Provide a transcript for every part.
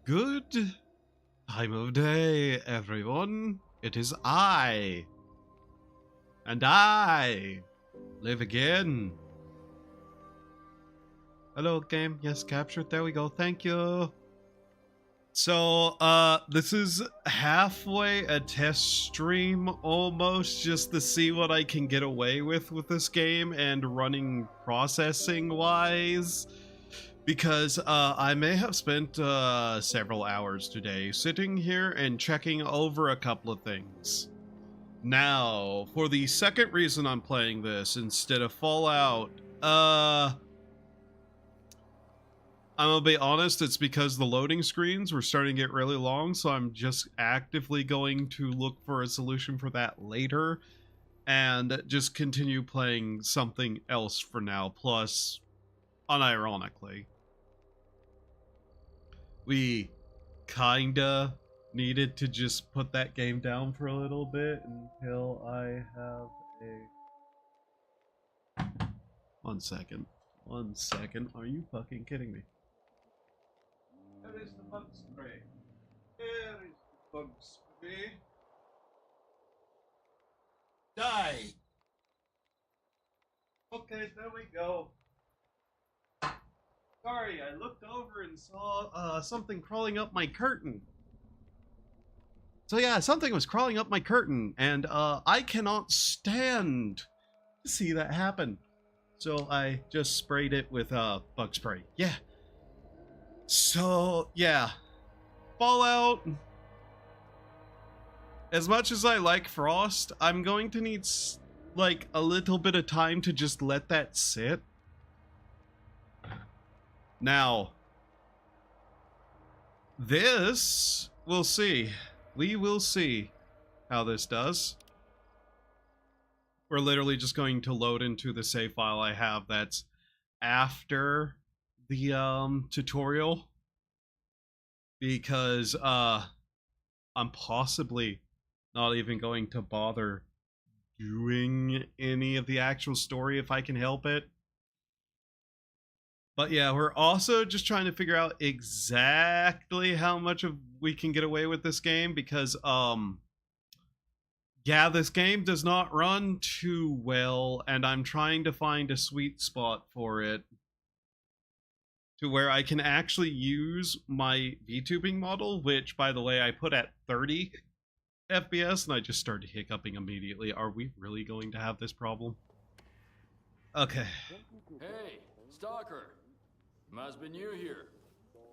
Good time of day, everyone. It is I. And I live again. Hello, game. Yes, captured. There we go. Thank you. So, this is halfway a test stream almost, just to see what I can get away with this game and running processing wise. Because I may have spent several hours today sitting here and checking over a couple of things. Now, for the second reason I'm playing this instead of Fallout, I'm gonna be honest, it's because the loading screens were starting to get really long, so I'm just actively going to look for a solution for that later and just continue playing something else for now, plus, unironically, we kinda needed to just put that game down for a little bit until I have a... One second. Are you fucking kidding me? Where is the bug spray? Where is the bug spray? Die! Okay, there we go. Sorry, I looked over and saw something crawling up my curtain. So yeah, something was crawling up my curtain, and I cannot stand to see that happen. So I just sprayed it with bug spray. Yeah. So yeah, Fallout. As much as I like Frost, I'm going to need like a little bit of time to just let that sit. Now, this, we'll see. We will see how this does. We're literally just going to load into the save file I have that's after the tutorial. Because I'm possibly not even going to bother doing any of the actual story if I can help it. But yeah, we're also just trying to figure out exactly how much of we can get away with this game because, yeah, this game does not run too well, and I'm trying to find a sweet spot for it to where I can actually use my VTubing model, which, by the way, I put at 30 FPS, and I just started hiccuping immediately. Are we really going to have this problem? Okay. Hey, Stalker. Must be new here.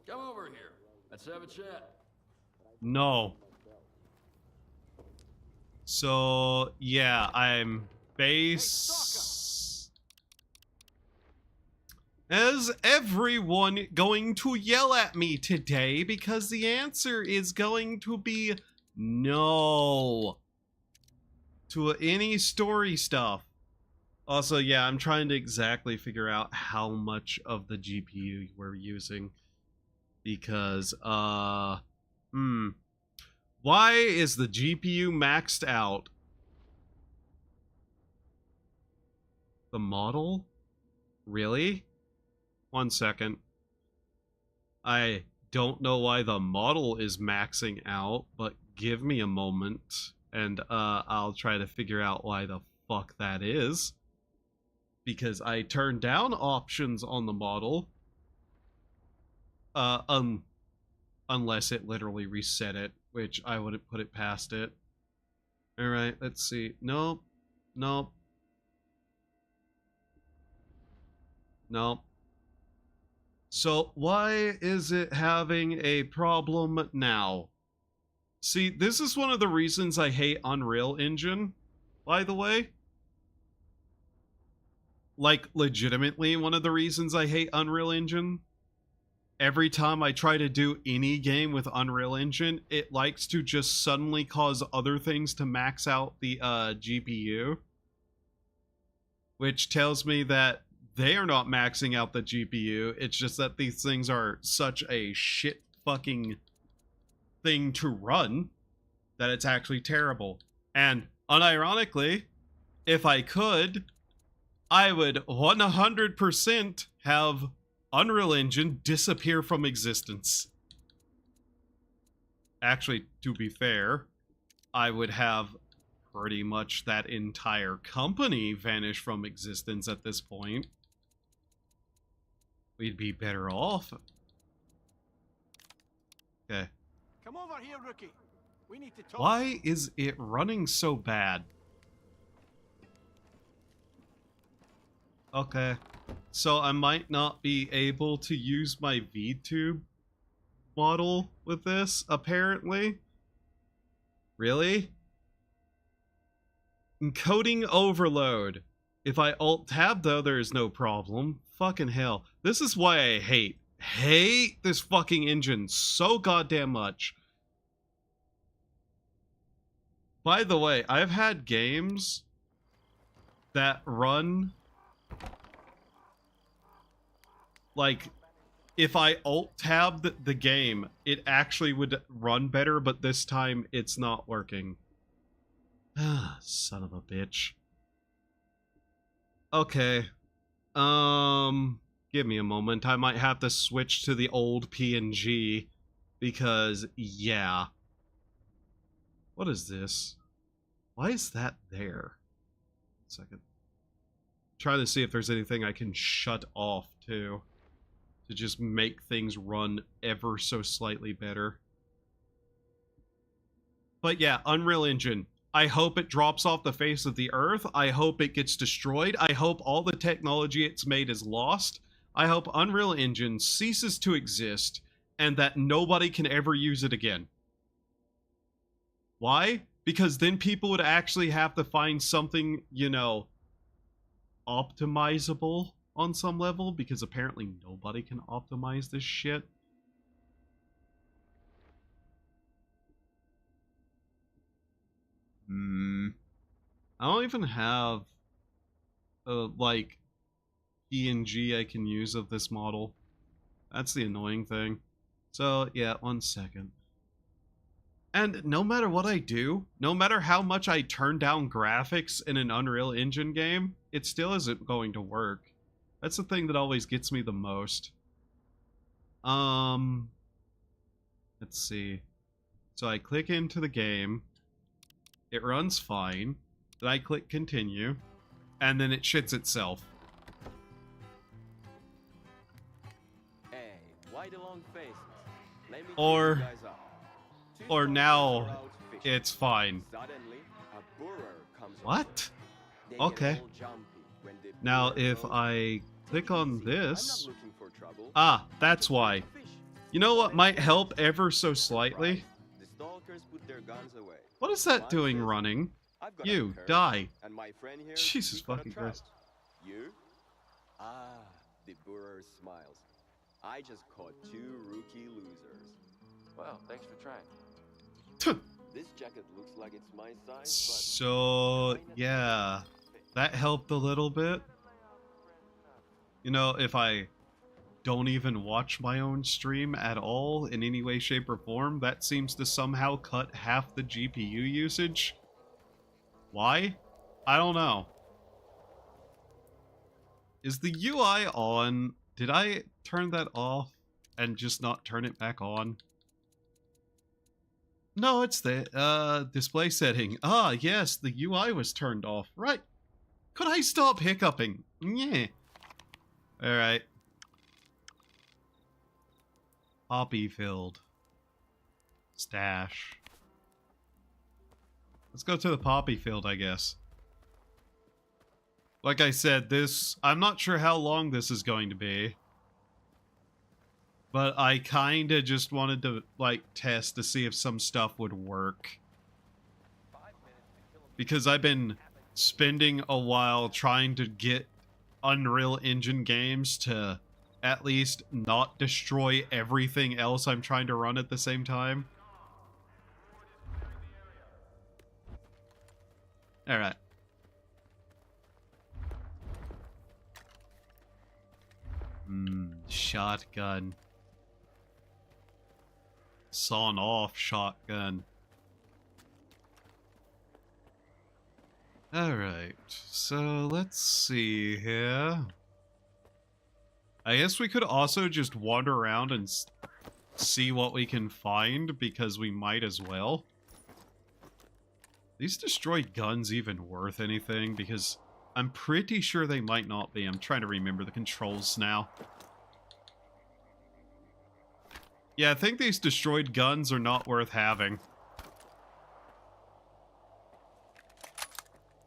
Come over here. Let's have a chat. No. So, yeah, I'm base... Is everyone going to yell at me today? Because the answer is going to be no to any story stuff. Also, yeah, I'm trying to exactly figure out how much of the GPU we're using. Because, why is the GPU maxed out? The model? Really? 1 second. I don't know why the model is maxing out, but give me a moment, and I'll try to figure out why the fuck that is. Because I turned down options on the model. Unless it literally reset it, which I wouldn't put it past it. Alright, let's see. Nope. Nope. Nope. So why is it having a problem now? See, this is one of the reasons I hate Unreal Engine, by the way. Like, legitimately one of the reasons I hate Unreal Engine. Every time I try to do any game with Unreal Engine, it likes to just suddenly cause other things to max out the GPU. Which tells me that they are not maxing out the GPU, it's just that these things are such a shit fucking thing to run that it's actually terrible. And unironically, if I could, I would 100% have Unreal Engine disappear from existence. Actually, to be fair, I would have pretty much that entire company vanish from existence at this point. We'd be better off. Okay. Come over here, rookie. We need to talk. Why is it running so bad? Okay. So I might not be able to use my VTube model with this, apparently. Really? Encoding overload. If I alt-tab, though, there is no problem. Fucking hell. This is why I hate this fucking engine so goddamn much. By the way, I've had games that run... like, if I alt-tabbed the game, it actually would run better, but this time it's not working. Ah, son of a bitch. Okay. Give me a moment. I might have to switch to the old PNG because, yeah. What is this? Why is that there? 1 second. Trying to see if there's anything I can shut off, too. To just make things run ever so slightly better. But yeah, Unreal Engine. I hope it drops off the face of the earth. I hope it gets destroyed. I hope all the technology it's made is lost. I hope Unreal Engine ceases to exist and that nobody can ever use it again. Why? Because then people would actually have to find something, you know, optimizable on some level, because apparently nobody can optimize this shit. I don't even have like PNG I can use of this model. That's the annoying thing. So yeah, 1 second. And no matter what I do, no matter how much I turn down graphics in an Unreal Engine game, it still isn't going to work. That's the thing that always gets me the most. Let's see. So I click into the game. It runs fine. Then I click continue. And then it shits itself. Hey, why the long faces? Let me Or- cheer you guys up. Two Or stalkers now are out fishing. it's fine. Suddenly, a borer comes What? over. They get Okay. all jumpy when the Now borer if goes, I click "Take it on easy, this... I'm not looking for trouble. Ah, I'm that's just why. here to fish." You know what might help ever so slightly? Right. The stalkers put their guns away. What is that One doing says, running? "I've got a You, curve, die. and my friend here, Jesus he caught a fucking trout. Christ. You? Ah, the borer smiles. I just caught 2 rookie losers. Well, thanks for trying. This jacket looks like it's my size, So, yeah. That helped a little bit. You know, if I don't even watch my own stream at all in any way, shape, or form, that seems to somehow cut half the GPU usage. Why? I don't know. Is the UI on? Did I turn that off and just not turn it back on? No, it's the display setting. Ah, yes, the UI was turned off. Right. Could I stop hiccuping? Yeah. Alright. Poppy filled. Stash. Let's go to the poppy field, I guess. Like I said, I'm not sure how long this is going to be. But I kinda just wanted to, like, test to see if some stuff would work. Because I've been spending a while trying to get Unreal Engine games to at least not destroy everything else I'm trying to run at the same time. Alright. Shotgun. Sawn off shotgun. Alright, so let's see here. I guess we could also just wander around and see what we can find, because we might as well. These destroyed guns even worth anything? Because I'm pretty sure they might not be. I'm trying to remember the controls now. Yeah, I think these destroyed guns are not worth having.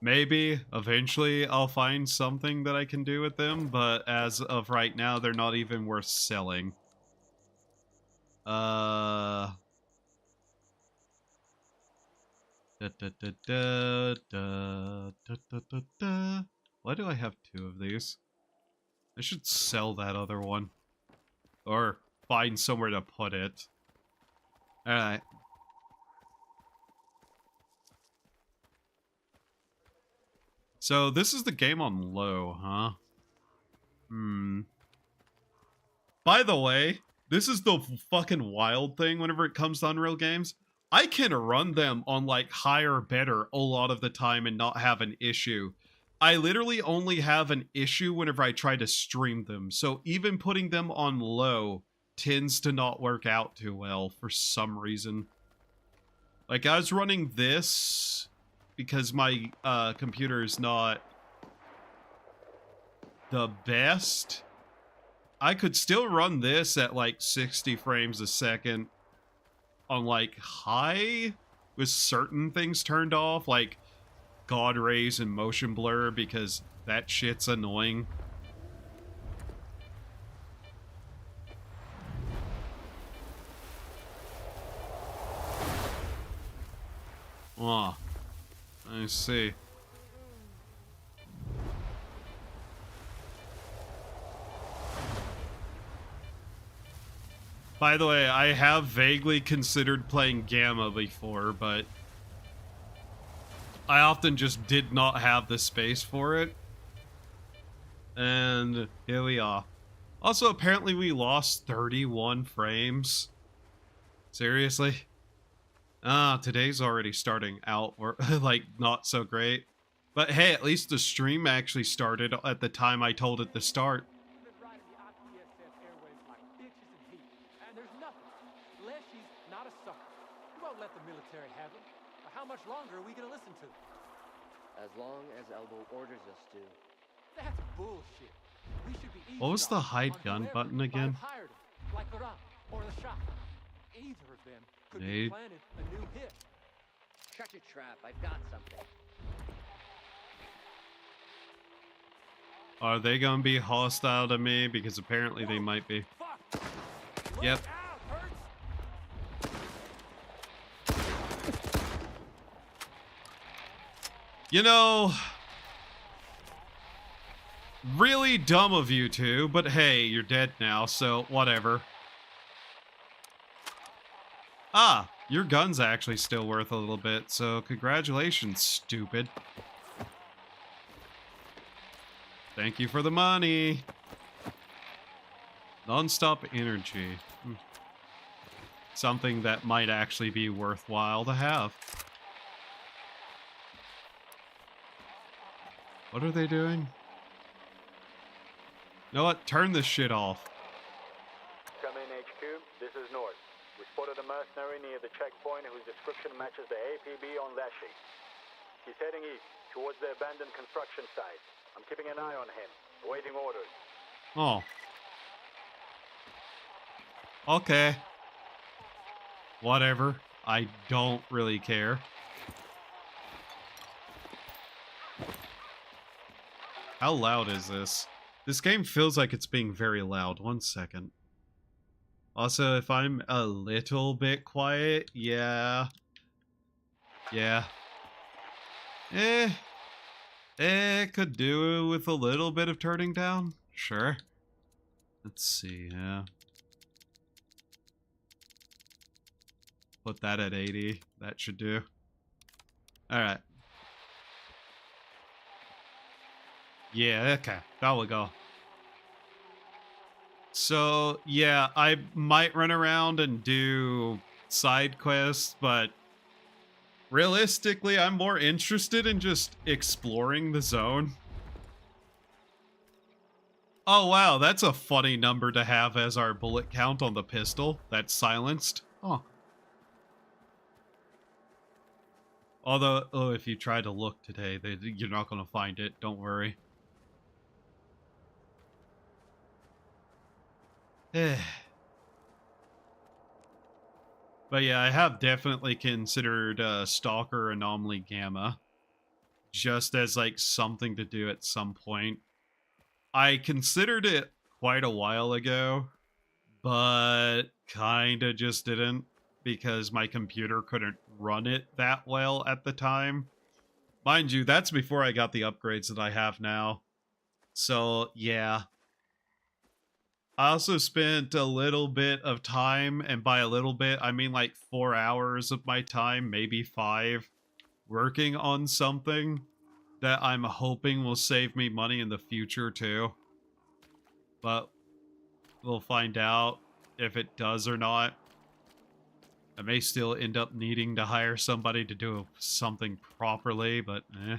Maybe eventually I'll find something that I can do with them, but as of right now, they're not even worth selling. Da, da, da, da, da, da, da, da, da. Why do I have 2 of these? I should sell that other one. Or find somewhere to put it. Alright. So this is the game on low, huh? By the way, this is the fucking wild thing whenever it comes to Unreal games. I can run them on like high or better a lot of the time and not have an issue. I literally only have an issue whenever I try to stream them. So even putting them on low tends to not work out too well for some reason. Like I was running this because my computer is not the best. I could still run this at like 60 frames a second on like high with certain things turned off, like God rays and motion blur, because that shit's annoying. Ah, I see. By the way, I have vaguely considered playing Gamma before, but I often just did not have the space for it. And here we are. Also, apparently we lost 31 frames. Seriously? Ah, today's already starting out, or like, not so great. But hey, at least the stream actually started at the time I told it to start. How much longer are we gonna listen to? As long as Elbow orders us to. That's bullshit. We should be What was the hide gun button again? Like the Rock or the Shop. Either of them could be Nade. planning a new hit. Shut your trap, I've got something. Are they gonna be hostile to me? Because apparently they might be. Fuck! Yep. Look out, Hurts! You know, really dumb of you two, but hey, you're dead now, so whatever. Ah, your gun's actually still worth a little bit, so congratulations, stupid. Thank you for the money. Non-stop energy. Something that might actually be worthwhile to have. What are they doing? You know what? Turn this shit off. Come in, HQ. This is North. We spotted a mercenary near the checkpoint whose description matches the APB on that sheet. He's heading east, towards the abandoned construction site. I'm keeping an eye on him, awaiting orders. Oh. Okay. Whatever. I don't really care. How loud is this? This game feels like it's being very loud. 1 second. Also, if I'm a little bit quiet, yeah. Yeah. Could do with a little bit of turning down. Sure. Let's see, yeah. Put that at 80. That should do. Alright. Yeah, okay. That will go. So, yeah, I might run around and do side quests, but realistically, I'm more interested in just exploring the zone. Oh, wow, that's a funny number to have as our bullet count on the pistol. That's silenced. Oh. Although, oh, if you try to look today, you're not going to find it. Don't worry. But yeah, I have definitely considered Stalker Anomaly Gamma just as like something to do at some point. I considered it quite a while ago, but kinda just didn't because my computer couldn't run it that well at the time. Mind you, that's before I got the upgrades that I have now. So, yeah. I also spent a little bit of time, and by a little bit, I mean like 4 hours of my time, maybe 5, working on something that I'm hoping will save me money in the future too. But we'll find out if it does or not. I may still end up needing to hire somebody to do something properly, but eh.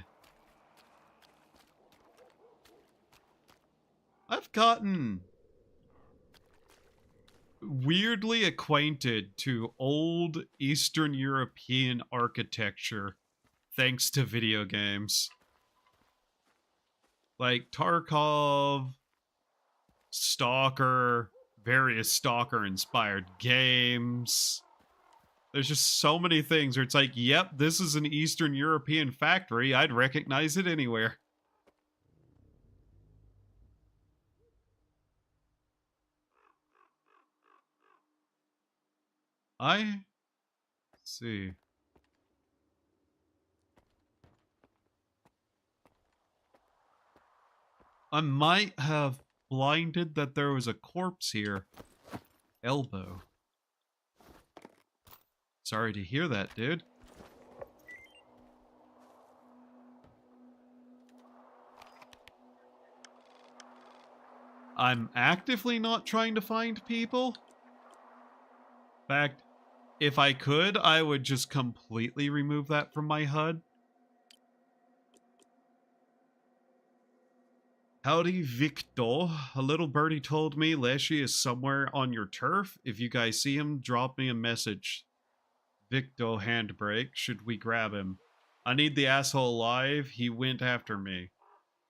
I've gotten weirdly acquainted to old Eastern European architecture thanks to video games. Like Tarkov, Stalker, various Stalker-inspired games. There's just so many things where it's like, yep, this is an Eastern European factory. I'd recognize it anywhere. Let's see. I might have blinded that there was a corpse here. Elbow. Sorry to hear that, dude. I'm actively not trying to find people. In fact, if I could, I would just completely remove that from my HUD. Howdy, Victor. A little birdie told me Leshy is somewhere on your turf. If you guys see him, drop me a message. Victor handbrake. Should we grab him? I need the asshole alive. He went after me.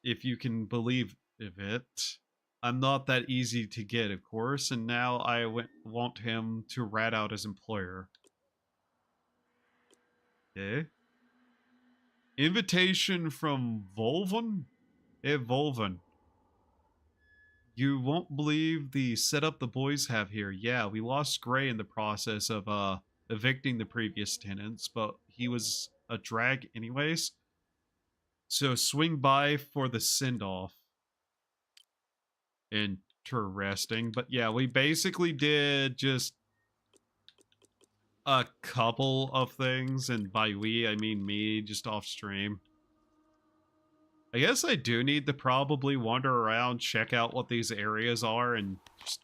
If you can believe it. I'm not that easy to get, of course, and now I want him to rat out his employer. Okay. Invitation from Volvan? Hey, Volvan. You won't believe the setup the boys have here. Yeah, we lost Gray in the process of evicting the previous tenants, but he was a drag anyways. So swing by for the send-off. Interesting. But yeah, we basically did just a couple of things, and by we, I mean me, just off stream. I guess I do need to probably wander around, check out what these areas are, and just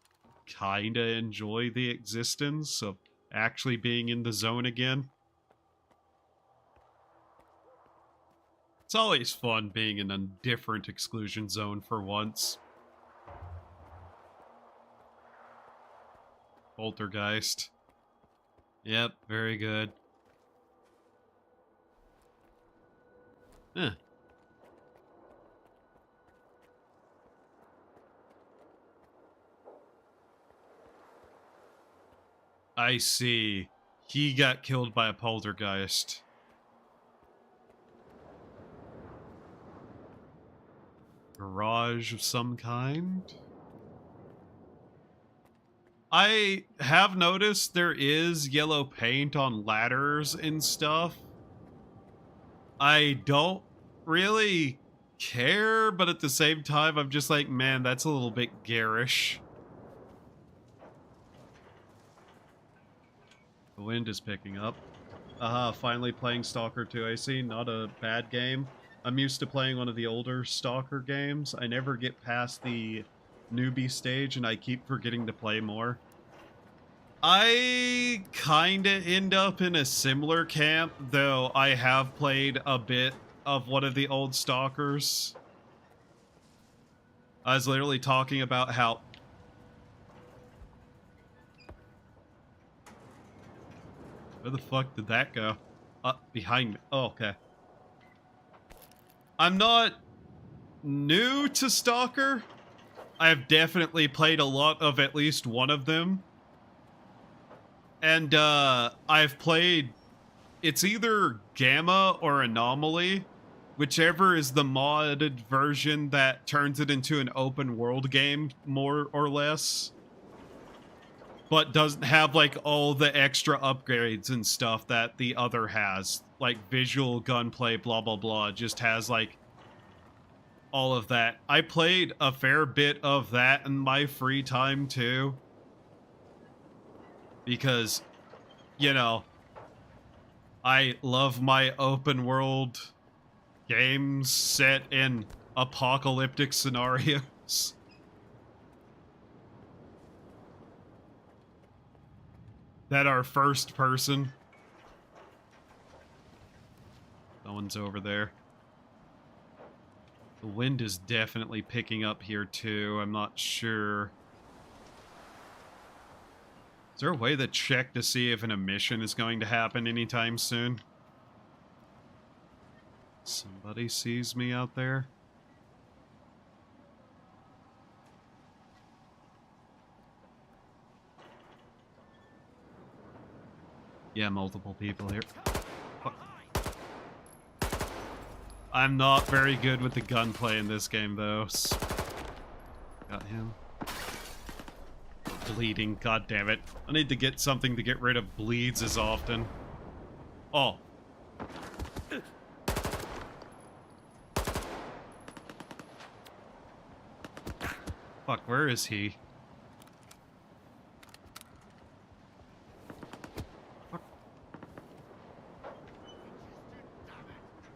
kinda enjoy the existence of actually being in the zone again. It's always fun being in a different exclusion zone for once. Poltergeist. Yep, very good. Huh. I see. He got killed by a poltergeist. Garage of some kind? I have noticed there is yellow paint on ladders and stuff. I don't really care, but at the same time, I'm just like, man, that's a little bit garish. The wind is picking up. Finally playing Stalker 2, I see. Not a bad game. I'm used to playing one of the older Stalker games. I never get past the newbie stage, and I keep forgetting to play more. I kinda end up in a similar camp, though I have played a bit of one of the old Stalkers. I was literally talking about how... Where the fuck did that go? Behind me. Oh, okay. I'm not new to Stalker. I have definitely played a lot of at least one of them. And, I've played... It's either Gamma or Anomaly, whichever is the modded version that turns it into an open world game, more or less. But doesn't have, like, all the extra upgrades and stuff that the other has. Like, visual, gunplay, blah, blah, blah. Just has, like, all of that. I played a fair bit of that in my free time, too. Because, you know, I love my open world games set in apocalyptic scenarios. That are first person. Someone's over there. The wind is definitely picking up here too. I'm not sure. Is there a way to check to see if an emission is going to happen anytime soon? Somebody sees me out there? Yeah, multiple people here. Fuck. I'm not very good with the gunplay in this game, though. Got him. Bleeding, god damn it. I need to get something to get rid of bleeds as often. Oh. Fuck, where is he?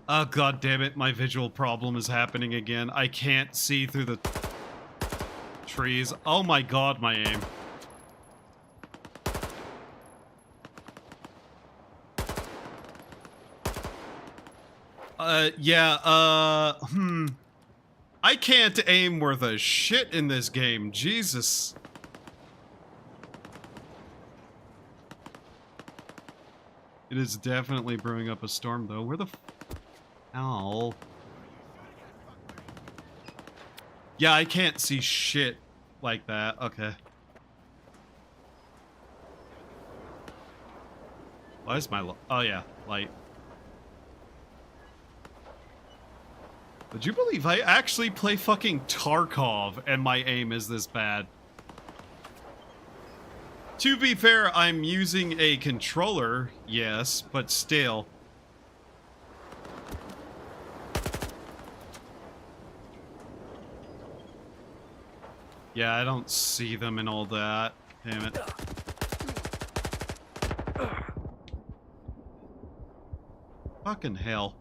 Oh, god damn it, my visual problem is happening again. I can't see through the trees. Oh my god, my aim. I can't aim worth a shit in this game, Jesus. It is definitely brewing up a storm, though. Where the Ow. Yeah, I can't see shit like that. Okay. Why is my oh yeah, light. Would you believe I actually play fucking Tarkov and my aim is this bad? To be fair, I'm using a controller, yes, but still. Yeah, I don't see them and all that. Damn it. Fucking hell.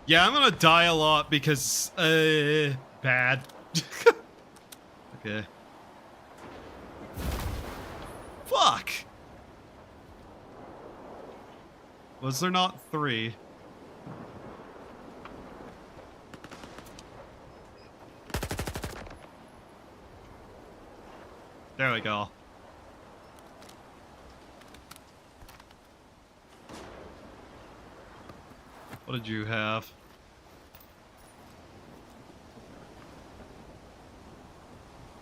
Yeah, I'm gonna die a lot because, bad. Okay. Fuck! Was there not 3? There we go. What did you have?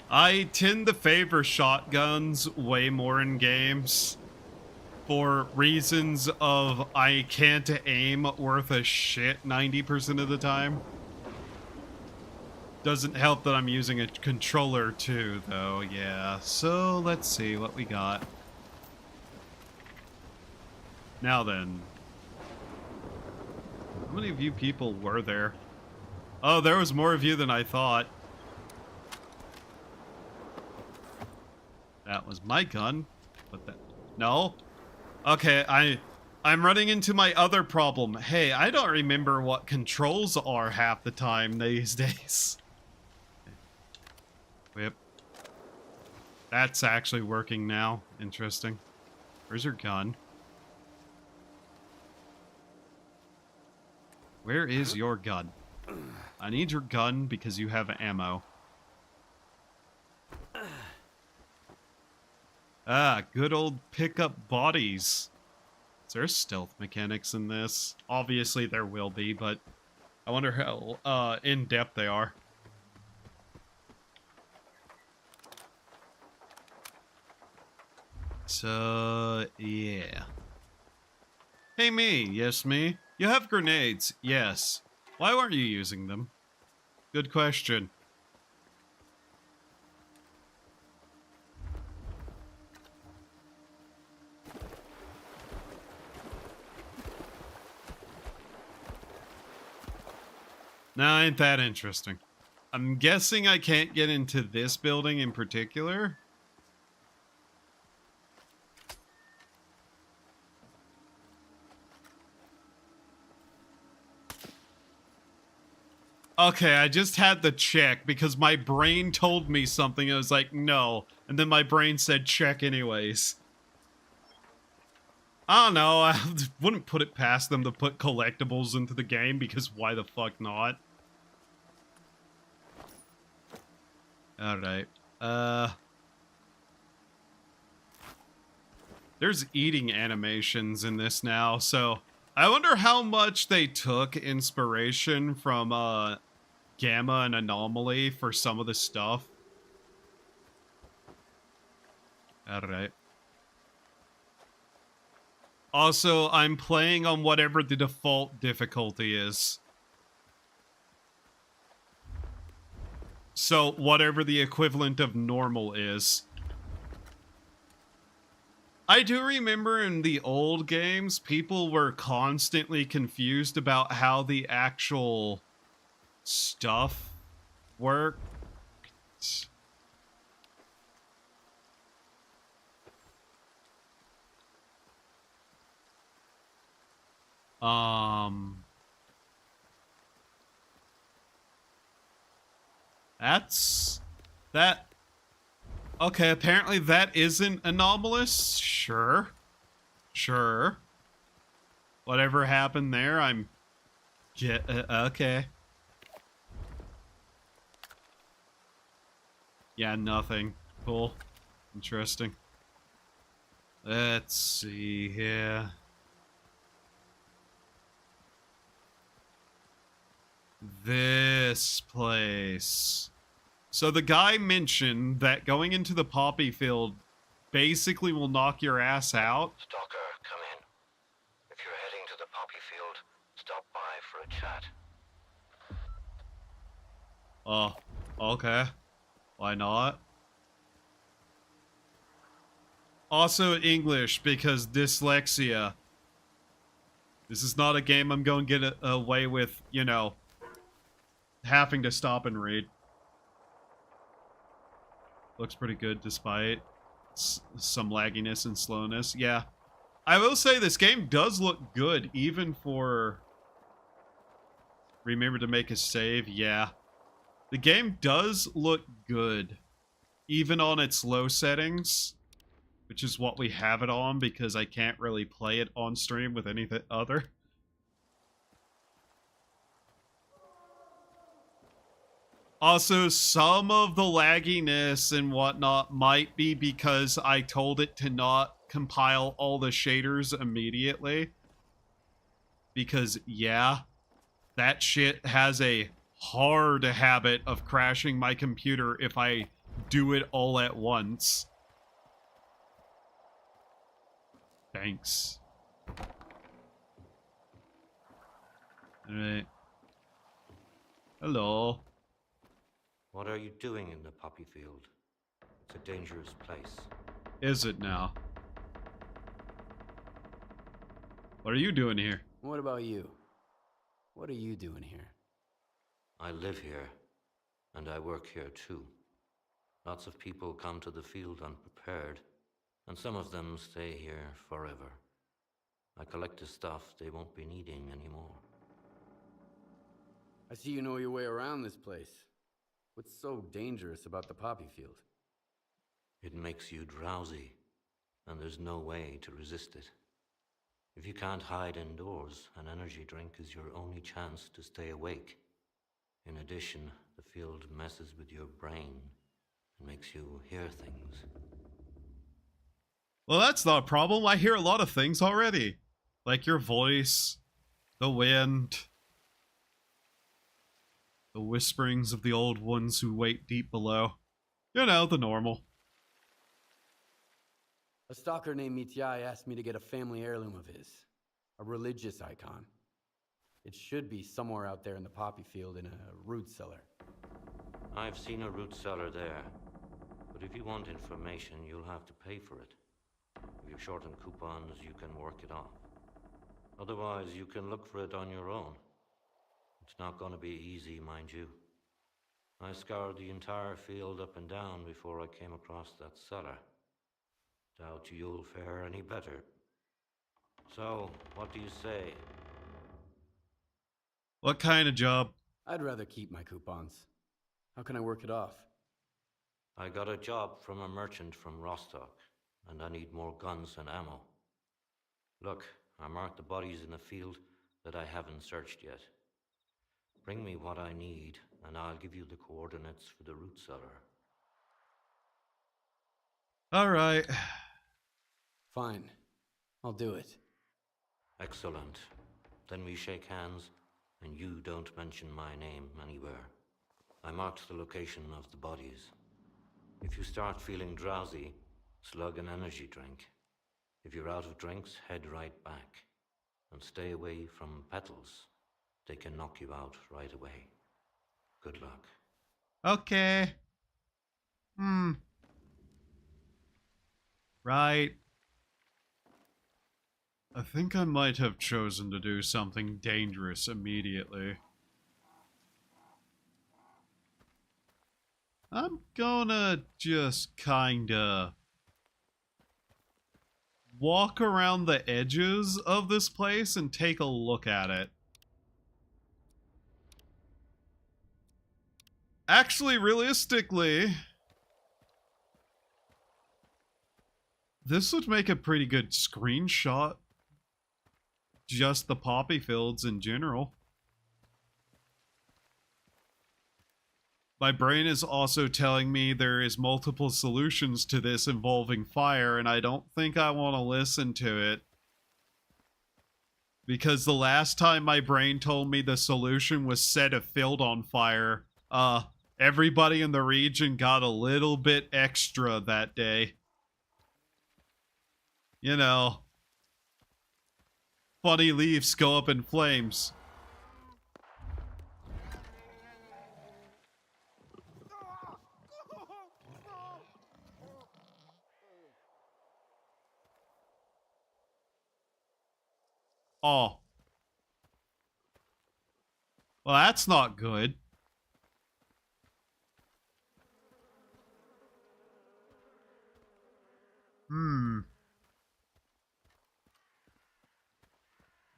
I tend to favor shotguns way more in games for reasons of I can't aim worth a shit 90% of the time. Doesn't help that I'm using a controller too, though, yeah. So, let's see what we got. Now then. How many of you people were there? Oh, there was more of you than I thought. That was my gun. But that... No? Okay, I'm running into my other problem. Hey, I don't remember what controls are half the time these days. Whip. That's actually working now. Interesting. Where's your gun? Where is your gun? I need your gun because you have ammo. Ah, good old pickup bodies. Is there stealth mechanics in this? Obviously there will be, but I wonder how in-depth they are. So, yeah. Hey me, yes me. You have grenades, yes. Why weren't you using them? Good question. Nah, ain't that interesting. I'm guessing I can't get into this building in particular. Okay, I just had to check because my brain told me something. I was like, no. And then my brain said check anyways. I don't know. I wouldn't put it past them to put collectibles into the game because why the fuck not? Alright. There's eating animations in this now, so I wonder how much they took inspiration from Gamma and Anomaly for some of the stuff. Alright. Also, I'm playing on whatever the default difficulty is. So, whatever the equivalent of normal is. I do remember in the old games, people were constantly confused about how the actual stuff worked. That's... that... Okay, apparently that isn't anomalous. Sure. Sure. Whatever happened there, I'm... okay. Yeah, nothing. Cool. Interesting. Let's see here. This place. So the guy mentioned that going into the poppy field basically will knock your ass out. Stalker, come in. If you're heading to the poppy field, stop by for a chat. Oh, okay. Why not? Also English, because dyslexia. This is not a game I'm going to get away with, you know, having to stop and read. Looks pretty good despite some lagginess and slowness. Yeah. I will say this game does look good, even for... Remember to make a save? Yeah. The game does look good, even on its low settings, which is what we have it on because I can't really play it on stream with anything other. Also, some of the lagginess and whatnot might be because I told it to not compile all the shaders immediately. Because, yeah, that shit has a hard habit of crashing my computer if I do it all at once. Thanks. Alright. Hello. What are you doing in the poppy field? It's a dangerous place. Is it now? What are you doing here? What about you? What are you doing here? I live here, and I work here too. Lots of people come to the field unprepared, and some of them stay here forever. I collect the stuff they won't be needing anymore. I see you know your way around this place. What's so dangerous about the poppy field? It makes you drowsy, and there's no way to resist it. If you can't hide indoors, an energy drink is your only chance to stay awake. In addition, the field messes with your brain and makes you hear things. Well, that's not a problem. I hear a lot of things already. Like your voice, the wind, the whisperings of the old ones who wait deep below. You know, the normal. A stalker named Mitiai asked me to get a family heirloom of his. A religious icon. It should be somewhere out there in the poppy field in a root cellar. I've seen a root cellar there, but if you want information, you'll have to pay for it. If you're short on coupons, you can work it off. Otherwise, you can look for it on your own. It's not going to be easy, mind you. I scoured the entire field up and down before I came across that cellar. Doubt you'll fare any better. So, what do you say? What kind of job? I'd rather keep my coupons. How can I work it off? I got a job from a merchant from Rostock, and I need more guns and ammo. Look, I marked the bodies in the field that I haven't searched yet. Bring me what I need, and I'll give you the coordinates for the root cellar. Alright. Fine. I'll do it. Excellent. Then we shake hands, and you don't mention my name anywhere. I marked the location of the bodies. If you start feeling drowsy, slug an energy drink. If you're out of drinks, head right back. And stay away from petals. They can knock you out right away. Good luck. Okay. Right. I think I might have chosen to do something dangerous immediately. I'm gonna just kinda walk around the edges of this place and take a look at it. Actually, realistically, this would make a pretty good screenshot. Just the poppy fields in general. My brain is also telling me there is multiple solutions to this involving fire, and I don't think I want to listen to it. Because the last time my brain told me the solution was set a field on fire, everybody in the region got a little bit extra that day. You know, funny leaves go up in flames. Oh. Well, that's not good.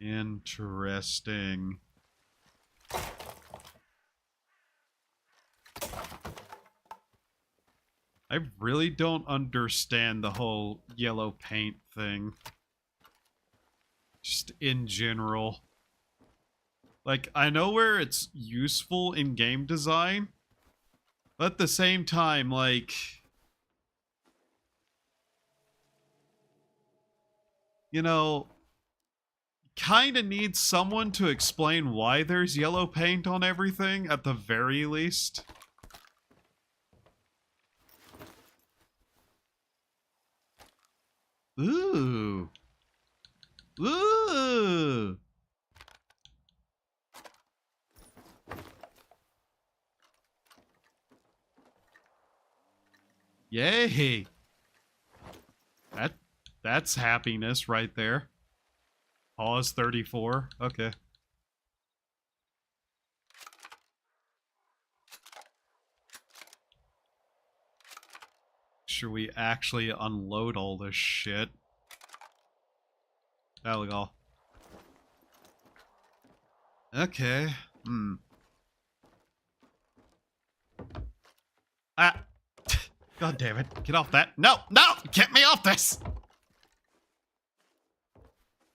Interesting. I really don't understand the whole yellow paint thing. Just in general. Like, I know where it's useful in game design, but at the same time, like, you know, kind of needs someone to explain why there's yellow paint on everything, at the very least. Ooh. Ooh. Yay. That's happiness right there. Pause 34. Okay. Should we actually unload all this shit? There we go. Okay. Ah! God damn it. Get off that. No! No! Get me off this!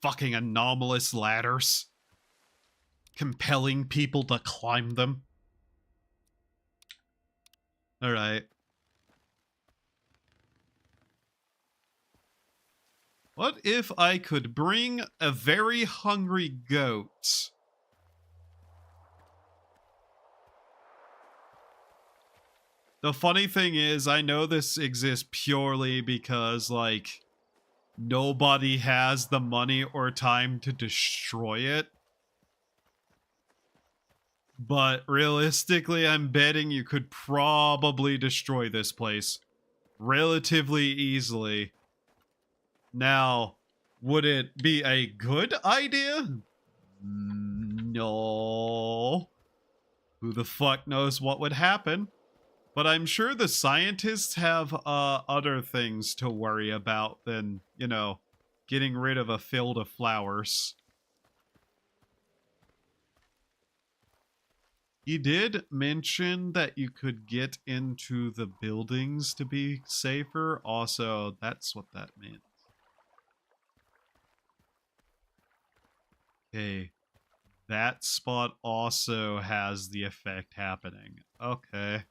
Fucking anomalous ladders. Compelling people to climb them. Alright. What if I could bring a very hungry goat? The funny thing is, I know this exists purely because, like, nobody has the money or time to destroy it. But realistically, I'm betting you could probably destroy this place relatively easily. Now, would it be a good idea? No. Who the fuck knows what would happen? But I'm sure the scientists have other things to worry about than, you know, getting rid of a field of flowers. He did mention that you could get into the buildings to be safer. Also, that's what that meant. Okay. That spot also has the effect happening. Okay.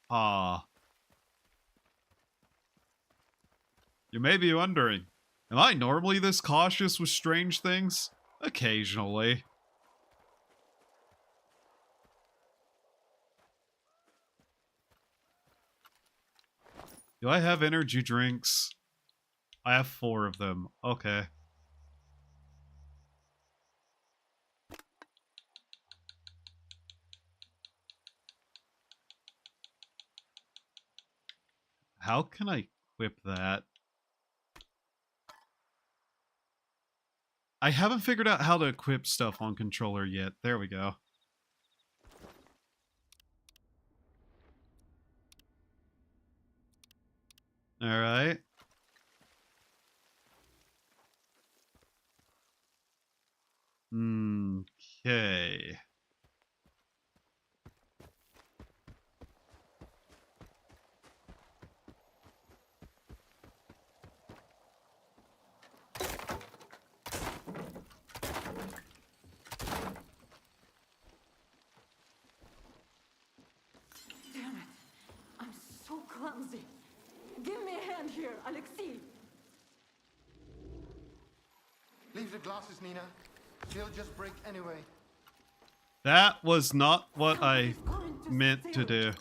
Ah. You may be wondering, am I normally this cautious with strange things? Occasionally. Do I have energy drinks? I have 4 of them. Okay. How can I equip that? I haven't figured out how to equip stuff on controller yet. There we go. Alright. Okay. Damn it. I'm so clumsy. Give me a hand here, Alexei. Leave the glasses, Nina. They'll just break anyway. That was not what I meant to do.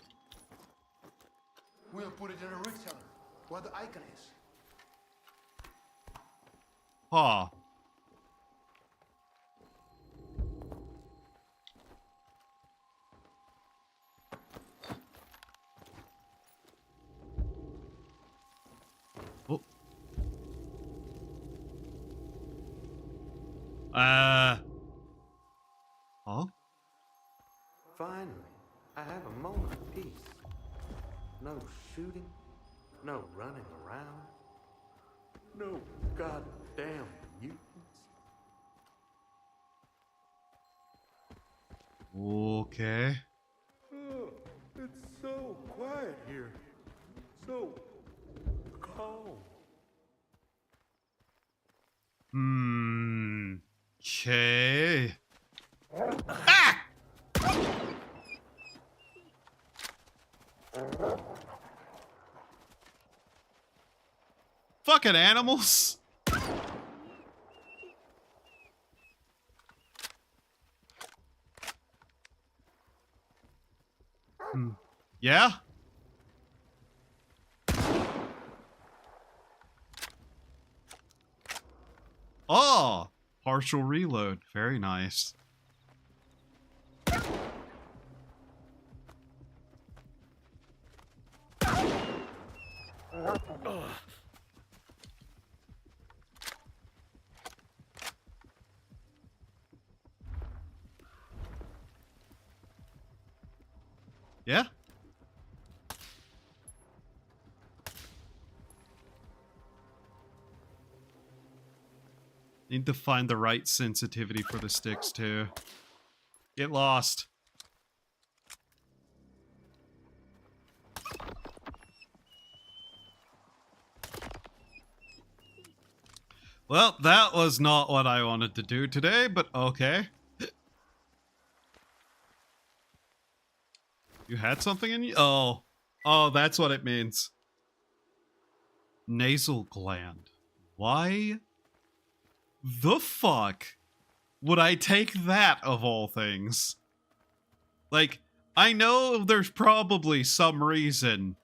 We'll put it in a root cellar, where the icon is. Huh. Oh. Huh? Finally, I have a moment of peace. No shooting, no running around, no goddamn mutants. Okay. Oh, it's so quiet here. So calm. Okay. Ah! Fucking animals. Yeah? Oh, partial reload. Very nice. Yeah? Need to find the right sensitivity for the sticks, too. Get lost. Well, that was not what I wanted to do today, but okay. You had something in you? Oh. Oh, that's what it means. Nasal gland. Why the fuck would I take that of all things? Like, I know there's probably some reason,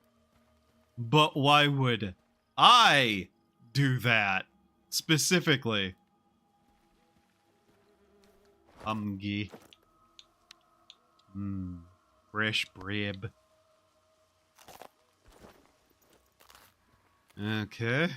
but why would I do that specifically? Umgi. Fresh bread. Okay.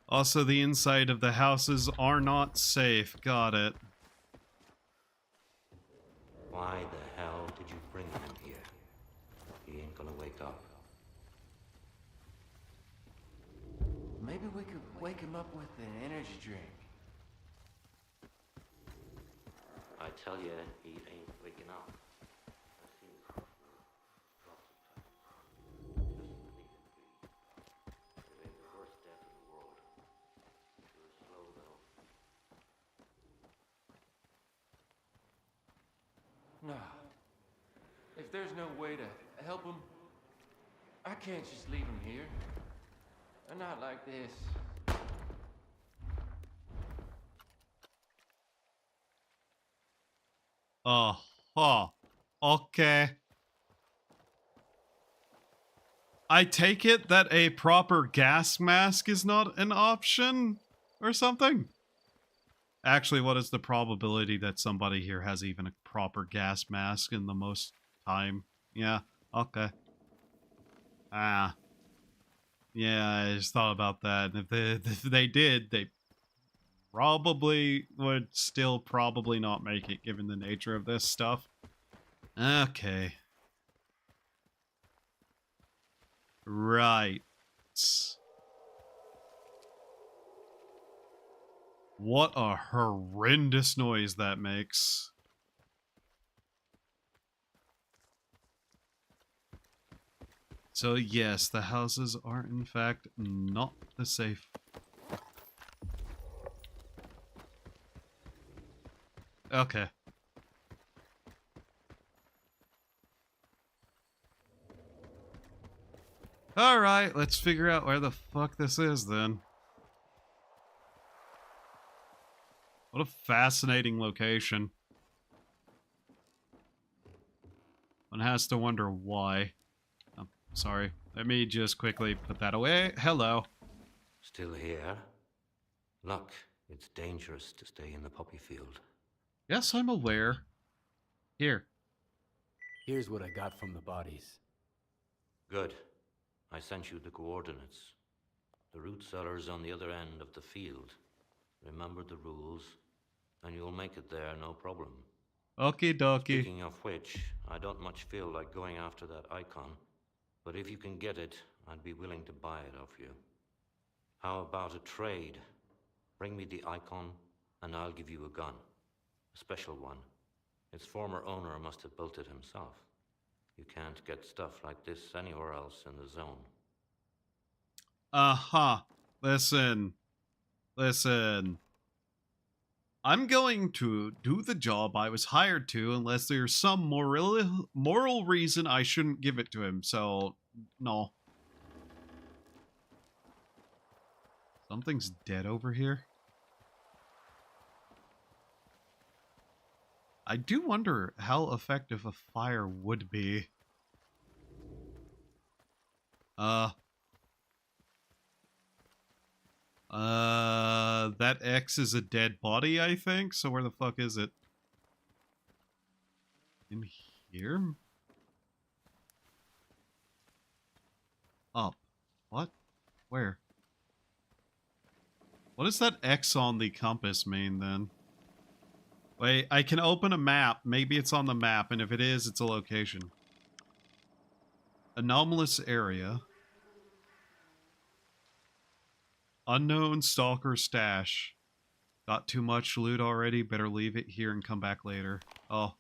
Also, the inside of the houses are not safe. Got it. Why the hell did you bring him here? He ain't gonna wake up. Maybe we could wake him up with an energy drink. I tell you, he ain't waking up. I've seen it happen lots of times. Just when he could be. It ain't the worst death in the world. Sure slow, though. No. If there's no way to help him, I can't just leave him here. Not like this. Okay. I take it that a proper gas mask is not an option or something? Actually, what is the probability that somebody here has even a proper gas mask in the most time? Yeah, okay. Ah. Yeah, I just thought about that. If they did, they probably would still probably not make it, given the nature of this stuff. Okay. Right. What a horrendous noise that makes. So yes, the houses are in fact not the safe. Okay. Alright, let's figure out where the fuck this is then. What a fascinating location. One has to wonder why. Oh, sorry. Let me just quickly put that away. Hello. Still here? Look, it's dangerous to stay in the poppy field. Yes, I'm aware. Here. Here's what I got from the bodies. Good. I sent you the coordinates. The root cellar's on the other end of the field. Remember the rules, and you'll make it there, no problem. Okie dokie. Speaking of which, I don't much feel like going after that icon, but if you can get it, I'd be willing to buy it off you. How about a trade? Bring me the icon, and I'll give you a gun. A special one. Its former owner must have built it himself. You can't get stuff like this anywhere else in the zone. Listen. I'm going to do the job I was hired to unless there's some moral reason I shouldn't give it to him, so no. Something's dead over here. I do wonder how effective a fire would be. That X is a dead body, I think. So where the fuck is it? In here? Up. What? Where? What does that X on the compass mean, then? Wait, I can open a map. Maybe it's on the map, and if it is, it's a location. Anomalous area. Unknown stalker stash. Got too much loot already. Better leave it here and come back later. Oh.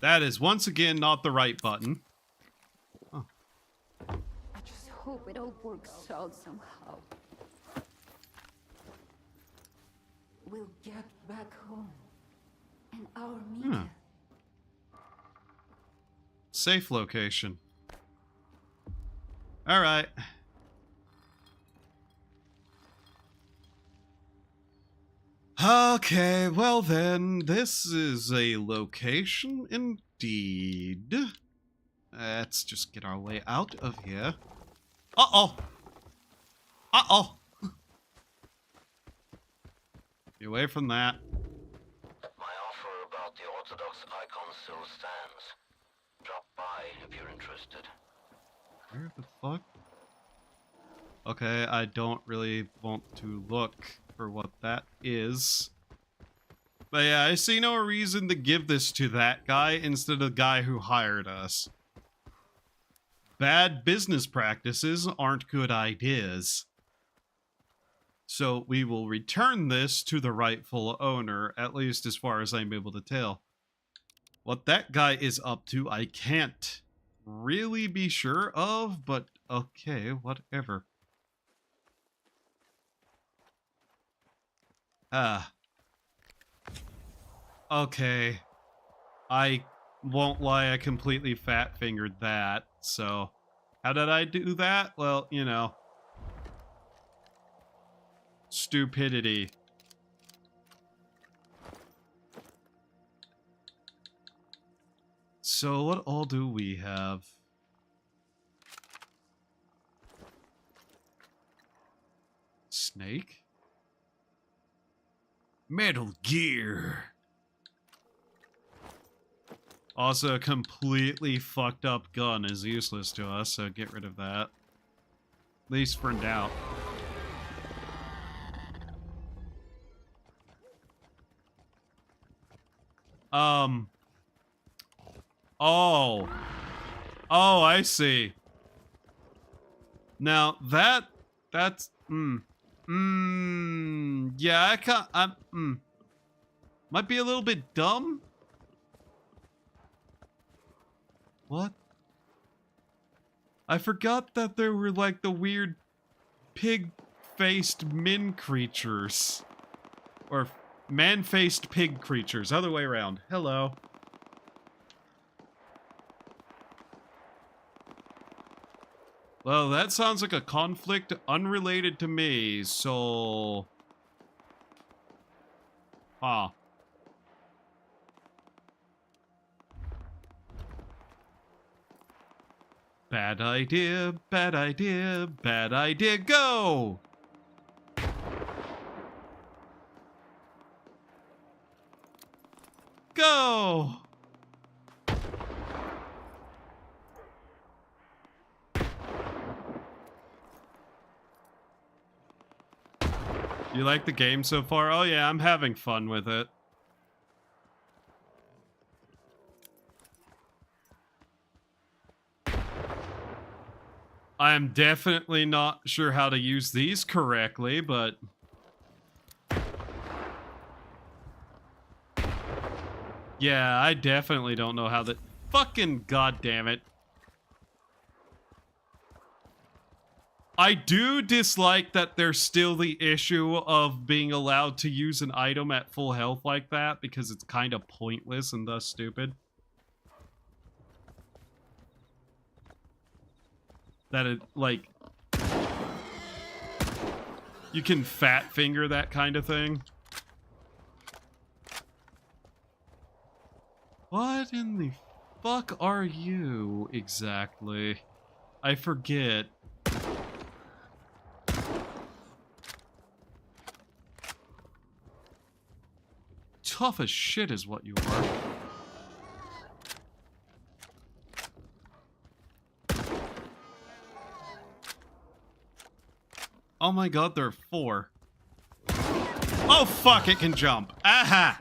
That is once again not the right button. I just hope it all works out somehow. We'll get back home. And our media. Safe location. Alright. Okay, well then, this is a location indeed. Let's just get our way out of here. Uh-oh! Uh-oh! Get away from that. My offer about the Orthodox icon still stands. Drop by if you're interested. Where the fuck? Okay, I don't really want to look for what that is. But yeah, I see no reason to give this to that guy instead of the guy who hired us. Bad business practices aren't good ideas. So we will return this to the rightful owner, at least as far as I'm able to tell. What that guy is up to, I can't really be sure of, but okay, whatever. Okay. I won't lie, I completely fat-fingered that, so... How did I do that? Well, you know. Stupidity. So, what all do we have? Snake? Metal Gear. Also, a completely fucked up gun is useless to us, so get rid of that. At least for now. Oh. Oh, I see. Now, that's, yeah, I can't, might be a little bit dumb. What? I forgot that there were, like, the weird pig-faced min creatures. Or man-faced pig creatures. Other way around. Hello. Well, that sounds like a conflict unrelated to me, so... Ah. Bad idea, bad idea, bad idea, go! Go! You like the game so far? Oh yeah, I'm having fun with it. I am definitely not sure how to use these correctly, but... Yeah, I definitely don't know how that... Fucking goddammit. I do dislike that there's still the issue of being allowed to use an item at full health like that, because it's kind of pointless and thus stupid. That it, like... You can fat finger that kind of thing. What in the fuck are you, exactly? I forget. Tough as shit is what you are. Oh my god, there are 4. Oh fuck, it can jump. Aha!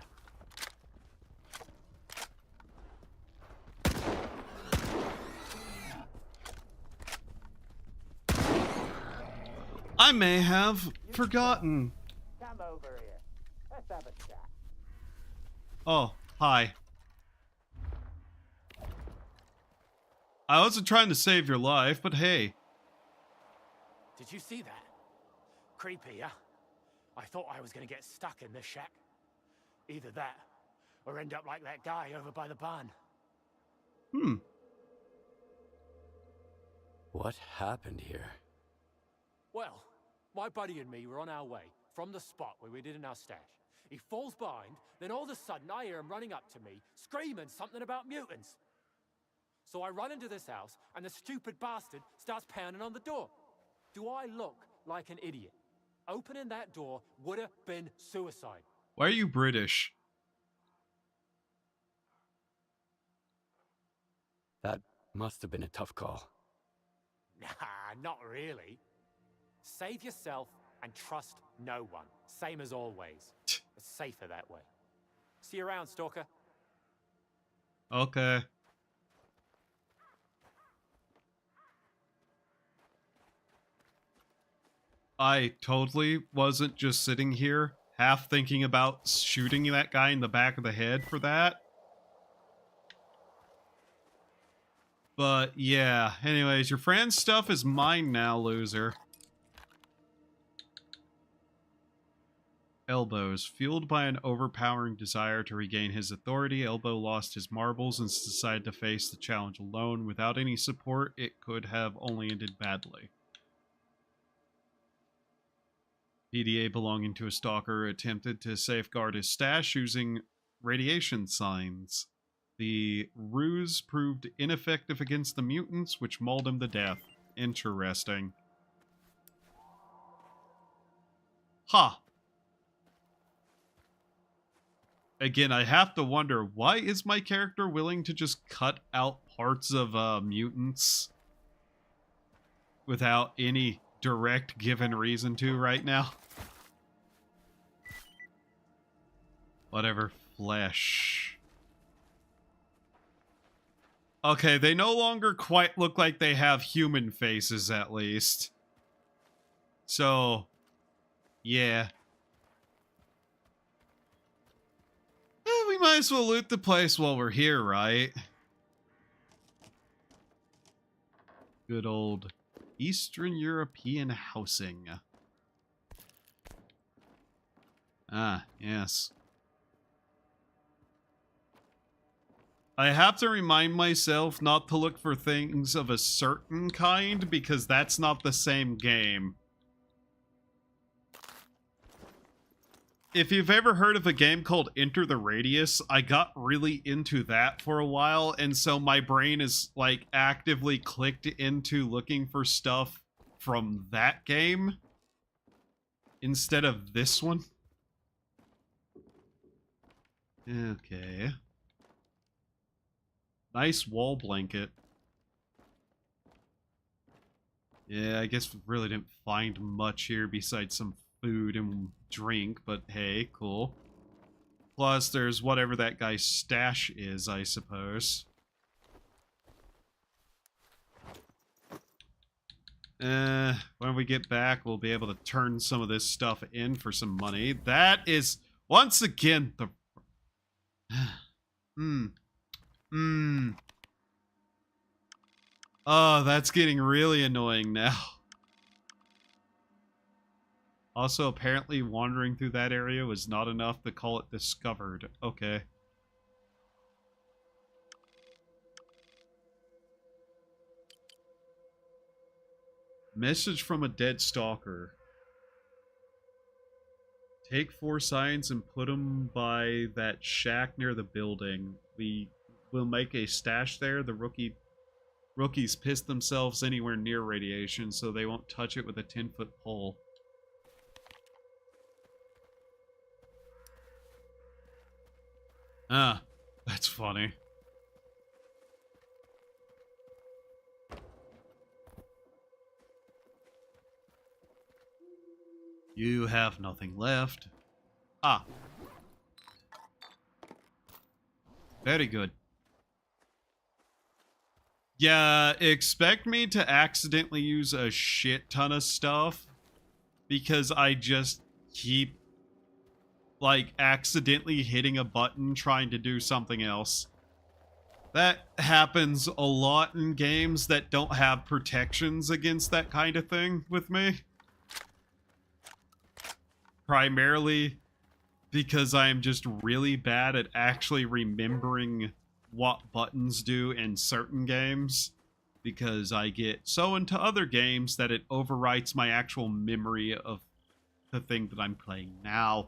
I may have forgotten. Come over here. Let's have a chat. Oh, hi. I wasn't trying to save your life, but hey. Did you see that? Creepy, huh? I thought I was gonna get stuck in this shack. Either that, or end up like that guy over by the barn. What happened here? Well, my buddy and me were on our way from the spot where we did in our stash. He falls behind, then all of a sudden I hear him running up to me, screaming something about mutants. So I run into this house, and the stupid bastard starts pounding on the door. Do I look like an idiot? Opening that door would have been suicide. Why are you British? That must have been a tough call. Nah, not really. Save yourself and trust no one. Same as always. It's safer that way. See you around, Stalker. Okay. I totally wasn't just sitting here half thinking about shooting that guy in the back of the head for that. But yeah, anyways, your friend's stuff is mine now, loser. Elbows. Fueled by an overpowering desire to regain his authority, Elbow lost his marbles and decided to face the challenge alone. Without any support, it could have only ended badly. PDA belonging to a stalker attempted to safeguard his stash using radiation signs. The ruse proved ineffective against the mutants, which mauled him to death. Interesting. Ha! Again, I have to wonder, why is my character willing to just cut out parts of mutants without any direct given reason to right now? Whatever. Flesh. Okay, they no longer quite look like they have human faces, at least. So, yeah. We might as well loot the place while we're here, right? Good old Eastern European housing. Ah, yes. I have to remind myself not to look for things of a certain kind, because that's not the same game. If you've ever heard of a game called Enter the Radius, I got really into that for a while, and so my brain is, like, actively clicked into looking for stuff from that game instead of this one. Okay. Nice wall blanket. Yeah, I guess we really didn't find much here besides some food and drink, but hey, cool. Plus, there's whatever that guy's stash is, I suppose. When we get back, we'll be able to turn some of this stuff in for some money. That is, once again, the... Oh, that's getting really annoying now. Also, apparently wandering through that area was not enough to call it discovered. Okay. Message from a dead stalker. Take 4 signs and put them by that shack near the building. We will make a stash there. The rookies piss themselves anywhere near radiation, so they won't touch it with a 10-foot pole. Ah, that's funny. You have nothing left. Ah. Very good. Yeah, expect me to accidentally use a shit ton of stuff because I just keep, like, accidentally hitting a button trying to do something else. That happens a lot in games that don't have protections against that kind of thing with me. Primarily because I am just really bad at actually remembering what buttons do in certain games. Because I get so into other games that it overwrites my actual memory of the thing that I'm playing now.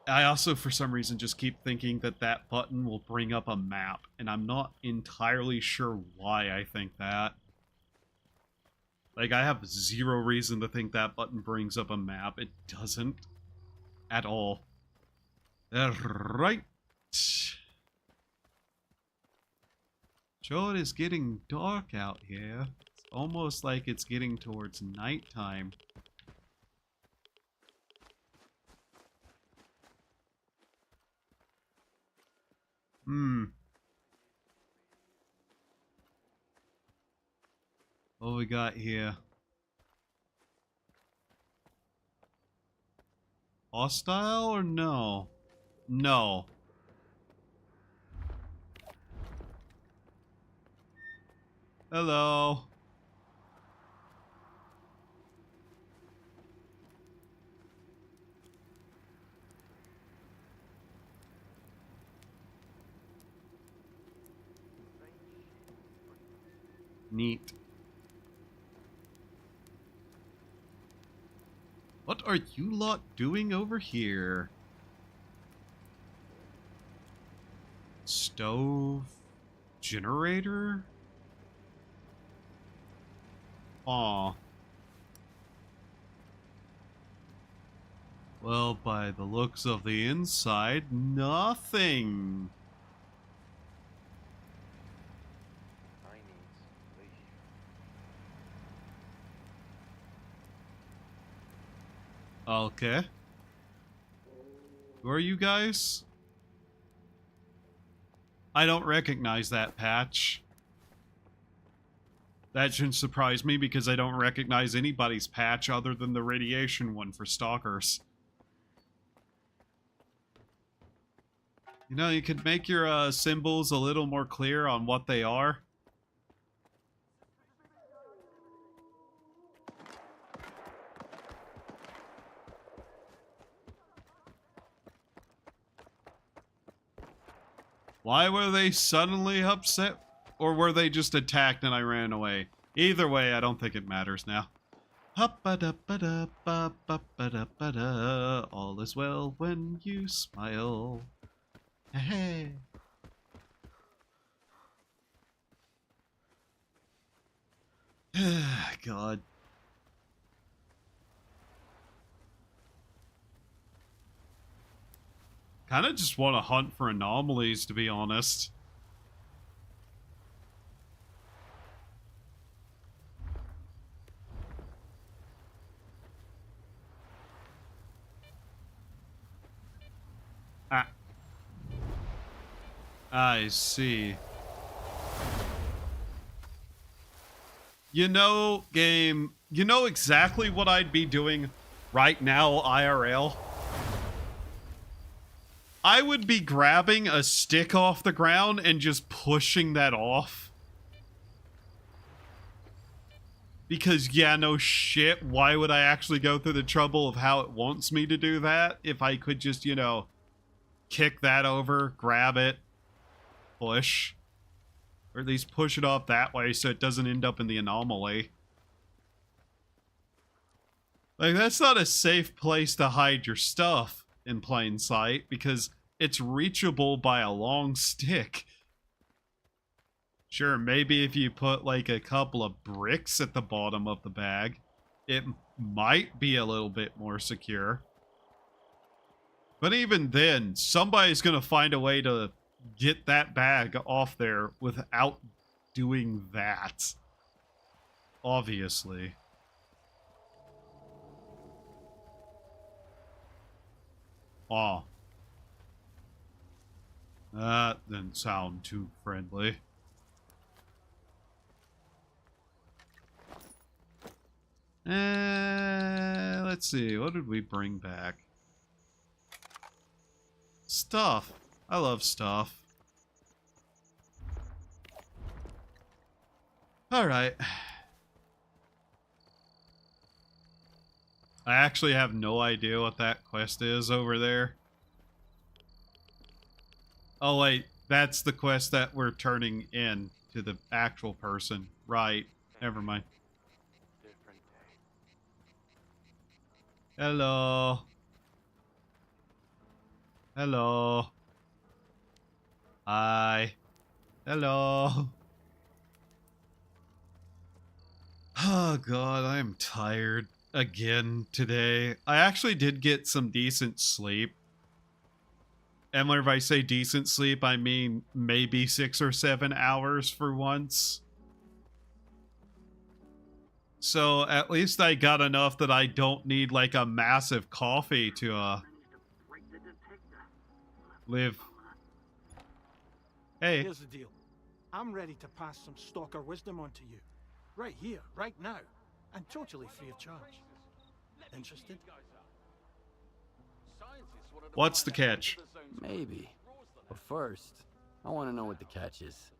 I also, for some reason, just keep thinking that that button will bring up a map, and I'm not entirely sure why I think that. Like, I have zero reason to think that button brings up a map. It doesn't. At all. Right. Sure, it is getting dark out here. It's almost like it's getting towards nighttime. What we got here? Hostile or no? No. Hello. Neat. What are you lot doing over here? Stove? Generator? Aw. Well, by the looks of the inside, nothing. Okay. Who are you guys? I don't recognize that patch. That shouldn't surprise me because I don't recognize anybody's patch other than the radiation one for stalkers. You know, you could make your symbols a little more clear on what they are. Why were they suddenly upset? Or were they just attacked and I ran away? Either way, I don't think it matters now. All is well when you smile. Hey. God. Kind of just want to hunt for anomalies, to be honest. Ah. I see. You know, game, you know exactly what I'd be doing right now, IRL? I would be grabbing a stick off the ground and just pushing that off. Because, yeah, no shit, why would I actually go through the trouble of how it wants me to do that if I could just, you know, kick that over, grab it, push. Or at least push it off that way so it doesn't end up in the anomaly. Like, that's not a safe place to hide your stuff in plain sight because it's reachable by a long stick. Sure, maybe if you put like a couple of bricks at the bottom of the bag, it might be a little bit more secure. But even then, somebody's gonna find a way to get that bag off there without doing that. Obviously. Aw. That didn't sound too friendly. Let's see. What did we bring back? Stuff. I love stuff. Alright. I actually have no idea what that quest is over there. Oh wait, that's the quest that we're turning in to the actual person. Right. Never mind. Hello. Hello. Hi. Hello. Oh god, I am tired again today. I actually did get some decent sleep. And whenever I say decent sleep, I mean maybe 6 or 7 hours for once. So at least I got enough that I don't need like a massive coffee to live. Hey. Here's the deal. I'm ready to pass some stalker wisdom on to you. Right here, right now. And totally free of charge. Interested? What's the catch? Maybe. But first, I want to know what the catch is.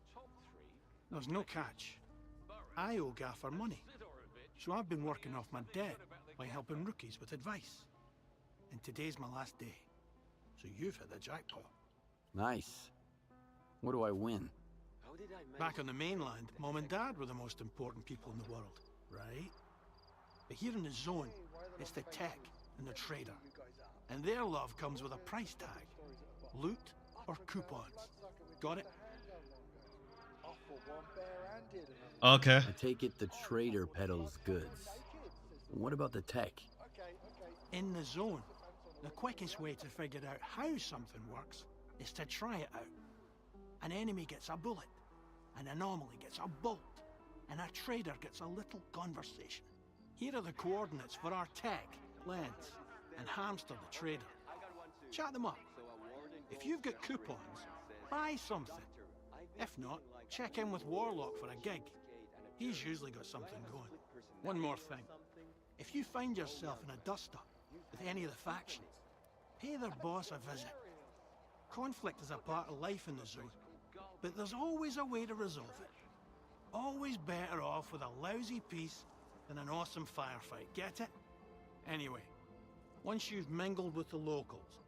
There's no catch. I owe Gaffer money. So I've been working off my debt by helping rookies with advice. And today's my last day. So you've hit the jackpot. Nice. What do I win? Back on the mainland, Mom and Dad were the most important people in the world, right? But here in the zone, it's the tech and the trader. And their love comes with a price tag. Loot or coupons. Got it? Okay. I take it the trader peddles goods. What about the tech? In the zone, the quickest way to figure out how something works is to try it out. An enemy gets a bullet, an anomaly gets a bolt, and a trader gets a little conversation. Here are the coordinates for our tech, Lens, and Hamster the trader. Chat them up. If you've got coupons, buy something. If not, check in with Warlock for a gig. He's usually got something going. One more thing. If you find yourself in a dust-up with any of the factions, pay their boss a visit. Conflict is a part of life in the zone, but there's always a way to resolve it. Always better off with a lousy peace than an awesome firefight, get it? Anyway, once you've mingled with the locals,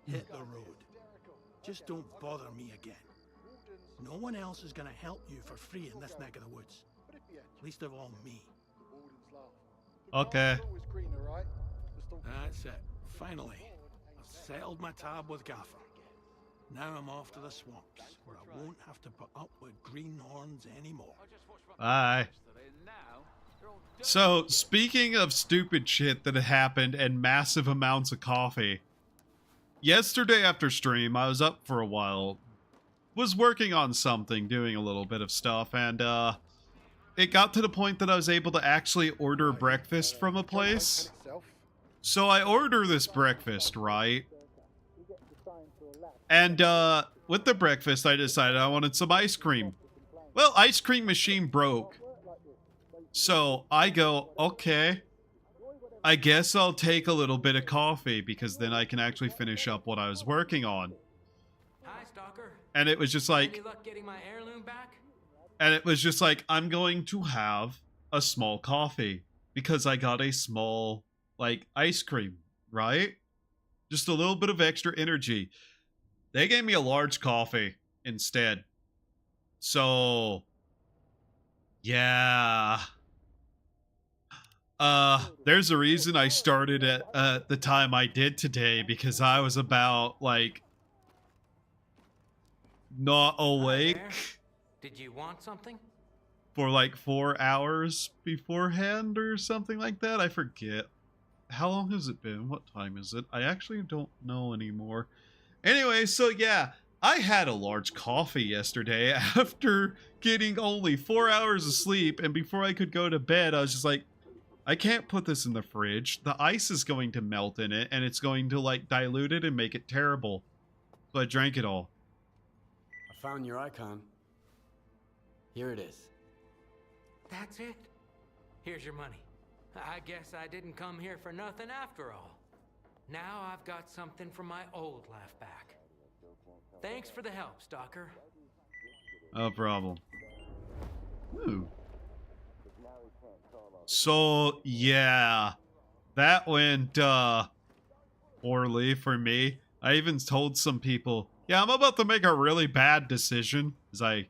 hit the road. Just don't bother me again. No one else is gonna help you for free in this neck of the woods. Least of all me. Okay. That's it. Finally, I've settled my tab with Gaffer. Now I'm off to the swamps, where I won't have to put up with greenhorns anymore. Bye. So, speaking of stupid shit that happened and massive amounts of coffee, yesterday after stream, I was up for a while, was working on something, doing a little bit of stuff, and it got to the point that I was able to actually order breakfast from a place. So I order this breakfast, right? And with the breakfast, I decided I wanted some ice cream. Well, ice cream machine broke. So I go, okay, I guess I'll take a little bit of coffee because then I can actually finish up what I was working on. Hi, Stalker. And it was just like, Any luck getting my heirloom back? and it was just like, I'm going to have a small coffee because I got a small, like, ice cream, right? Just a little bit of extra energy. They gave me a large coffee instead. So, yeah. There's a reason I started at the time I did today, because I was about, like, not awake Did you want something? for like 4 hours beforehand or something like that. I forget. How long has it been? What time is it? I actually don't know anymore. Anyway, so yeah, I had a large coffee yesterday after getting only 4 hours of sleep, and before I could go to bed, I was just like, I can't put this in the fridge. The ice is going to melt in it, and it's going to, like, dilute it and make it terrible. So I drank it all. I found your icon. Here it is. That's it? Here's your money. I guess I didn't come here for nothing after all. Now I've got something from my old life back. Thanks for the help, Stalker. No problem. Ooh. So, yeah. That went, poorly for me. I even told some people, yeah, I'm about to make a really bad decision as I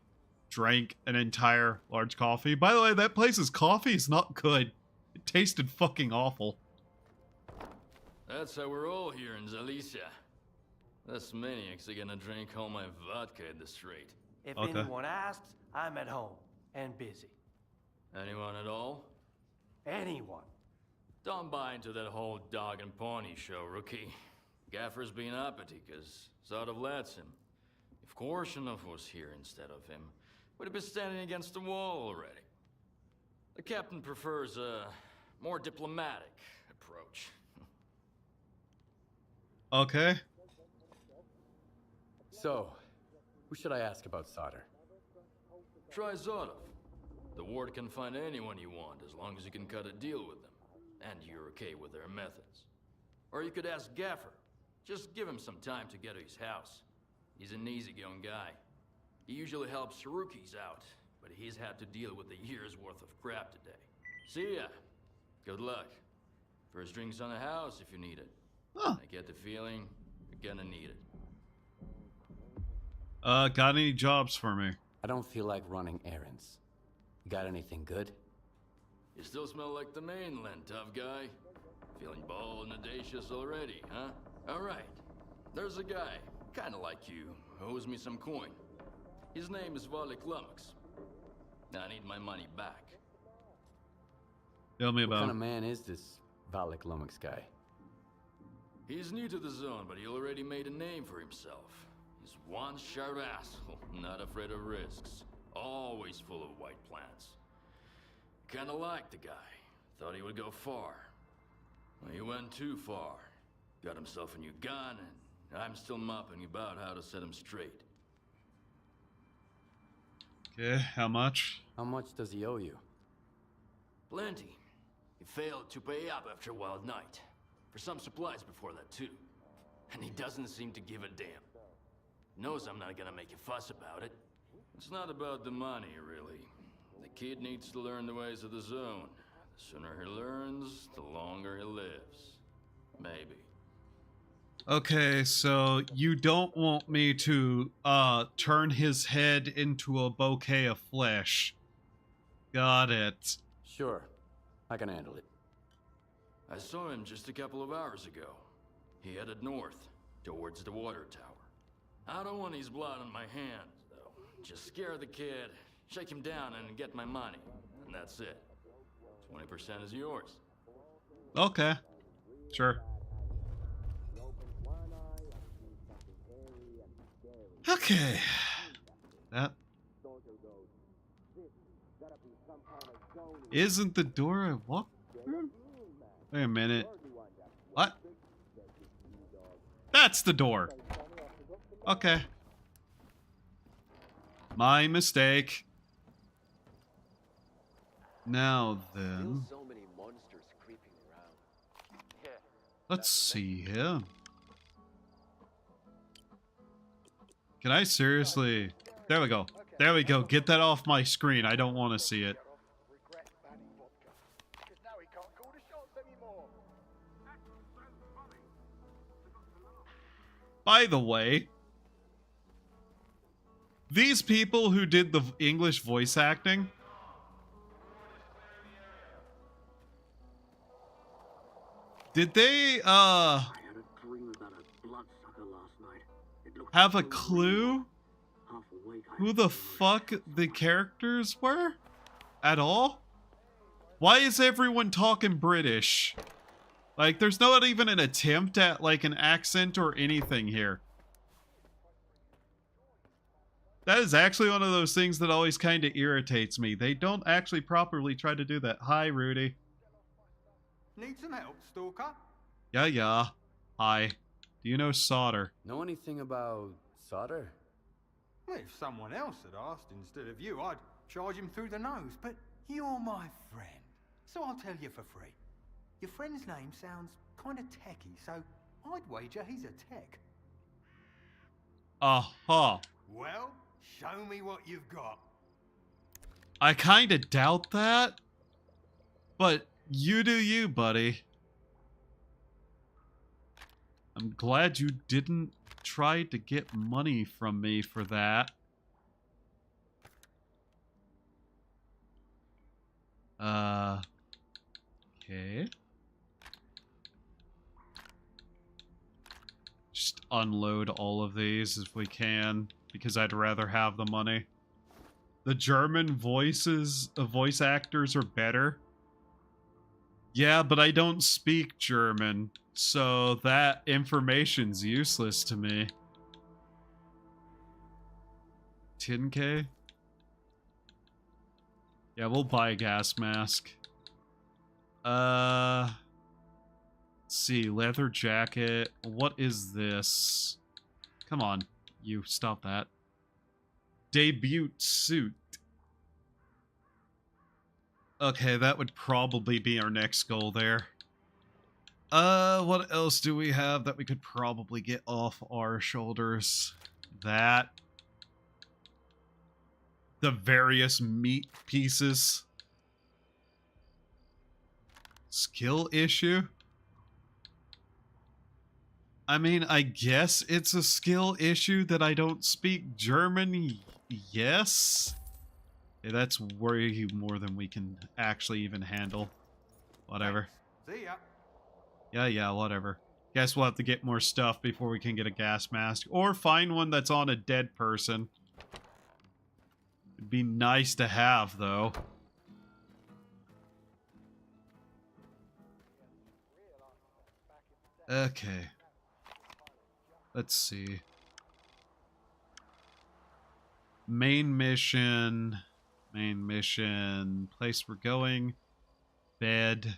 drank an entire large coffee. By the way, that place's coffee is not good. It tasted fucking awful. That's how we're all here in Zalicia. Us maniacs are gonna drink all my vodka at the street. If anyone asks, I'm at home and busy. Anyone at all? Anyone. Don't buy into that whole dog and pony show, rookie. Gaffer's been uppity, cause sort of lets him. If Korshinov was here instead of him, we'd have been standing against the wall already. The captain prefers a more diplomatic approach. Okay. So, who should I ask about solder? Try Zotov. The ward can find anyone you want as long as you can cut a deal with them. And you're okay with their methods. Or you could ask Gaffer. Just give him some time to get to his house. He's an easygoing guy. He usually helps rookies out, but he's had to deal with a year's worth of crap today. See ya. Good luck. First drinks on the house if you need it. Huh. I get the feeling you're gonna need it. Got any jobs for me? I don't feel like running errands. You got anything good? You still smell like the mainland, tough guy. Feeling bold and audacious already, huh? Alright. There's a guy, kinda like you, who owes me some coin. His name is Valik Lummox. I need my money back. Tell me What about kind of man is this Valik Lummox guy? He's new to the zone, but he already made a name for himself. He's one sharp asshole, not afraid of risks. Always full of white plants. Kinda liked the guy. Thought he would go far. Well, he went too far. Got himself a new gun, and I'm still mopping about how to set him straight. Okay, how much? How much does he owe you? Plenty. He failed to pay up after Wild Night. For some supplies before that, too. And he doesn't seem to give a damn. Knows I'm not gonna make a fuss about it. It's not about the money, really. The kid needs to learn the ways of the zone. The sooner he learns, the longer he lives. Maybe. Okay, so you don't want me to, turn his head into a bouquet of flesh. Got it. Sure. I can handle it. I saw him just a couple of hours ago. He headed north, towards the water tower. I don't want his blood on my hands, though. Just scare the kid, shake him down, and get my money. And that's it. 20% is yours. Okay. Sure. Okay. That isn't the door I walked through? Wait a minute. What? That's the door. Okay. My mistake. Now then. So many monsters creeping around. Let's see here. Can I seriously? There we go. There we go. Get that off my screen. I don't want to see it. By the way, these people who did the English voice acting, did they, have a clue who the fuck the characters were? At all? Why is everyone talking British? Like, there's not even an attempt at, like, an accent or anything here. That is actually one of those things that always kind of irritates me. They don't actually properly try to do that. Hi, Rudy. Need some help, Stalker? Yeah. Hi. Do you know solder? Know anything about solder? Well, if someone else had asked instead of you, I'd charge him through the nose. But you're my friend, so I'll tell you for free. Your friend's name sounds kind of techy, so I'd wager he's a tech. Uh-huh. Well, show me what you've got. I kind of doubt that, but you do you, buddy. I'm glad you didn't try to get money from me for that. Okay. Just unload all of these if we can, because I'd rather have the money. The German voice actors are better. Yeah, but I don't speak German, so that information's useless to me. 10K? Yeah, we'll buy a gas mask. Let's see, leather jacket. What is this? Come on, you, stop that. Debut suit. Okay, that would probably be our next goal there. What else do we have that we could probably get off our shoulders? That. The various meat pieces. Skill issue? I mean, I guess it's a skill issue that I don't speak German. Yes? Yeah, that's way more than we can actually even handle. Whatever. See ya. Yeah, whatever. Guess we'll have to get more stuff before we can get a gas mask. Or find one that's on a dead person. It'd be nice to have, though. Okay. Let's see. Main mission. Main mission. Place we're going. Bed.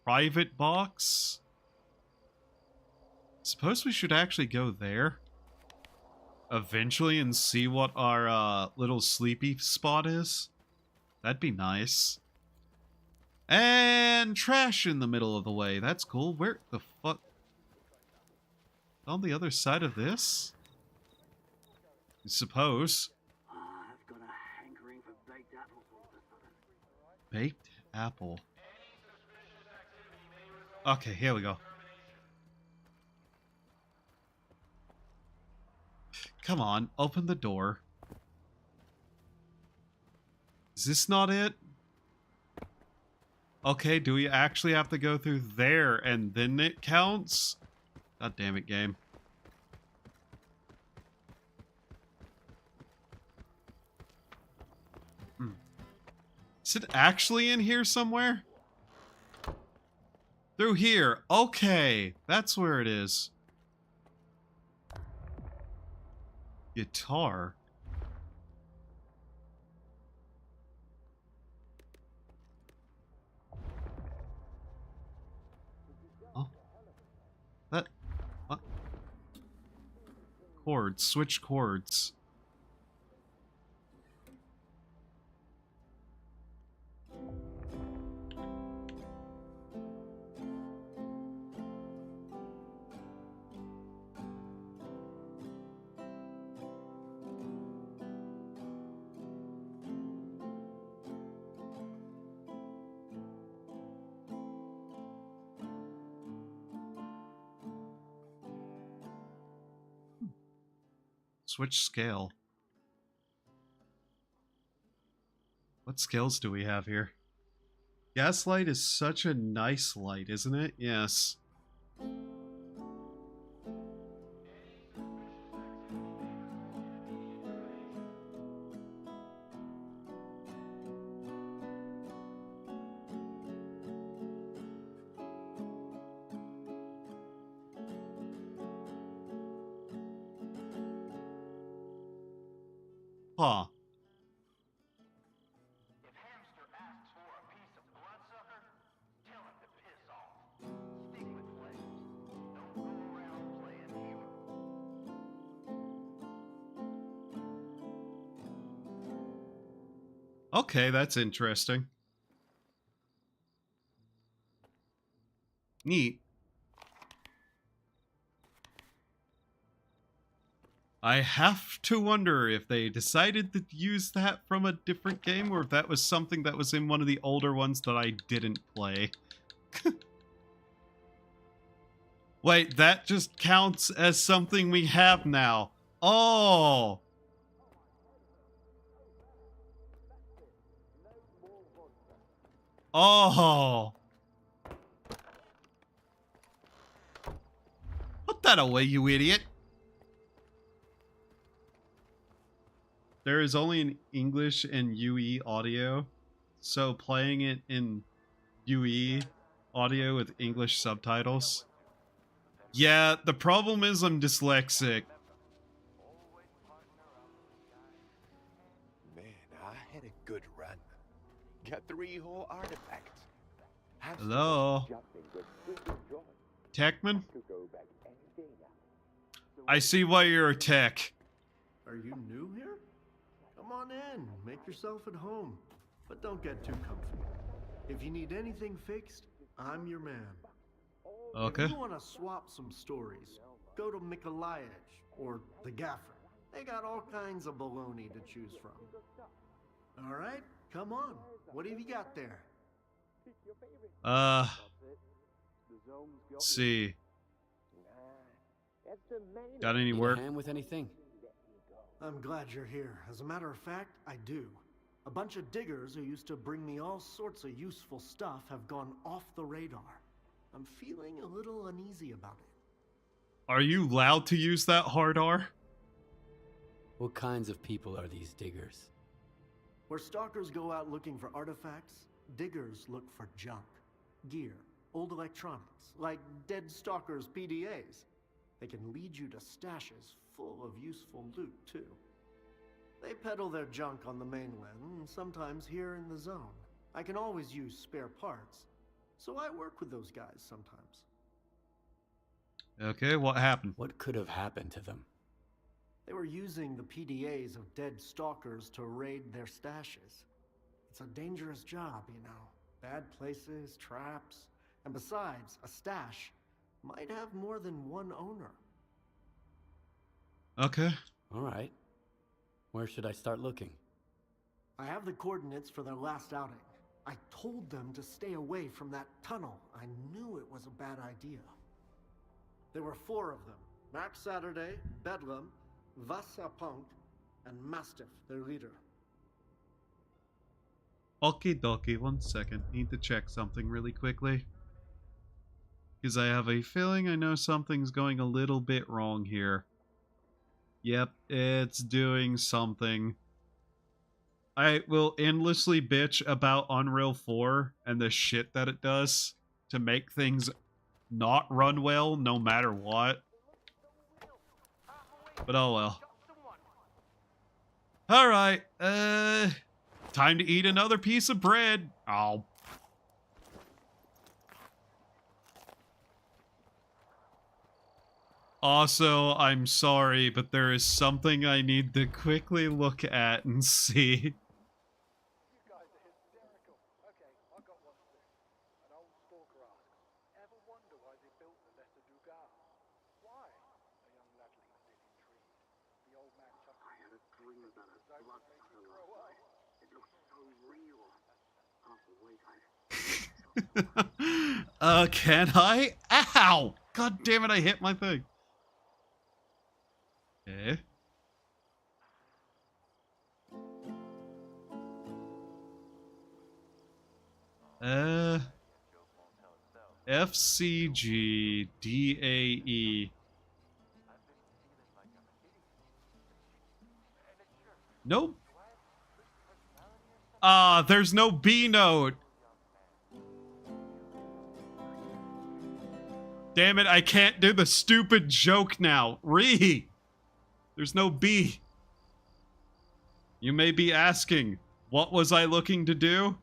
Private box? Suppose we should actually go there. Eventually and see what our little sleepy spot is. That'd be nice. And trash in the middle of the way. That's cool. Where the fuck? On the other side of this? I suppose. I've got a hankering for baked apples all of a sudden. Baked apple. Okay, here we go. Come on, open the door. Is this not it? Okay, do we actually have to go through there and then it counts? God damn it, game. Is it actually in here somewhere? Through here. Okay, that's where it is. Guitar. Oh. That. What? Chords. Switch chords. Switch scale. What scales do we have here? Gaslight is such a nice light, isn't it? Yes. Huh. Okay, that's interesting. Neat. I have to wonder if they decided to use that from a different game or if that was something that was in one of the older ones that I didn't play. Wait, that just counts as something we have now. Oh! Oh! Put that away, you idiot! There is only an English and UE audio, so playing it in UE audio with English subtitles. Yeah, the problem is I'm dyslexic. Man, I had a good run. Got 3 whole artifacts. Hello? Techman? I see why you're a tech. Are you new here? Come on in, make yourself at home. But don't get too comfy. If you need anything fixed, I'm your man. Okay. If you want to swap some stories, go to Mikolaich or the Gaffer. They got all kinds of baloney to choose from. All right, come on. What have you got there? Let's see. Got any work? Hand with anything? I'm glad you're here. As a matter of fact, I do. A bunch of diggers who used to bring me all sorts of useful stuff have gone off the radar. I'm feeling a little uneasy about it. Are you allowed to use that hard R? What kinds of people are these diggers? Where stalkers go out looking for artifacts, diggers look for junk, gear, old electronics, like dead stalkers' PDAs. They can lead you to stashes full of useful loot, too. They peddle their junk on the mainland, and sometimes here in the zone. I can always use spare parts, so I work with those guys sometimes. Okay, what happened? What could have happened to them? They were using the PDAs of dead stalkers to raid their stashes. It's a dangerous job, you know. Bad places, traps, and besides, a stash might have more than one owner. Okay. All right. Where should I start looking? I have the coordinates for their last outing. I told them to stay away from that tunnel. I knew it was a bad idea. There were 4 of them. Max Saturday, Bedlam, Vasapunk, and Mastiff, their leader. Okie dokie, 1 second. Need to check something really quickly. Because I have a feeling I know something's going a little bit wrong here. Yep, it's doing something. I will endlessly bitch about Unreal 4 and the shit that it does to make things not run well no matter what. But oh well. Alright, time to eat another piece of bread. Oh. Also, I'm sorry, but there is something I need to quickly look at and see. Can I? Ow! God damn it, I hit my thing. Okay. FCG DAE. Nope. There's no B note. Damn it, I can't do the stupid joke now. There's no B. You may be asking, what was I looking to do?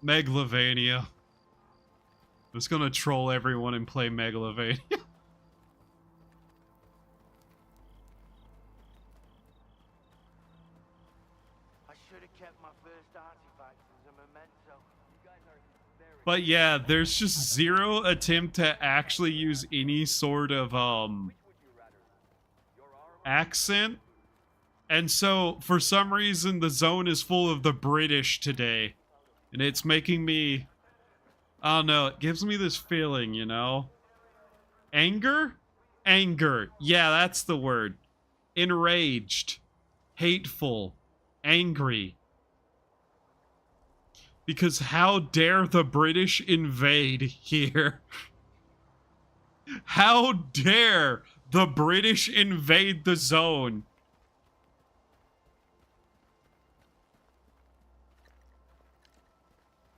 Megalovania. I was gonna troll everyone and play Megalovania. my first artifact as a memento. You guys are very... But yeah, there's just zero attempt to actually use any sort of accent. And so for some reason the zone is full of the British today. And it's making me, I don't know, it gives me this feeling, you know? Anger? Anger. Yeah, that's the word. Enraged. Hateful. Angry. Because how dare the British invade here? How dare the British invade the zone?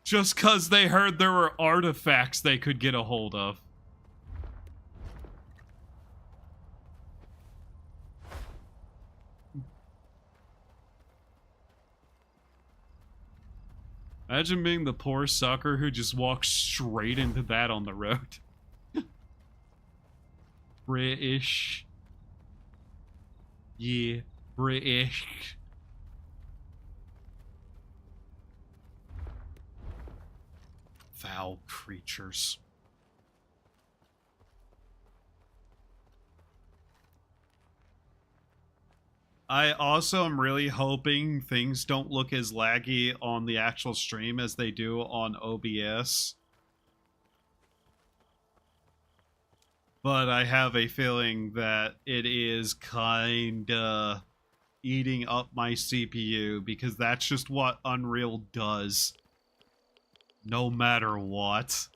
Just because they heard there were artifacts they could get a hold of. Imagine being the poor sucker who just walks straight into that on the road. British. Yeah, British. Foul creatures. I also am really hoping things don't look as laggy on the actual stream as they do on OBS. But I have a feeling that it is kinda eating up my CPU because that's just what Unreal does. No matter what.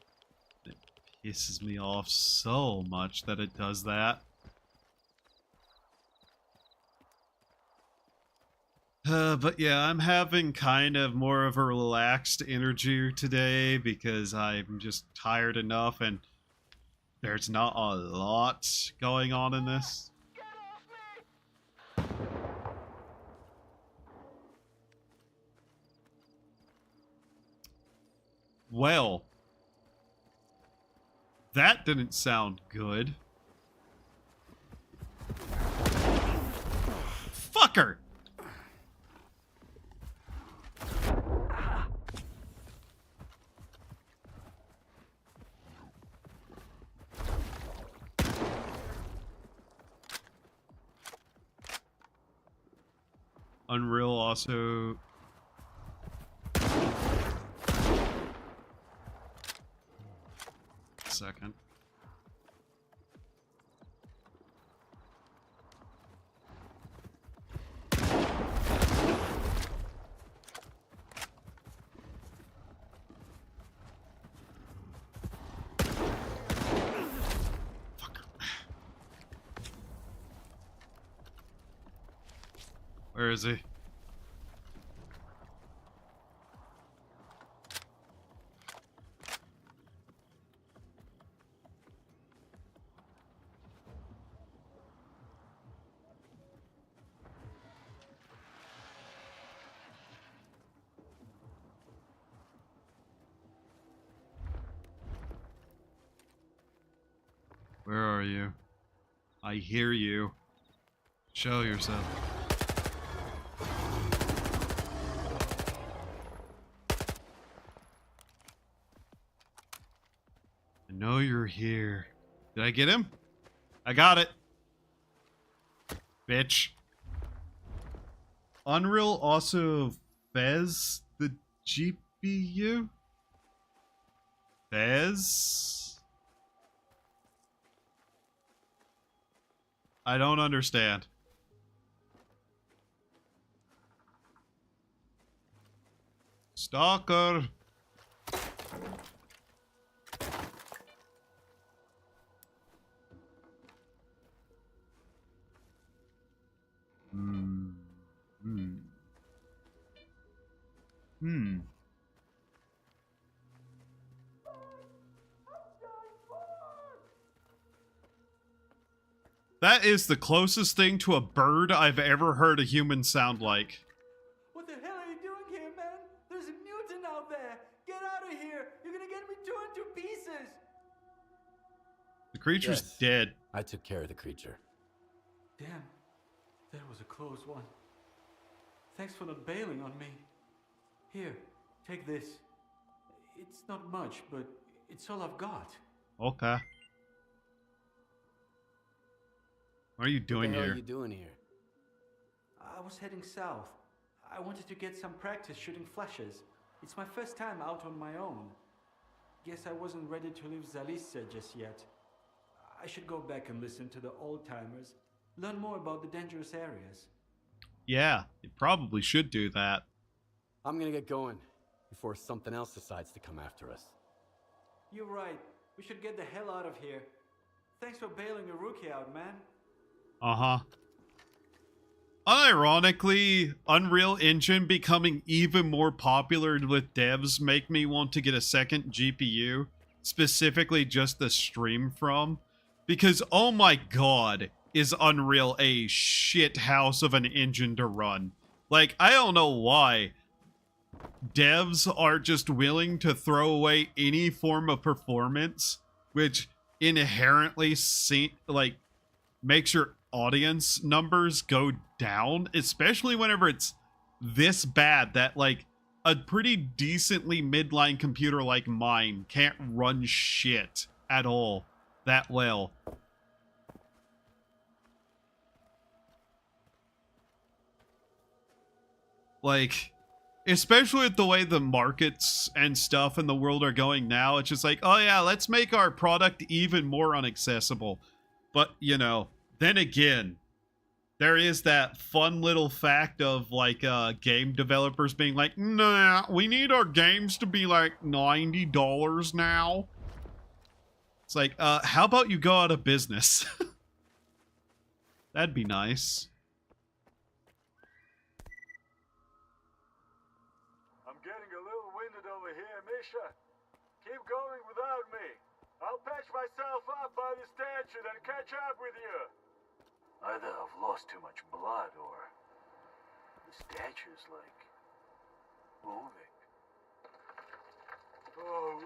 It pisses me off so much that it does that. But yeah, I'm having kind of more of a relaxed energy today because I'm just tired enough and there's not a lot going on in this. Well, that didn't sound good. Fucker! Unreal also... Second. Where is he? Where are you? I hear you. Show yourself. I know you're here. Did I get him? I got it. Bitch. Unreal also Fez the GPU? Fez? I don't understand. Stalker. That is the closest thing to a bird I've ever heard a human sound like. What the hell are you doing here, man? There's a mutant out there. Get out of here. You're gonna get me torn to pieces. The creature's dead. I took care of the creature. Damn, that was a close one. Thanks for not bailing on me. Here, take this. It's not much, but it's all I've got. Okay. What are you doing What the hell here? are you doing here? I was heading south. I wanted to get some practice shooting flashes. It's my first time out on my own. Guess I wasn't ready to leave Zalice just yet. I should go back and listen to the old-timers, learn more about the dangerous areas. Yeah, you probably should do that. I'm gonna get going before something else decides to come after us. You're right. We should get the hell out of here. Thanks for bailing a rookie out, man. Uh-huh. Unironically, Unreal Engine becoming even more popular with devs make me want to get a second GPU, specifically just to stream from. Because, oh my god, is Unreal a shit house of an engine to run. Like, I don't know why devs are just willing to throw away any form of performance, which inherently makes your audience numbers go down, especially whenever it's this bad that like a pretty decently midline computer like mine can't run shit at all that well. Like, especially with the way the markets and stuff in the world are going now, it's just like, oh yeah, let's make our product even more unaccessible. But, you know, then again, there is that fun little fact of like game developers being like, nah, we need our games to be like $90 now. It's like, how about you go out of business? That'd be nice. I'm getting a little winded over here, Misha. Keep going without me. I'll patch myself up by the statue, then catch up with you. Either I've lost too much blood, or the statue's, like, moving. Oh,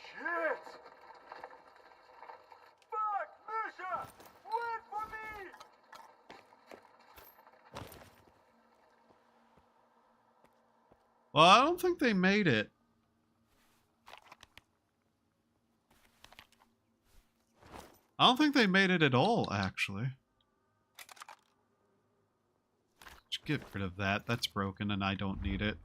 shit! Fuck, Misha! Wait for me! Well, I don't think they made it. I don't think they made it at all, actually. Just get rid of that. That's broken and I don't need it.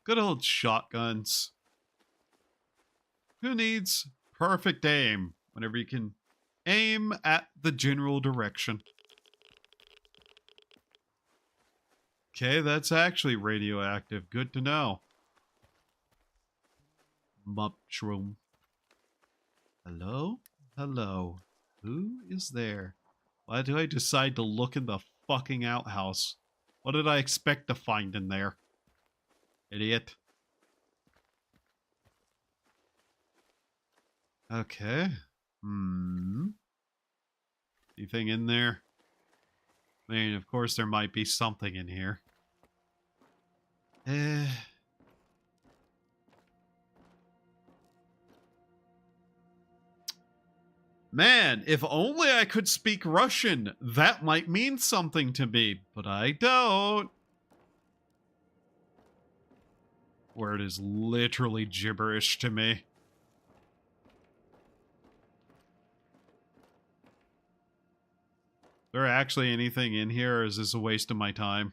Good old shotguns. Who needs perfect aim whenever you can aim at the general direction? Okay, that's actually radioactive. Good to know. Mushroom. Hello? Hello. Who is there? Why do I decide to look in the fucking outhouse? What did I expect to find in there? Idiot. Okay. Anything in there? I mean, of course there might be something in here. Man, if only I could speak Russian. That might mean something to me, but I don't. Word is literally gibberish to me. Is there actually anything in here, or is this a waste of my time?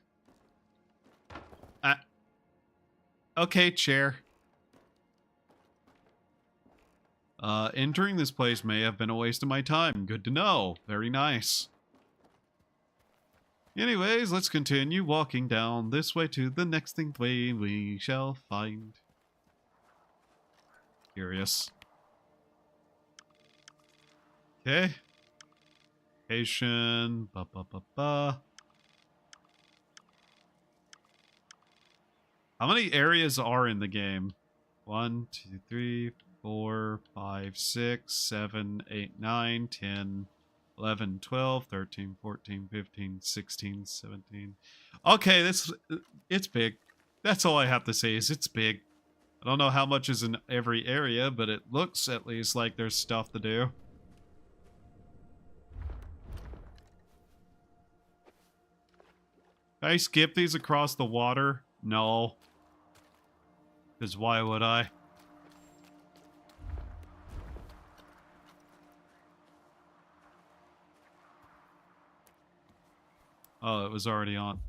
Okay, chair. Entering this place may have been a waste of my time. Good to know. Very nice. Anyways, let's continue walking down this way to the next thing we shall find. Curious. Okay. Location. How many areas are in the game? 1, 2, 3, 4, 5, 6, 7, 8, 9, 10, 11, 12, 13, 14, 15, 16, 17. Okay, it's big. That's all I have to say is it's big. I don't know how much is in every area, but it looks at least like there's stuff to do. Can I skip these across the water? No. Because why would I? Oh, it was already on.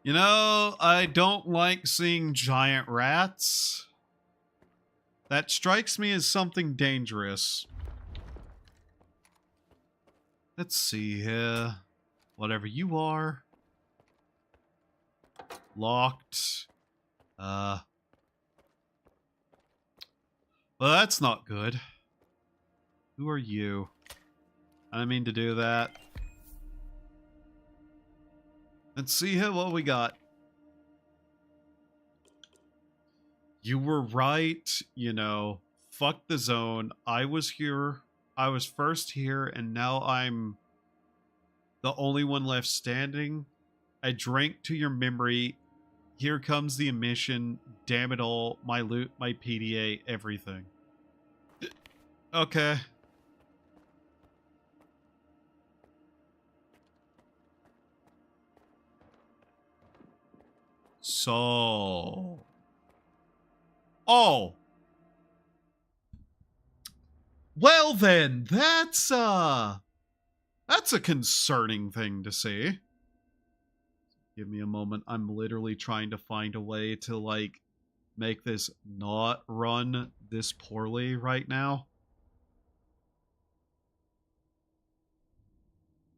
You know, I don't like seeing giant rats. That strikes me as something dangerous. Let's see here. Whatever you are. Locked. Well, that's not good. Who are you? I didn't mean to do that. Let's see here what we got. You were right, you know. Fuck the zone. I was here. I was first here, and now I'm the only one left standing. I drank to your memory. Here comes the emission. Damn it all. My loot, my PDA, everything. Okay. So... Oh! Well then, that's a concerning thing to see. Give me a moment. I'm literally trying to find a way to, like, make this not run this poorly right now.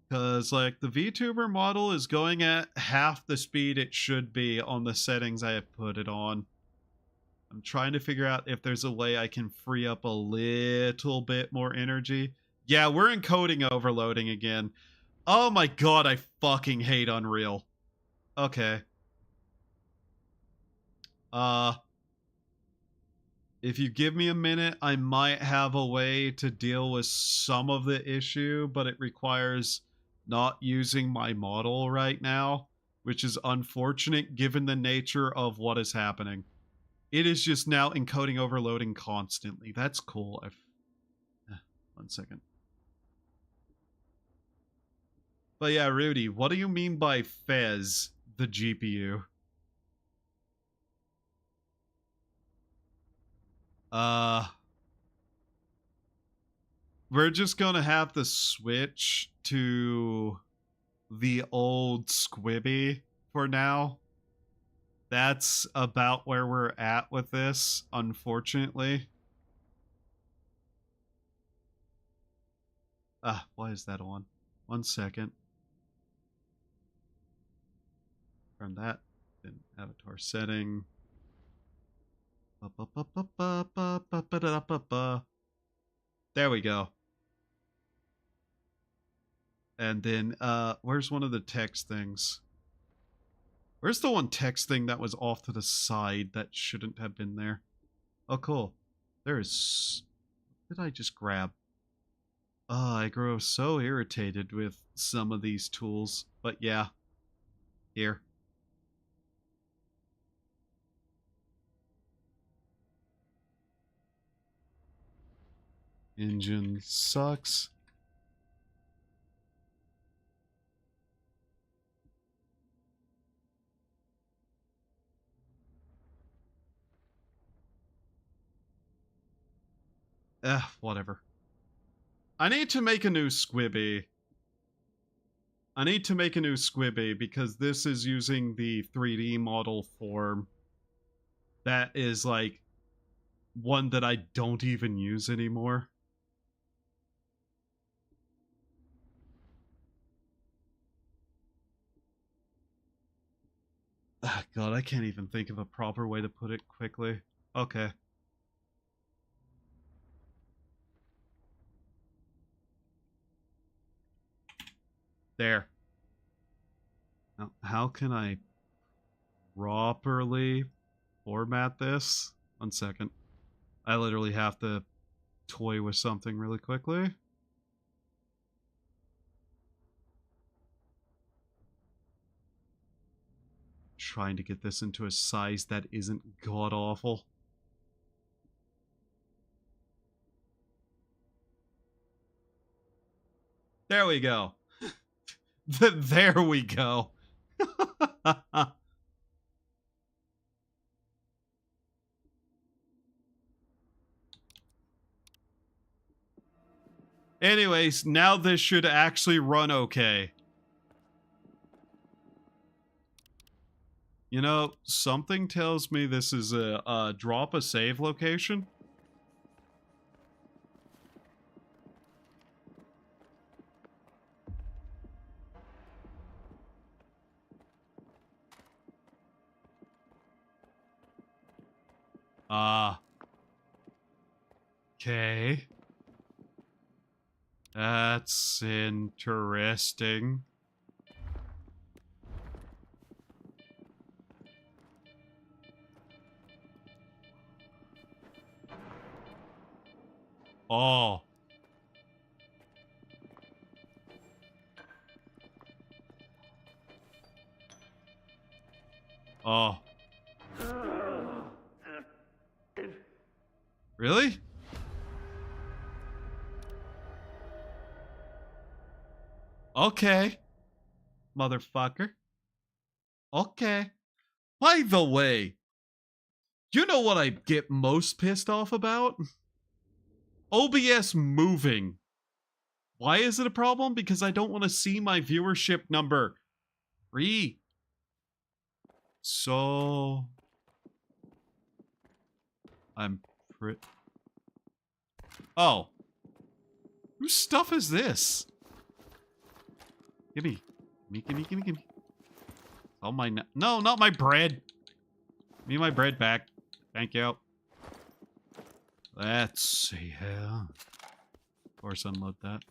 Because, like, the VTuber model is going at half the speed it should be on the settings I have put it on. I'm trying to figure out if there's a way I can free up a little bit more energy. Yeah, we're encoding overloading again. Oh my god, I fucking hate Unreal. Okay. If you give me a minute, I might have a way to deal with some of the issue, but it requires not using my model right now, which is unfortunate given the nature of what is happening. It is just now encoding overloading constantly. That's cool. 1 second. But yeah, Rudy, what do you mean by Fez, the GPU? We're just gonna have to switch to the old Squibby for now. That's about where we're at with this, unfortunately. Why is that on? 1 second. Turn that. Then avatar setting. There we go. And then, where's one of the text things? Where's the one text thing that was off to the side that shouldn't have been there? Oh, cool. There's... What did I just grab? Oh, I grow so irritated with some of these tools. But yeah. Here. Engine sucks. Whatever. I need to make a new Squibby. I need to make a new Squibby because this is using the 3D model form. That is like one that I don't even use anymore. God, I can't even think of a proper way to put it quickly. Okay. There. Now, how can I properly format this? 1 second. I literally have to toy with something really quickly. Trying to get this into a size that isn't god-awful. There we go. There we go. Anyways, now this should actually run okay. You know, something tells me this is a drop a save location. Okay. That's interesting. Oh. Oh. Really? Okay. Motherfucker. Okay. By the way, you know what I get most pissed off about? OBS moving. Why is it a problem? Because I don't want to see my viewership number. So... I'm Oh. Whose stuff is this? Gimme. Gimme. Oh my... No, not my bread. Give me my bread back. Thank you. Let's see here. Of course, unload that.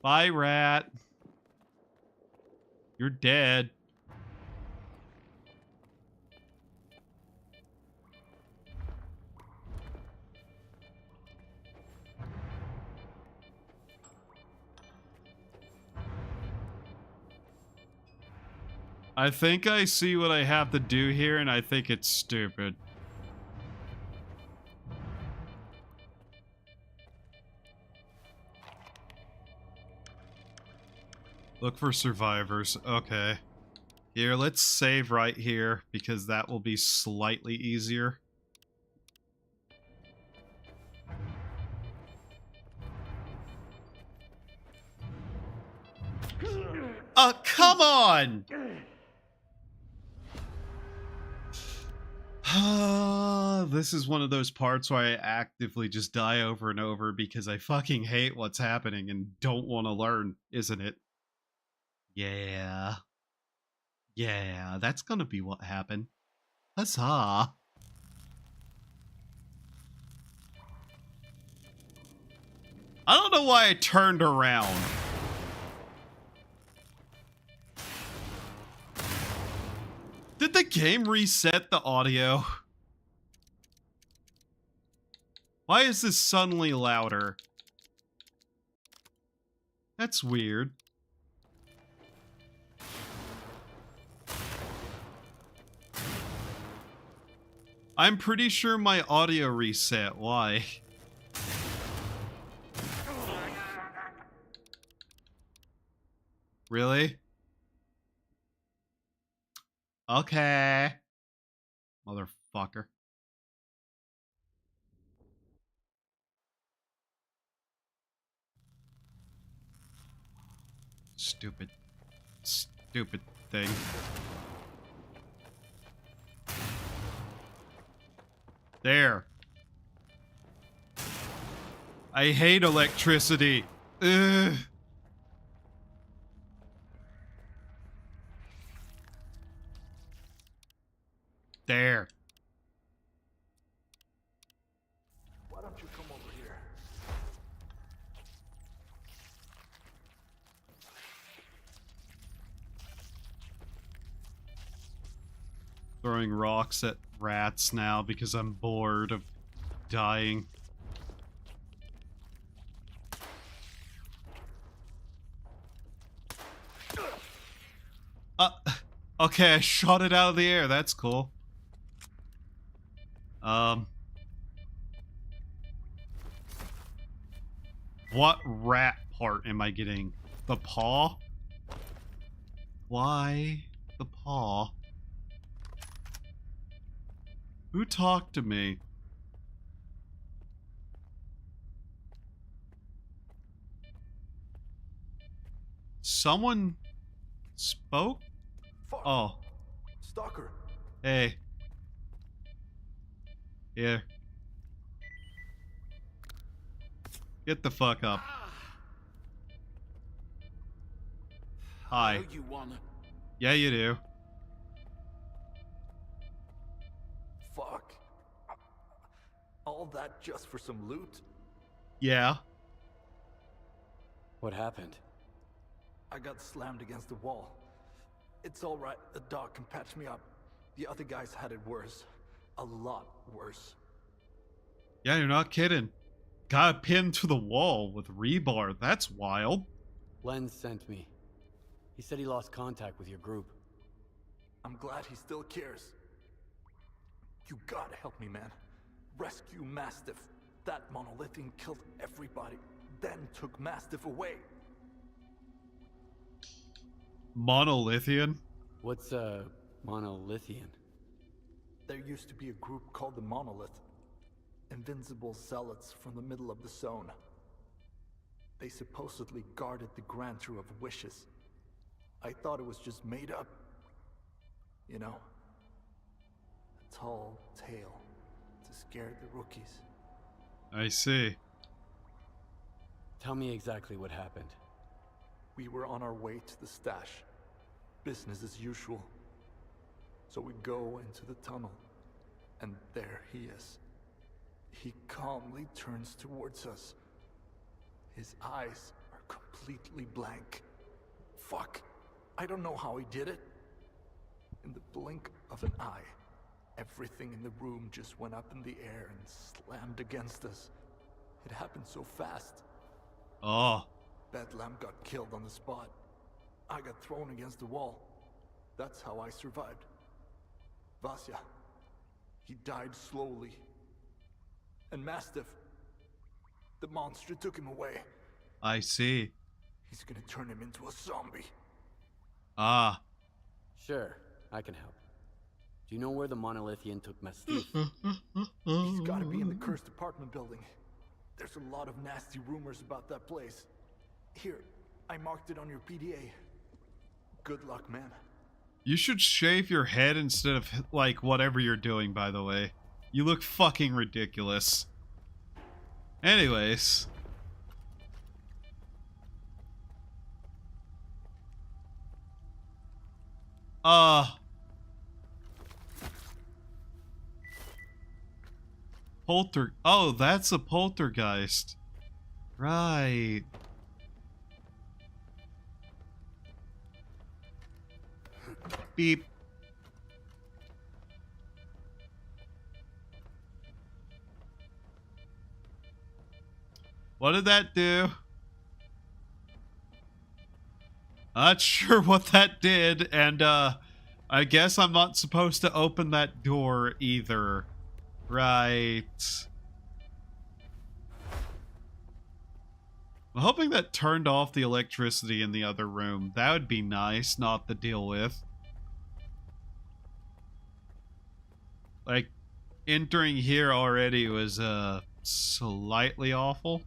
Bye, rat. You're dead. I think I see what I have to do here, and I think it's stupid. Look for survivors. Okay. Here, let's save right here, because that will be slightly easier. Come on! This is one of those parts where I actively just die over and over because I fucking hate what's happening and don't want to learn, isn't it? Yeah. Yeah, that's gonna be what happened. Huzzah! I don't know why I turned around. Did the game reset the audio? Why is this suddenly louder? That's weird. I'm pretty sure my audio reset. Why? Really? Okay. Motherfucker. Stupid thing. There. I hate electricity. Ugh. There. Why don't you come over here? Throwing rocks at rats now because I'm bored of dying. Okay, I shot it out of the air. That's cool. What rat part am I getting? The paw? Why the paw? Who talked to me? Someone spoke? Fuck. Oh. Stalker. Hey. Here. Get the fuck up. Hi. I owe you one. Yeah, you do. Fuck. All that just for some loot? Yeah. What happened? I got slammed against the wall. It's alright, the dog can patch me up. The other guys had it worse. A lot worse. Yeah, you're not kidding. Got pinned to the wall with rebar. That's wild. Len sent me. He said he lost contact with your group. I'm glad he still cares. You gotta help me, man. Rescue Mastiff. That monolithian killed everybody, then took Mastiff away. Monolithian? What's monolithian? There used to be a group called the Monolith. Invincible zealots from the middle of the zone. They supposedly guarded the grantor of wishes. I thought it was just made up. You know? A tall tale to scare the rookies. I see. Tell me exactly what happened. We were on our way to the stash. Business as usual. So we go into the tunnel. And there he is. He calmly turns towards us. His eyes are completely blank. Fuck. I don't know how he did it. In the blink of an eye, everything in the room just went up in the air and slammed against us. It happened so fast. Oh. Bedlam got killed on the spot. I got thrown against the wall. That's how I survived. Vasya, he died slowly. And Mastiff, the monster took him away. I see. He's gonna turn him into a zombie. Ah. Sure, I can help. Do you know where the monolithian took Mastiff? He's gotta be in the cursed apartment building. There's a lot of nasty rumors about that place. Here, I marked it on your PDA. Good luck, man. You should shave your head instead of, like, whatever you're doing, by the way. You look fucking ridiculous. Anyways. Oh, that's a poltergeist. Right. Beep. What did that do? Not sure what that did, and I guess I'm not supposed to open that door either. Right. I'm hoping that turned off the electricity in the other room. That would be nice not to deal with. Like, entering here already was slightly awful.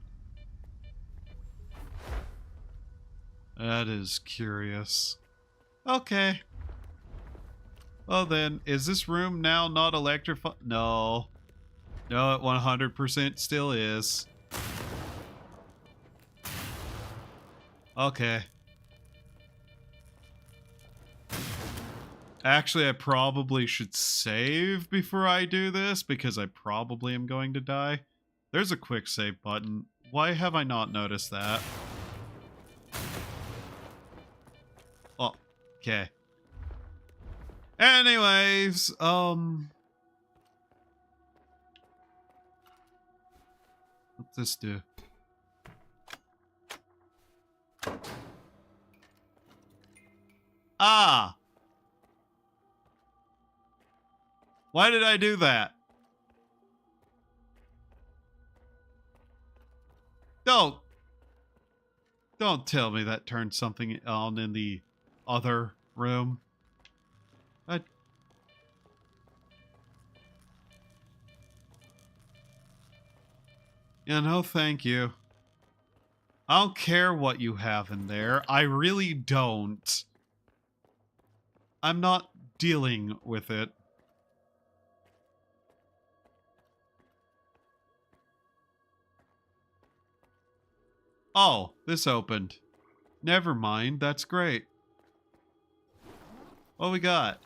That is curious. Okay. Well then, is this room now not electrified? No. No, it 100% still is. Okay. Actually, I probably should save before I do this, because I probably am going to die. There's a quick save button. Why have I not noticed that? Oh, okay. Anyways, what's this do? Ah! Why did I do that? No! Don't tell me that turned something on in the other room. Yeah, no, thank you. I don't care what you have in there. I really don't. I'm not dealing with it. Oh, this opened. Never mind, that's great. What we got?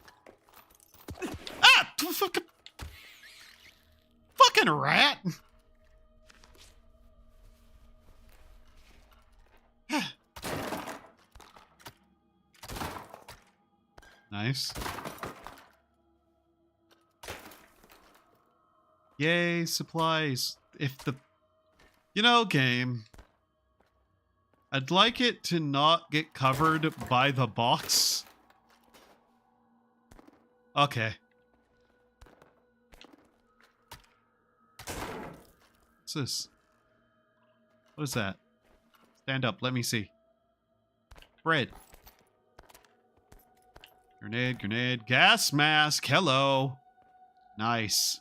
Ah! Fucking rat! Nice. Yay, supplies. If the... You know, game. I'd like it to not get covered by the box. Okay. What's this? What is that? Stand up, let me see. Bread. Grenade, grenade. Gas mask, hello. Nice.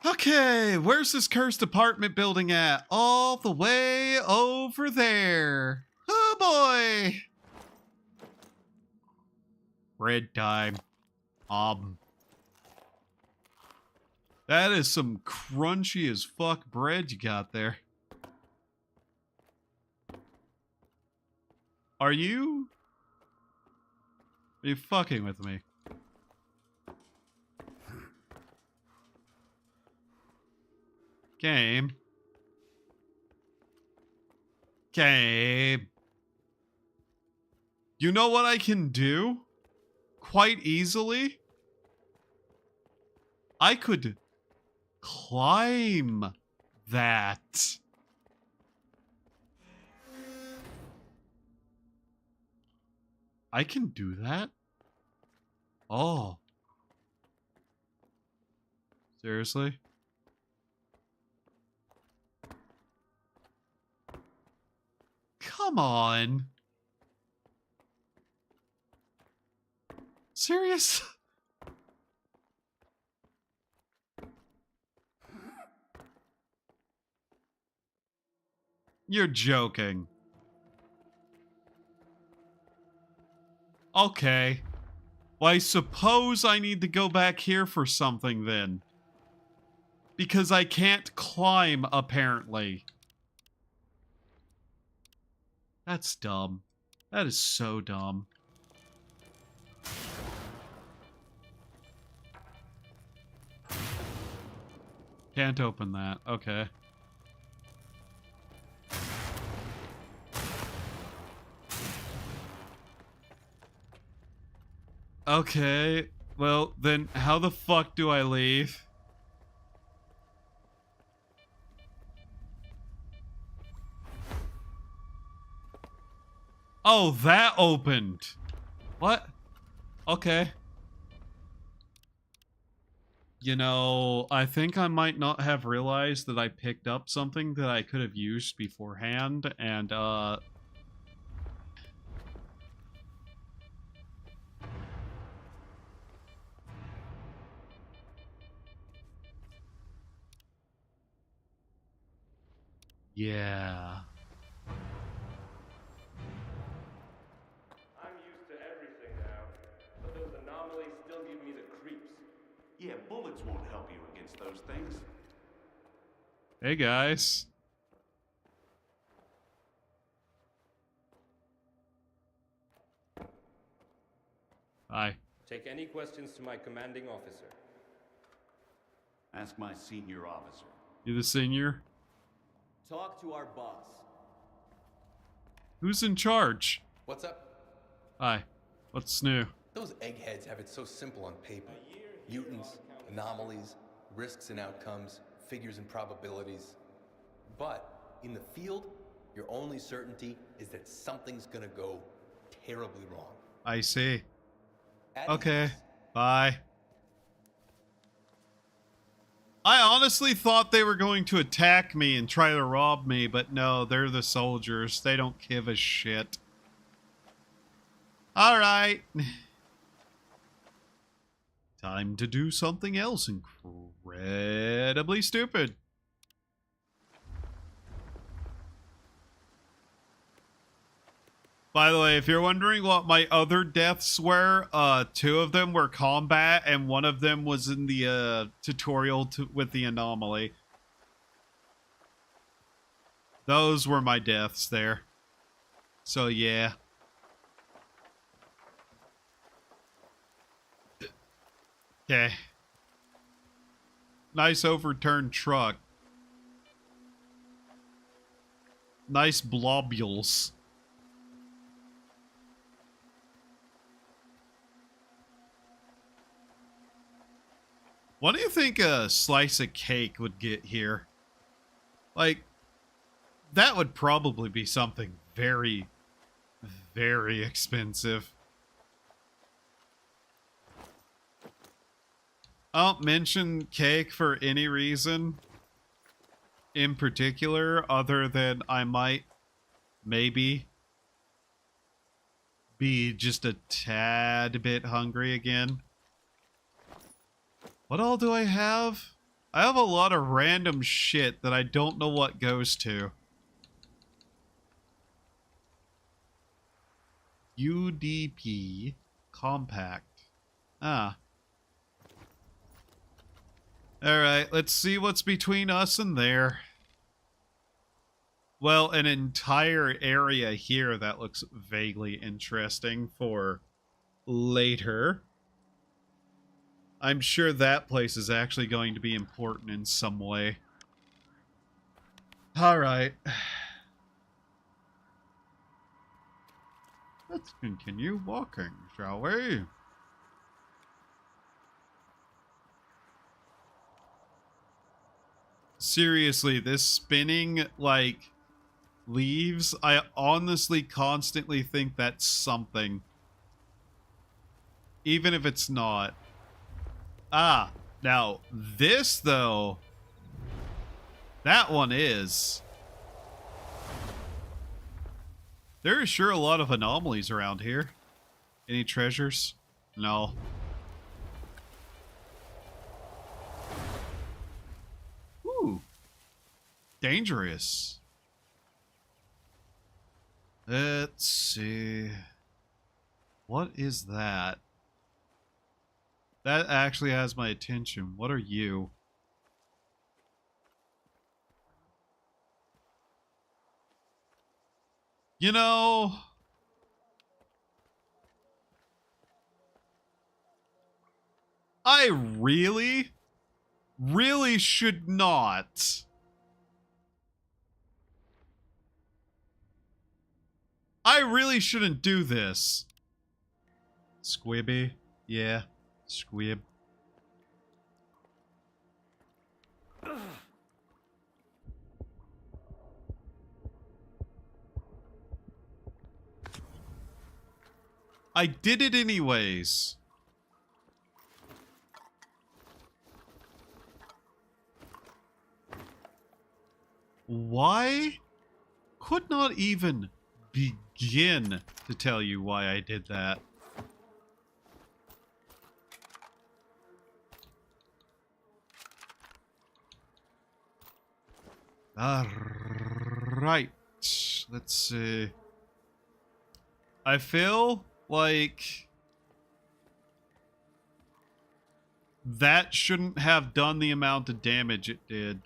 Okay, where's this cursed apartment building at? All the way over there. Oh boy. Bread time. That is some crunchy as fuck bread you got there. Are you fucking with me? Game. Game. You know what I can do? Quite easily? I could climb that. I can do that? Oh. Seriously? Come on. Serious? You're joking. Okay. Well, I suppose I need to go back here for something then. Because I can't climb, apparently. That's dumb. That is so dumb. Can't open that. Okay. Okay. Well, then how the fuck do I leave? Oh, that opened. What? Okay. You know, I think I might not have realized that I picked up something that I could have used beforehand, and, yeah. I'm used to everything now, but those anomalies still give me the creeps. Yeah, bullets won't help you against those things. Hey, guys. Hi. Take any questions to my commanding officer. Ask my senior officer. You the senior? Talk to our boss. Who's in charge? What's up? Hi. What's new? Those eggheads have it so simple on paper. Mutants, anomalies, risks and outcomes, figures and probabilities. But in the field, your only certainty is that something's gonna go terribly wrong. I see. Okay. Bye. I honestly thought they were going to attack me and try to rob me, but no, they're the soldiers. They don't give a shit. Alright. Time to do something else incredibly stupid. By the way, if you're wondering what my other deaths were, 2 of them were combat, and 1 of them was in the tutorial with the anomaly. Those were my deaths there. So yeah. Okay. Nice overturned truck. Nice blobules. What do you think a slice of cake would get here? Like, that would probably be something very, very expensive. I don't mention cake for any reason in particular other than I might, maybe, be just a tad bit hungry again. What all do I have? I have a lot of random shit that I don't know what goes to. UDP compact. Ah. Alright, let's see what's between us and there. Well, an entire area here that looks vaguely interesting for later. I'm sure that place is actually going to be important in some way. Alright. Let's continue walking, shall we? Seriously, this spinning, like, leaves, I honestly constantly think that's something. Even if it's not. Ah, now, this, though, that one is. There are sure a lot of anomalies around here. Any treasures? No. Ooh. Dangerous. Let's see. What is that? That actually has my attention. What are you? You know, I really should not. I really shouldn't do this. Squibby? Yeah, squib. I did it anyways. Why? Could not even begin to tell you why I did that. Alright. Let's see. I feel like that shouldn't have done the amount of damage it did.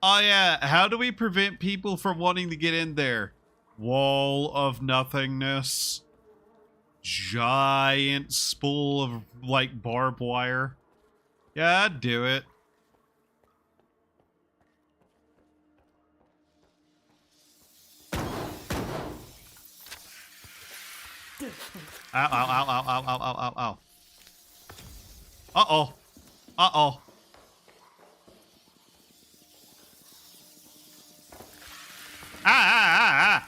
Oh yeah, how do we prevent people from wanting to get in there? Wall of nothingness. Giant spool of, like, barbed wire. Yeah, I'd do it. Ow, ow, ow, ow, ow, ow, ow, ow, ow. Uh-oh. Uh-oh. Ah, ah, ah, ah.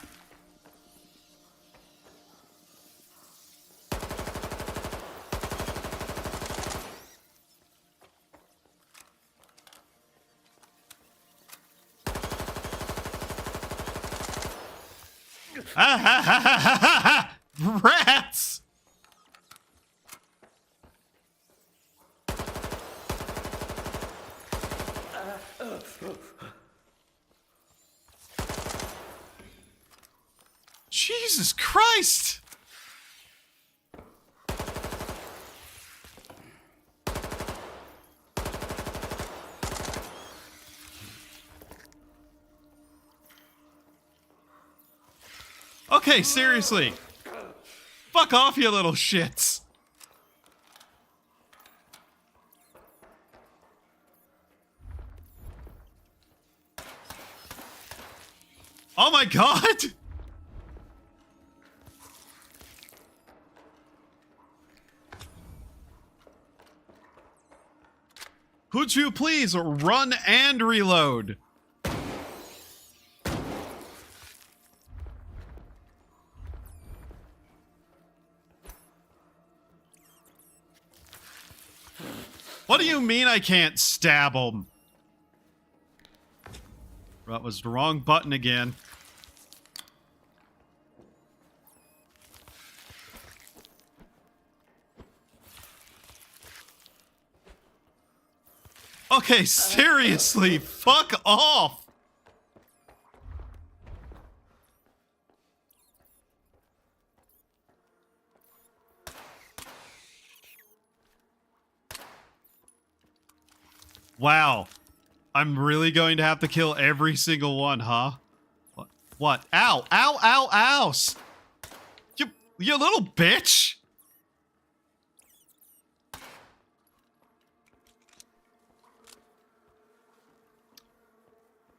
Ah, ha, ha, ha, ha, ha, ha. Rats! Jesus Christ! Okay, seriously. Fuck off, you little shits. Oh my god! Could you please run and reload? What do you mean I can't stab him? That was the wrong button again. Okay, seriously, fuck off! Wow. I'm really going to have to kill every single one, huh? What? Ow! Ow! Ow! Ow! You little bitch!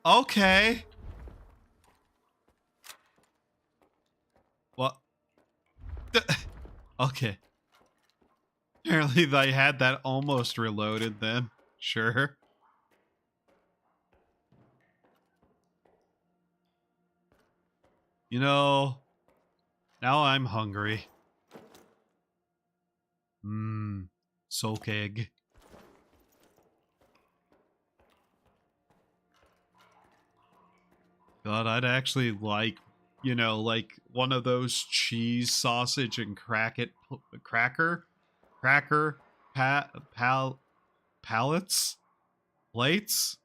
Okay. What? Okay. Apparently they had that almost reloaded then. Sure. You know, now I'm hungry. Soak egg. God, I'd actually like, you know, like one of those cheese sausage and cracker pallets? Plates?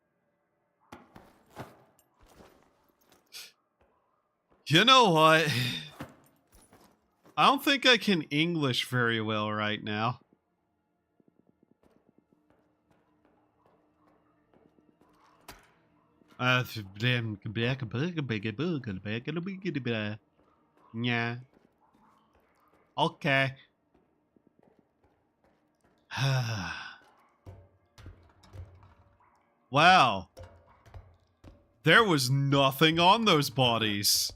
You know what? I don't think I can English very well right now. Yeah. Okay. Wow. There was nothing on those bodies.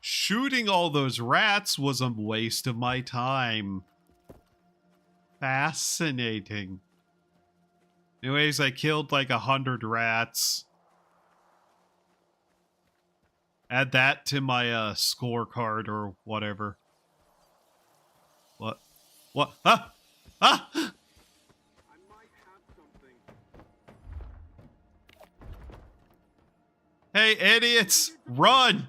Shooting all those rats was a waste of my time. Fascinating. Anyways, I killed like 100 rats. Add that to my scorecard or whatever. What? What? Ah! Ah! Hey, idiots! Run!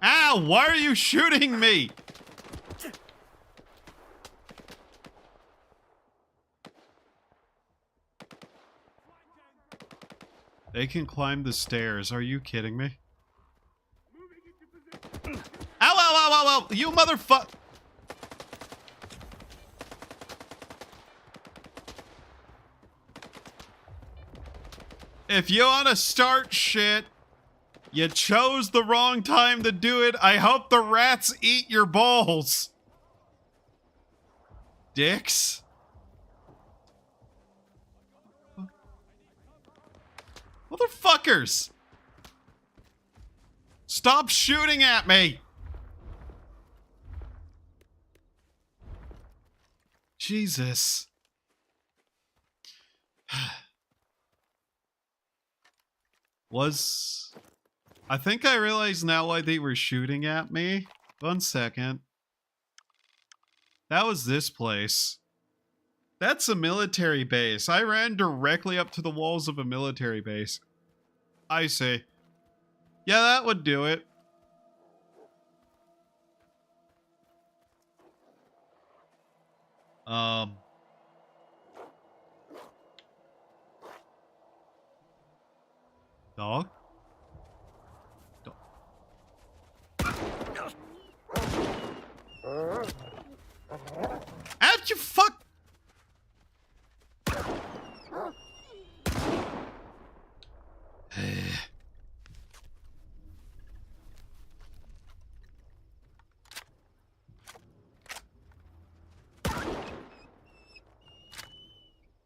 Ow! Why are you shooting me? They can climb the stairs. Are you kidding me? Ow, ow, ow, ow, ow! You motherfucker! If you want to start shit, you chose the wrong time to do it. I hope the rats eat your balls. Dicks. Motherfuckers! Stop shooting at me! Jesus. I think I realize now why they were shooting at me. 1 second. That was this place. That's a military base. I ran directly up to the walls of a military base. I see. Yeah, that would do it. Dog? How'd you fuck?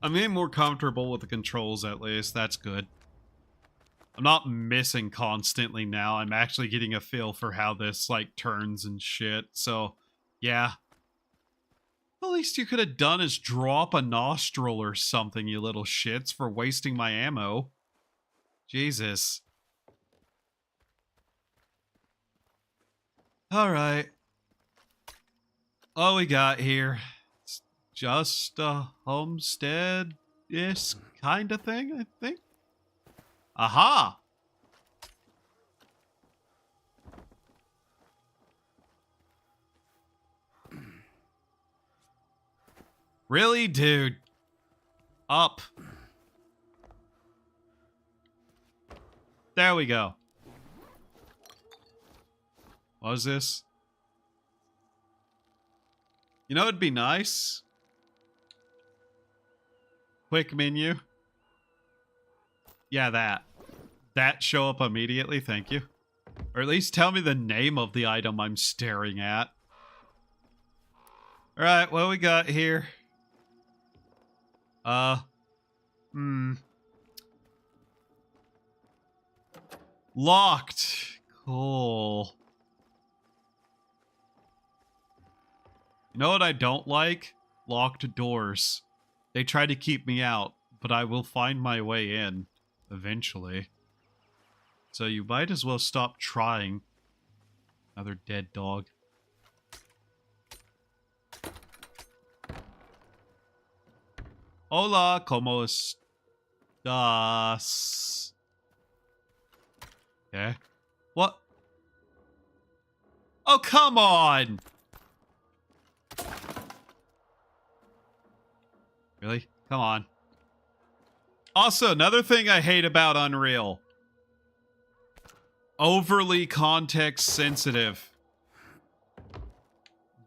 I'm getting more comfortable with the controls, at least. That's good. I'm not missing constantly now. I'm actually getting a feel for how this, like, turns and shit. So, yeah. The least you could have done is drop a nostril or something, you little shits, for wasting my ammo. Jesus. Alright. All we got here. It's just a homestead-ish kind of thing, I think. Aha! Really, dude? Up. There we go. What was this? You know, it'd be nice. Quick menu. Yeah, that. That show up immediately, thank you. Or at least tell me the name of the item I'm staring at. Alright, what we got here? Locked. Cool. You know what I don't like? Locked doors. They try to keep me out, but I will find my way in. Eventually. So you might as well stop trying. Another dead dog. Hola, ¿cómo estás? Okay. What? Oh, come on! Really? Come on. Also, another thing I hate about Unreal. Overly context sensitive.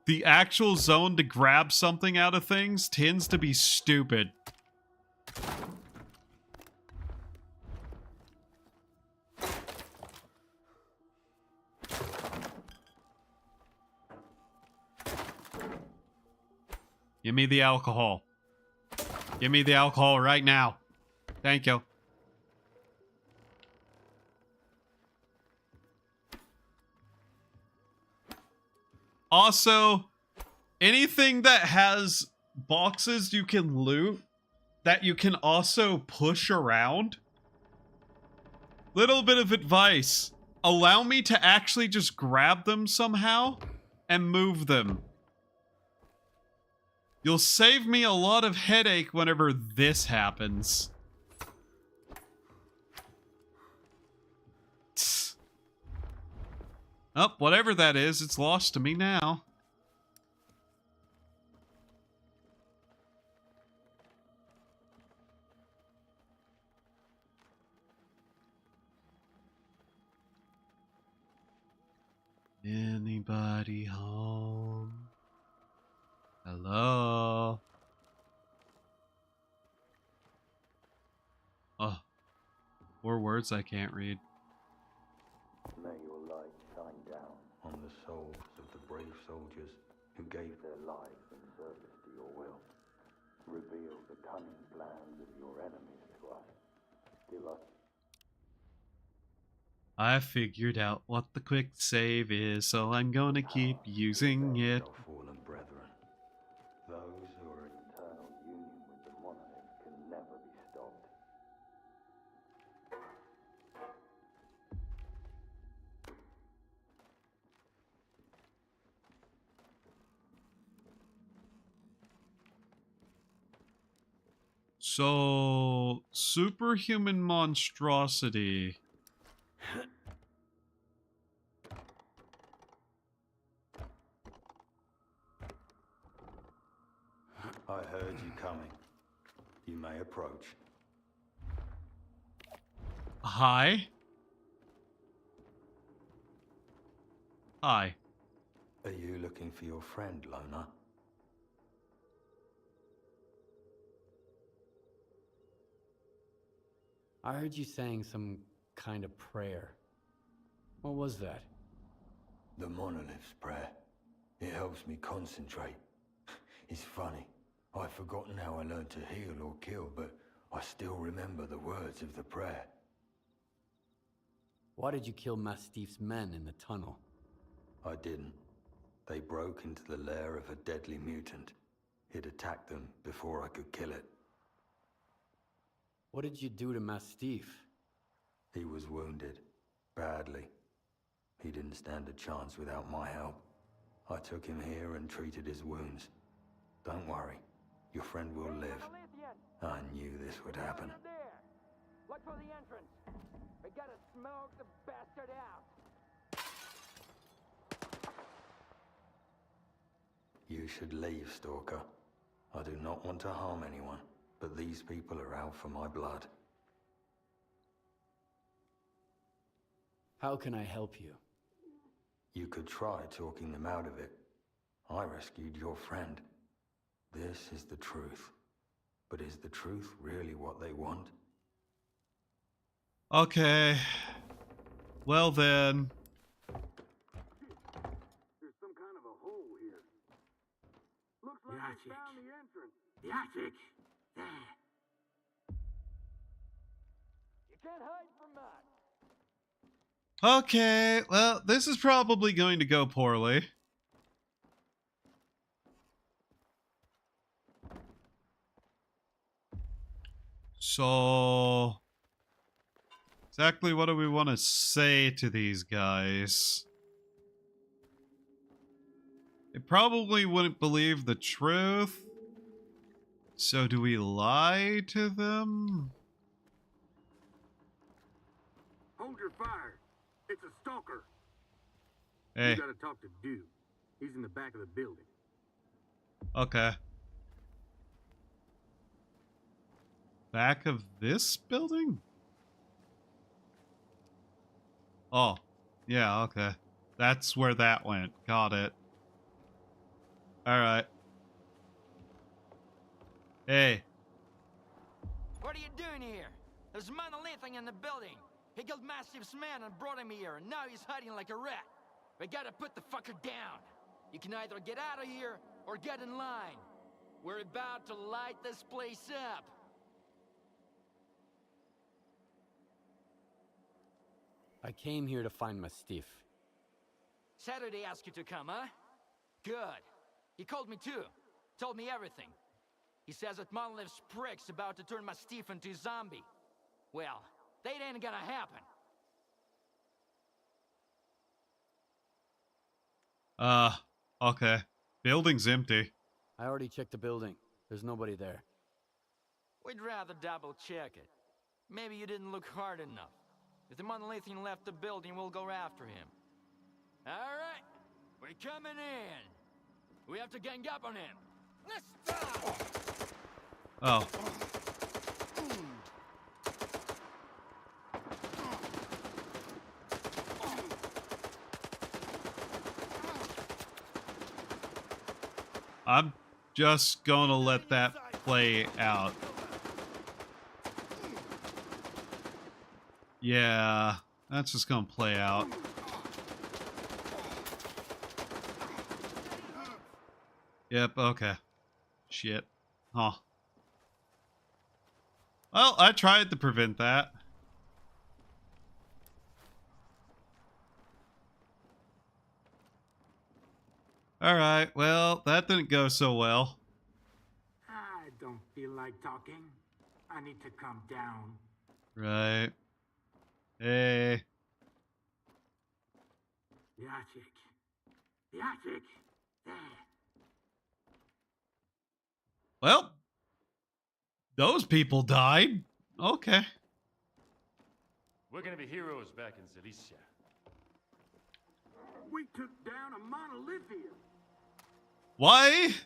The actual zone to grab something out of things tends to be stupid. Give me the alcohol. Give me the alcohol right now. Thank you. Also, anything that has boxes you can loot that you can also push around. Little bit of advice. Allow me to actually just grab them somehow and move them. You'll save me a lot of headache whenever this happens. Oh, whatever that is, it's lost to me now. Anybody home? Hello? Oh, 4 words I can't read. May your light shine down on the souls of the brave soldiers who gave their lives in service to your will. Reveal the cunning plans of your enemies to us. Give us. I figured out what the quick save is, so I'm gonna keep using it. Fallen brethren, those who are in eternal union with the monolith can never be stopped. So, superhuman monstrosity. I heard you coming. You may approach. Hi. Hi. Are you looking for your friend, Loner? I heard you saying some kind of prayer. What was that? The monolith's prayer. It helps me concentrate. It's funny. I've forgotten how I learned to heal or kill, but I still remember the words of the prayer. Why did you kill Mastiff's men in the tunnel? I didn't. They broke into the lair of a deadly mutant. It attacked them before I could kill it. What did you do to Mastiff? He was wounded. Badly. He didn't stand a chance without my help. I took him here and treated his wounds. Don't worry. Your friend will live. I knew this would happen. Look for the entrance. We gotta smoke the bastard out. You should leave, Stalker. I do not want to harm anyone, but these people are out for my blood. How can I help you? You could try talking them out of it. I rescued your friend. This is the truth. But is the truth really what they want? Okay. Well then. There's some kind of a hole here. Looks like we found the entrance. The attic. There. You can't hide from that. Okay, well, this is probably going to go poorly. So, exactly what do we want to say to these guys? They probably wouldn't believe the truth. So do we lie to them? Hold your fire. It's a stalker. Hey. You gotta talk to Dude. He's in the back of the building. Okay. Back of this building? Oh. Yeah, okay. That's where that went. Got it. Alright. Hey. What are you doing here? There's monolithing in the building. He killed Mastiff's man and brought him here, and now he's hiding like a rat. We gotta put the fucker down. You can either get out of here or get in line. We're about to light this place up. I came here to find Mastiff. Saturday asked you to come, huh? Good. He called me too. Told me everything. He says that Monolith's prick's about to turn Mastiff into a zombie. Well, that ain't gonna happen. Okay. Building's empty. I already checked the building. There's nobody there. We'd rather double check it. Maybe you didn't look hard enough. If the Monolithian left the building, we'll go after him. Alright, we're coming in. We have to gang up on him. Let's go! Oh. I'm just gonna let that play out. Yeah, that's just gonna play out. Yep, okay. Shit. Huh. Well, I tried to prevent that. Alright, well, that didn't go so well. I don't feel like talking. I need to calm down. Right. Hey. The attic. The attic. There. Well, Those people died. Okay. We're gonna be heroes back in Zalicia. We took down a monolithium. Why?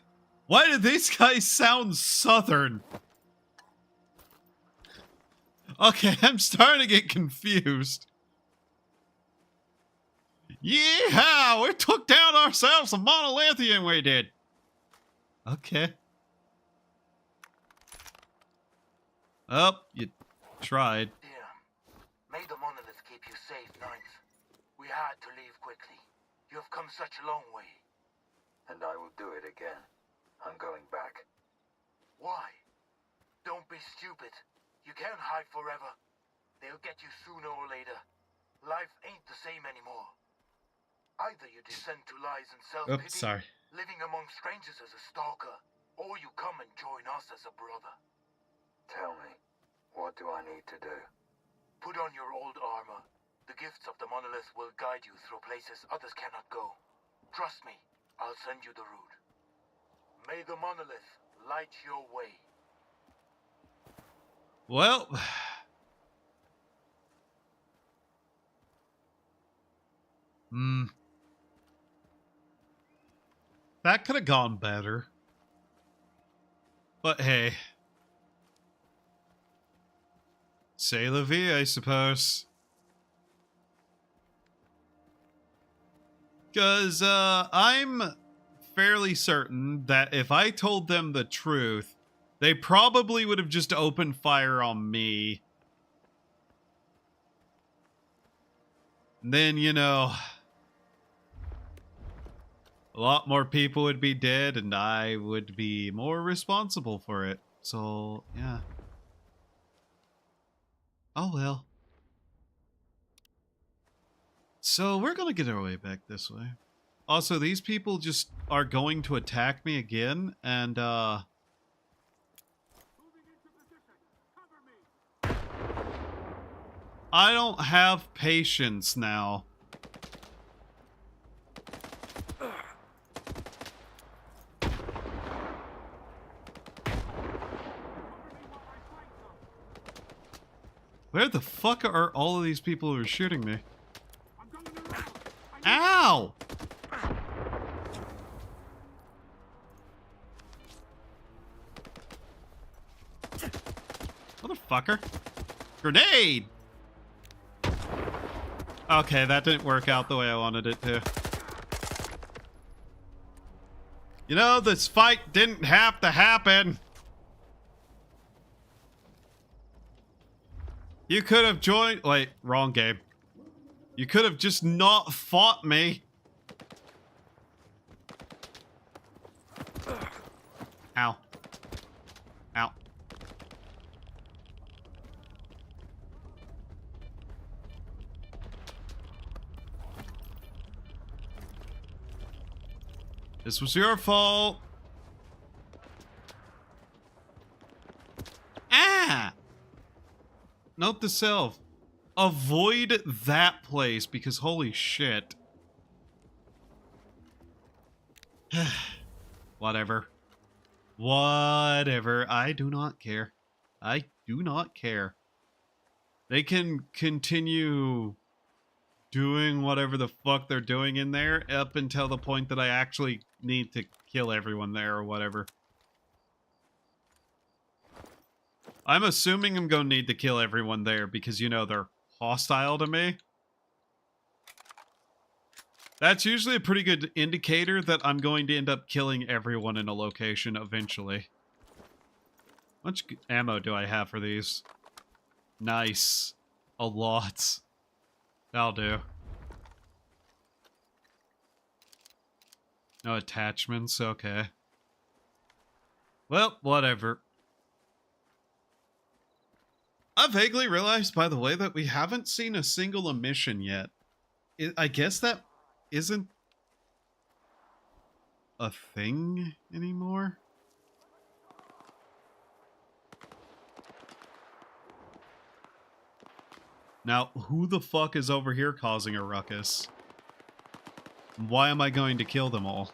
Why do these guys sound southern? Okay, I'm starting to get confused. Yeehaw! We took down ourselves a monolithium, we did. Okay. Oh, you tried. May the monolith keep you safe, Ninth. We had to leave quickly. You have come such a long way. And I will do it again. I'm going back. Why? Don't be stupid. You can't hide forever. They'll get you sooner or later. Life ain't the same anymore. Either you descend to lies and self-pity, Oops, sorry. living among strangers as a stalker, or you come and join us as a brother. Tell me, what do I need to do? Put on your old armor. The gifts of the monolith will guide you through places others cannot go. Trust me, I'll send you the route. May the monolith light your way. Well, that could have gone better. But hey, c'est la vie, I suppose. Because I'm fairly certain that if I told them the truth, they probably would have just opened fire on me. And then, you know, a lot more people would be dead and I would be more responsible for it. So, yeah. Oh well. So, we're gonna get our way back this way. Also, these people just are going to attack me again, and, I don't have patience now. Where the fuck are all of these people who are shooting me? Ow! Motherfucker. Grenade! Okay, that didn't work out the way I wanted it to. You know, this fight didn't have to happen. You could have joined... Wait, wrong game. You could have just not fought me. Ow. Ow. This was your fault. Ah! Note to self. Avoid that place because holy shit. Whatever. Whatever. I do not care. I do not care. They can continue doing whatever the fuck they're doing in there up until the point that I actually need to kill everyone there or whatever. I'm assuming I'm going to need to kill everyone there because, you know, they're hostile to me. That's usually a pretty good indicator that I'm going to end up killing everyone in a location eventually. How much ammo do I have for these? Nice. A lot. That'll do. No attachments, okay. Well, whatever. I vaguely realized, by the way, that we haven't seen a single emission yet. I guess that isn't a thing anymore? Now, who the fuck is over here causing a ruckus? Why am I going to kill them all?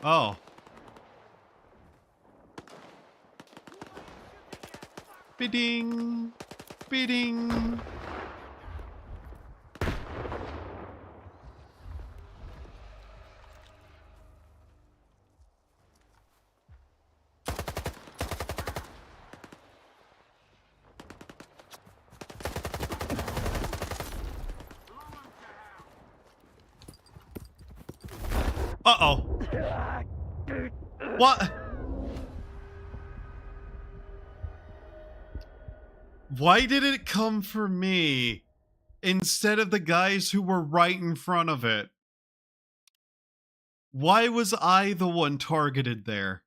Oh. Bidding. Bidding. Uh-oh. What? Why did it come for me instead of the guys who were right in front of it? Why was I the one targeted there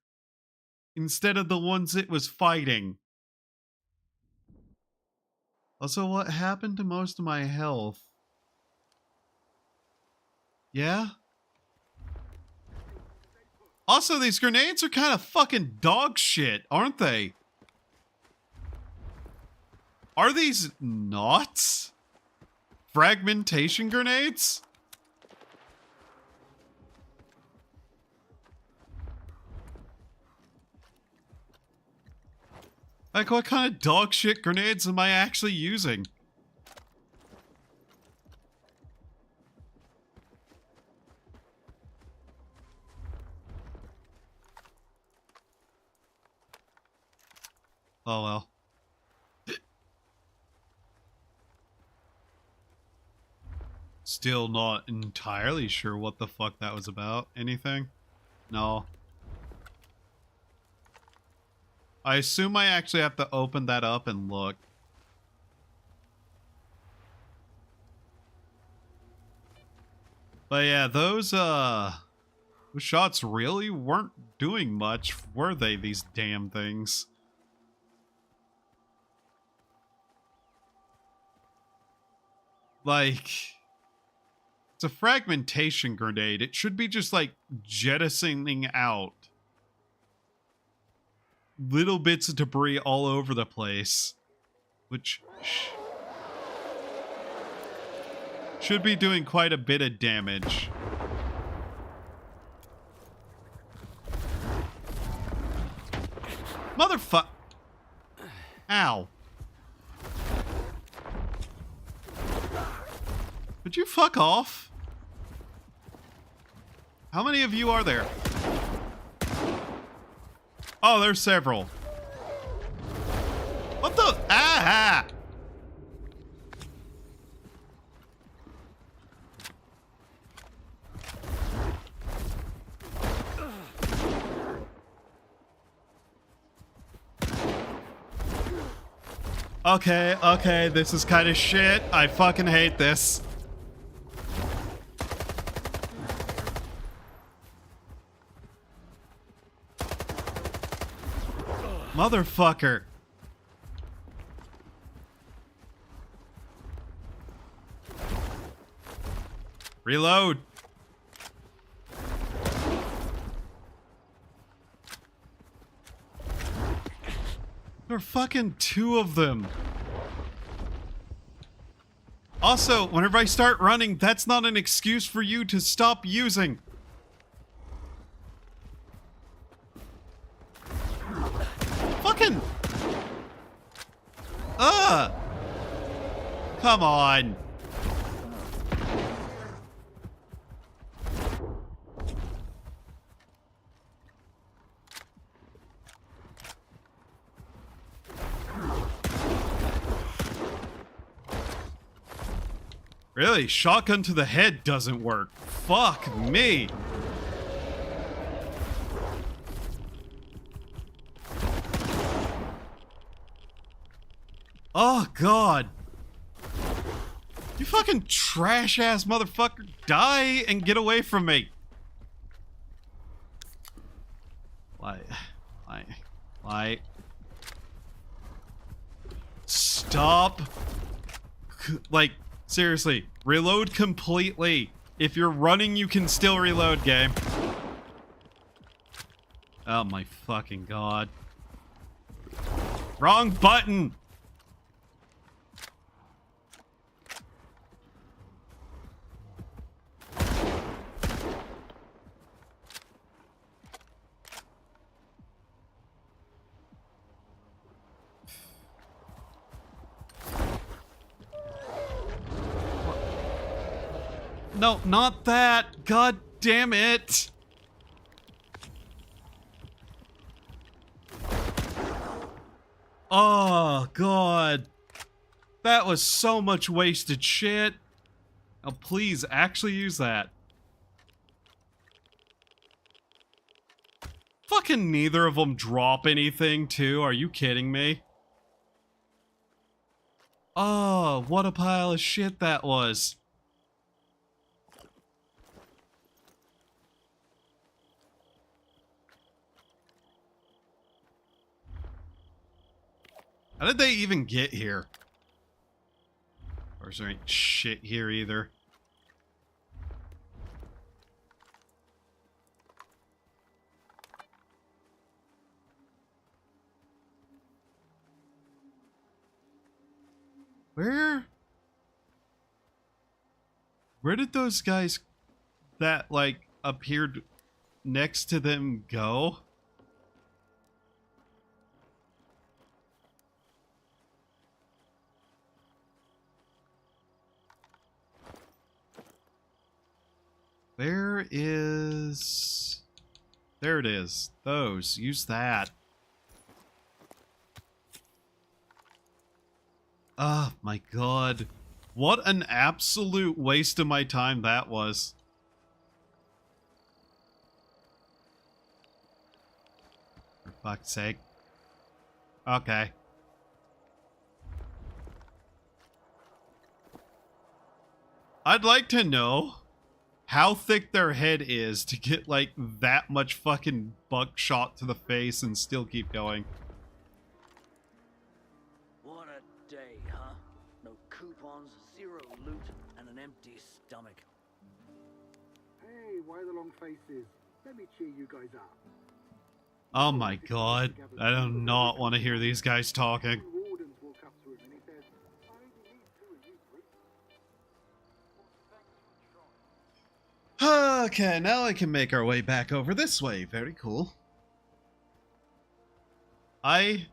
instead of the ones it was fighting? Also, what happened to most of my health? Yeah? Also, these grenades are kind of fucking dog shit, aren't they? Are these not fragmentation grenades? Like, what kind of dog shit grenades am I actually using? Oh well. Still not entirely sure what the fuck that was about. Anything? No. I assume I actually have to open that up and look. But yeah, those shots really weren't doing much, were they, these damn things? Like, it's a fragmentation grenade. It should be just like jettisoning out little bits of debris all over the place, which should be doing quite a bit of damage. Motherfuck. Ow. Would you fuck off? How many of you are there? Oh, there's several. What the? Ah! Okay, okay, this is kind of shit. I fucking hate this. Motherfucker. Reload. There are fucking two of them. Also, whenever I start running, that's not an excuse for you to stop using. Fucking. Come on. Really? Shotgun to the head doesn't work. Fuck me. Oh, God. You fucking trash-ass motherfucker. Die and get away from me. Why? Stop. Like, seriously. Reload completely. If you're running, you can still reload, game. Oh my fucking God. Wrong button. no, not that. God damn it. Oh, God. That was so much wasted shit. Oh, please, actually use that. Fucking neither of them drop anything, too. Are you kidding me? Oh, what a pile of shit that was. How did they even get here? Or is there any shit here either? Where did those guys that, like, appeared next to them go? Where is... There it is. Those. Use that. Oh my god. What an absolute waste of my time that was. For fuck's sake. Okay. I'd like to know how thick their head is to get, like, that much fucking buckshot to the face and still keep going. What a day, huh? No coupons, zero loot, and an empty stomach. Hey, why the long faces? Let me cheer you guys up. Oh my god. I do not want to hear these guys talking. Okay, now I can make our way back over this way. Very cool. I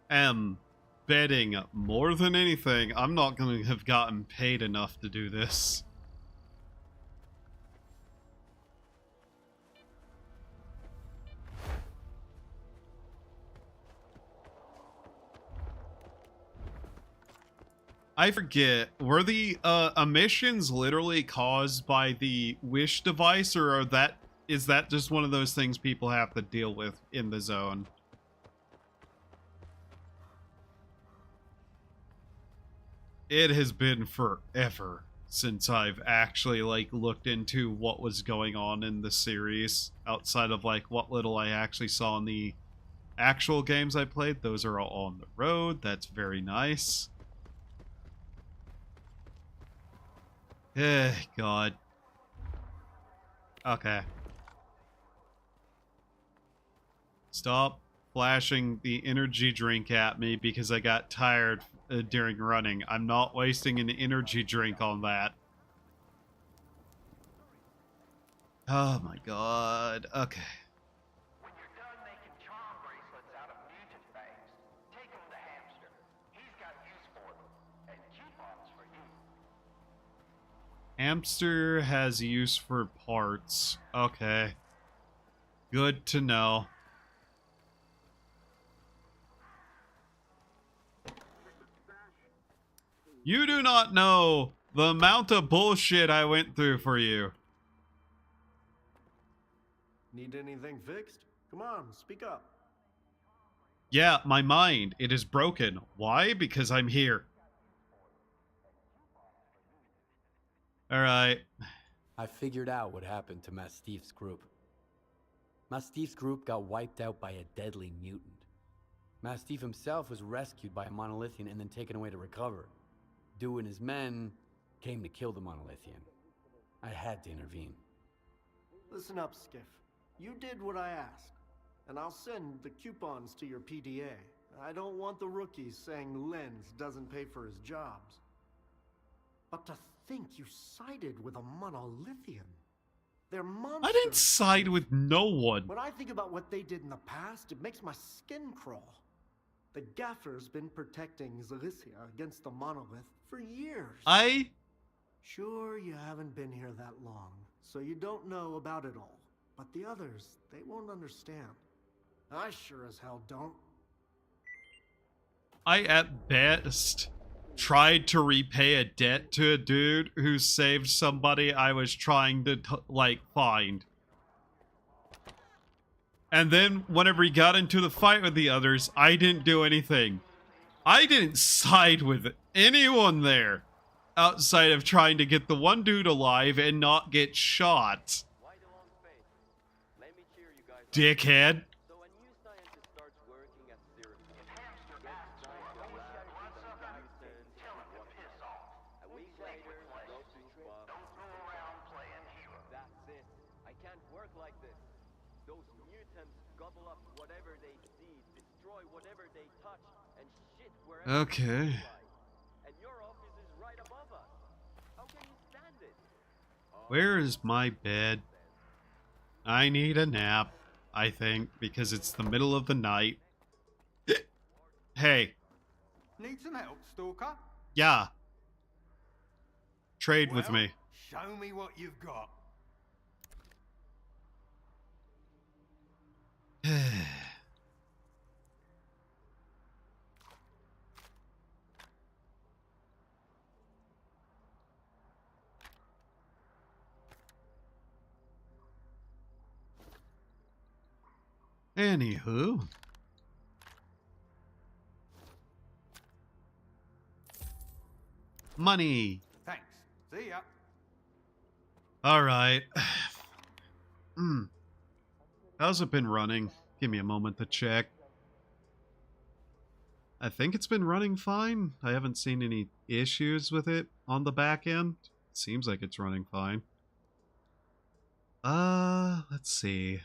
am betting more than anything I'm not going to have gotten paid enough to do this. I forget, were the emissions literally caused by the wish device, or is that just one of those things people have to deal with in the zone? It has been forever since I've actually, like, looked into what was going on in the series, outside of, like, what little I actually saw in the actual games I played. Those are all on the road. That's very nice. Eh, God. Okay. Stop flashing the energy drink at me because I got tired during running. I'm not wasting an energy drink on that. Oh my god. Okay. Hamster has use for parts. Okay. Good to know. You do not know the amount of bullshit I went through for you. Need anything fixed? Come on, speak up. Yeah, my mind. It is broken. Why? Because I'm here. Alright. I figured out what happened to Mastiff's group. Mastiff's group got wiped out by a deadly mutant. Mastiff himself was rescued by a monolithian and then taken away to recover. Dew and his men came to kill the monolithian. I had to intervene. Listen up, Skiff. You did what I asked, and I'll send the coupons to your PDA. I don't want the rookies saying Lenz doesn't pay for his jobs. But to think you sided with a monolithian. They're monsters. I didn't side with no one. When I think about what they did in the past, it makes my skin crawl. The Gaffer's been protecting Zalicia against the monolith for years. I Sure, you haven't been here that long, so you don't know about it all. But the others, they won't understand. I sure as hell don't. I, at best, tried to repay a debt to a dude who saved somebody I was trying to, like, find. And then, whenever he got into the fight with the others, I didn't do anything. I didn't side with anyone there, outside of trying to get the one dude alive and not get shot. Dickhead. Okay. Where is my bed? I need a nap, I think, because it's the middle of the night. Hey. Need some help, Stalker? Yeah. Trade with me. Show me what you've got. Anywho. Money. Thanks. See ya. Alright. How's it been running? Give me a moment to check. I think it's been running fine. I haven't seen any issues with it on the back end. Seems like it's running fine. Let's see.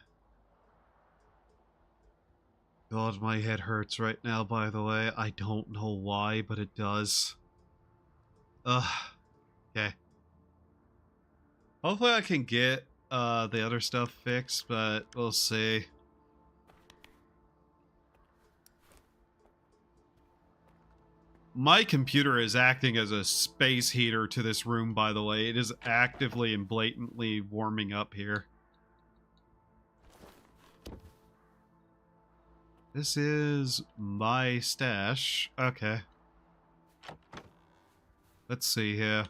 God, my head hurts right now, by the way. I don't know why, but it does. Okay. Hopefully I can get the other stuff fixed, but we'll see. My computer is acting as a space heater to this room, by the way. It is actively and blatantly warming up here. This is my stash. Okay. Let's see here.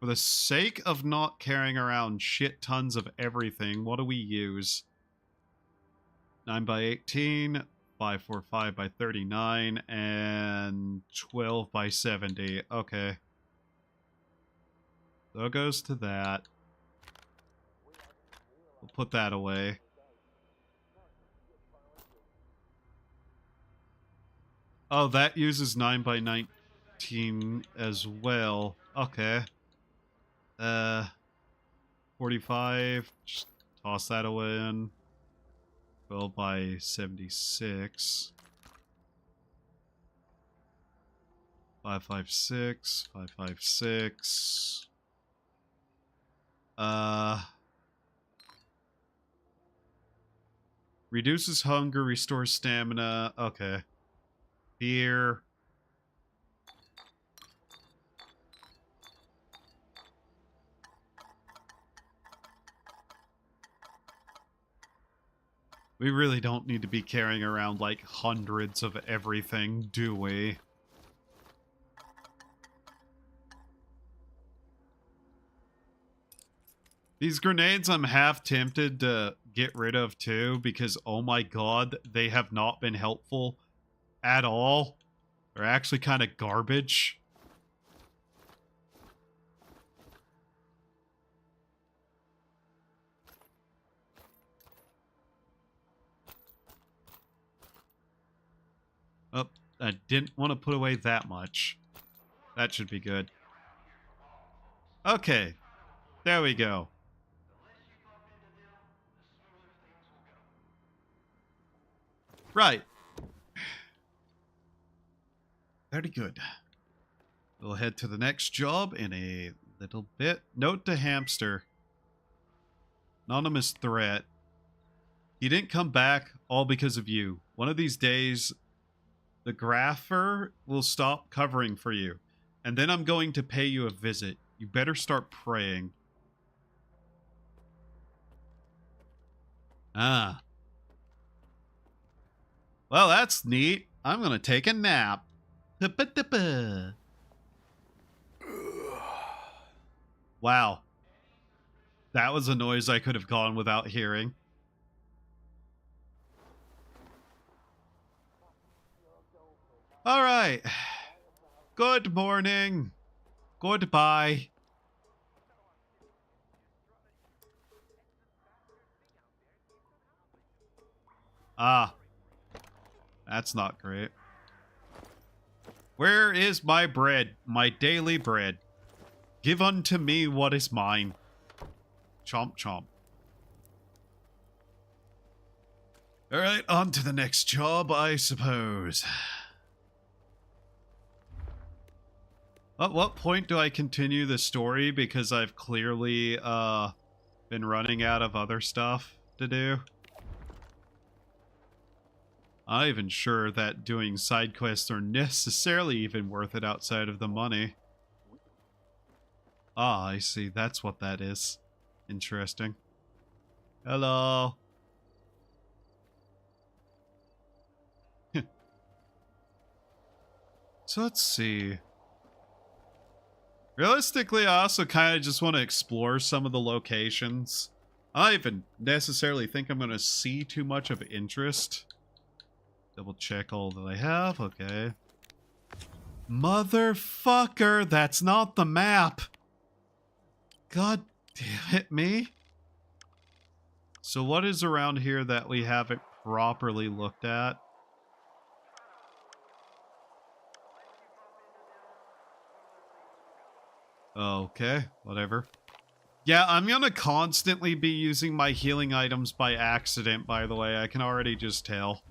For the sake of not carrying around shit tons of everything, what do we use? 9x18, 545x39, and 12x70. Okay. So it goes to that. We'll put that away. Oh, that uses 9x19 as well. Okay. 45. Just toss that away in. 12x76. 556. 556. Reduces hunger, restores stamina. Okay. Beer. We really don't need to be carrying around like hundreds of everything, do we? These grenades I'm half tempted to get rid of too, because oh my god, they have not been helpful at all. They're actually kind of garbage. Oh, I didn't want to put away that much. That should be good. Okay. There we go. Right. Very good. We'll head to the next job in a little bit. Note to Hamster. Anonymous threat. He didn't come back all because of you. One of these days, the grapher will stop covering for you. And then I'm going to pay you a visit. You better start praying. Ah. Well, that's neat. I'm gonna take a nap. Wow. That was a noise I could have gone without hearing. All right. Good morning. Goodbye. Ah. That's not great. Where is my bread? My daily bread. Give unto me what is mine. Chomp chomp. Alright, on to the next job, I suppose. At what point do I continue the story? Because I've clearly, been running out of other stuff to do. I'm not even sure that doing side quests are necessarily even worth it outside of the money. Ah, I see. That's what that is. Interesting. Hello. So let's see. Realistically, I also kind of just want to explore some of the locations. I don't even necessarily think I'm going to see too much of interest. Double check all that I have. Okay. Motherfucker, that's not the map. God damn it, me. So what is around here that we haven't properly looked at? Okay, whatever. Yeah, I'm gonna constantly be using my healing items by accident, by the way. I can already just tell.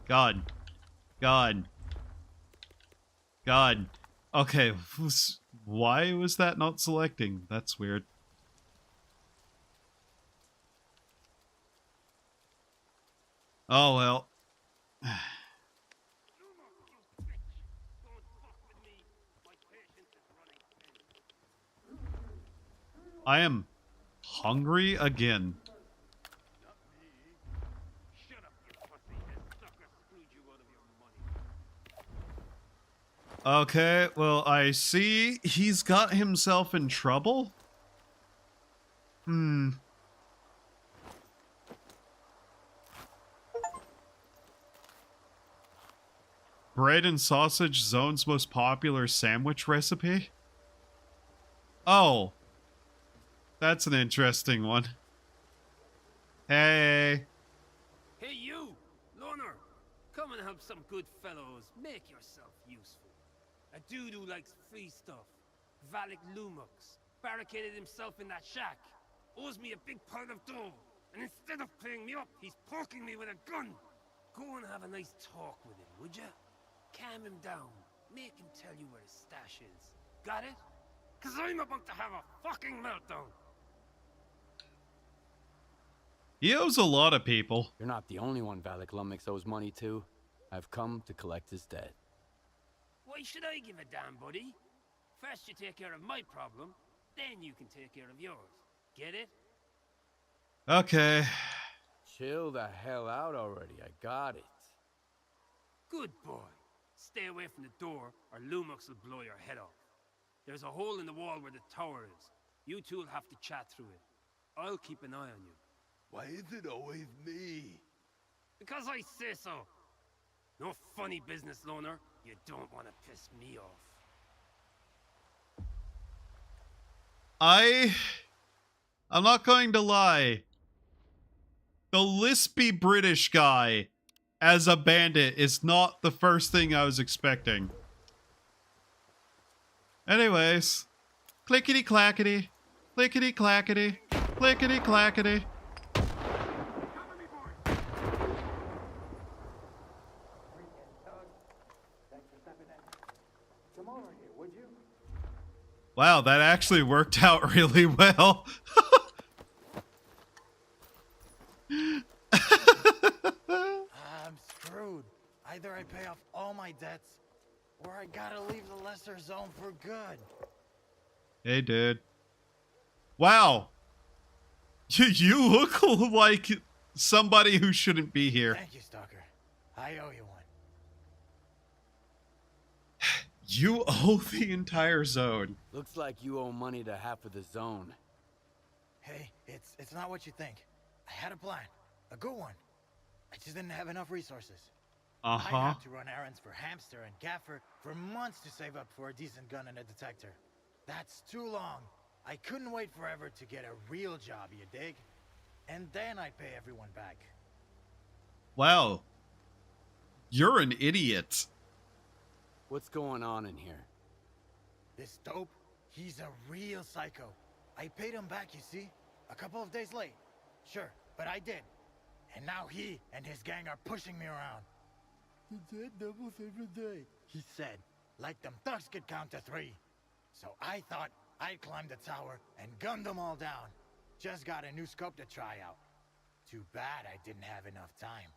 God. God. God. Okay, why was that not selecting? That's weird. Oh, well. I am hungry again. Okay, well, I see he's got himself in trouble. Bread and sausage, Zone's most popular sandwich recipe? Oh. That's an interesting one. Hey. Hey you, loner. Come and help some good fellows. Make yourself useful. A dude who likes free stuff. Valak Lumux. Barricaded himself in that shack. Owes me a big pile of dough. And instead of paying me up, he's poking me with a gun. Go and have a nice talk with him, would ya? Calm him down. Make him tell you where his stash is. Got it? Cause I'm about to have a fucking meltdown. He owes a lot of people. You're not the only one Valak Lumix owes money to. I've come to collect his debt. Why should I give a damn, buddy? First you take care of my problem, then you can take care of yours. Get it? Okay. Chill the hell out already. I got it. Good boy. Stay away from the door, or Lumux will blow your head off. There's a hole in the wall where the tower is. You two will have to chat through it. I'll keep an eye on you. Why is it always me? Because I say so. No funny business, loner. You don't want to piss me off. I'm not going to lie. The lispy British guy as a bandit is not the first thing I was expecting. Anyways, clickety clackety, clickety clackety, clickety clackety. Wow, that actually worked out really well. I'm screwed. Either I pay off all my debts, or I gotta leave the lesser zone for good. Hey, dude. Wow. You look like somebody who shouldn't be here. Thank you, Stalker. I owe you one. You owe the entire zone. Looks like you owe money to half of the zone. Hey, it's not what you think. I had a plan. A good one. I just didn't have enough resources. I had to run errands for Hamster and Gaffer for months to save up for a decent gun and a detector. That's too long. I couldn't wait forever to get a real job, you dig? And then I'd pay everyone back. Wow. You're an idiot. What's going on in here? This dope, he's a real psycho. I paid him back, you see? A couple of days late. Sure, but I did. And now he and his gang are pushing me around. The dead doubles every day, he said. Like them thugs could count to 3. So I thought I'd climb the tower and gun them all down. Just got a new scope to try out. Too bad I didn't have enough time.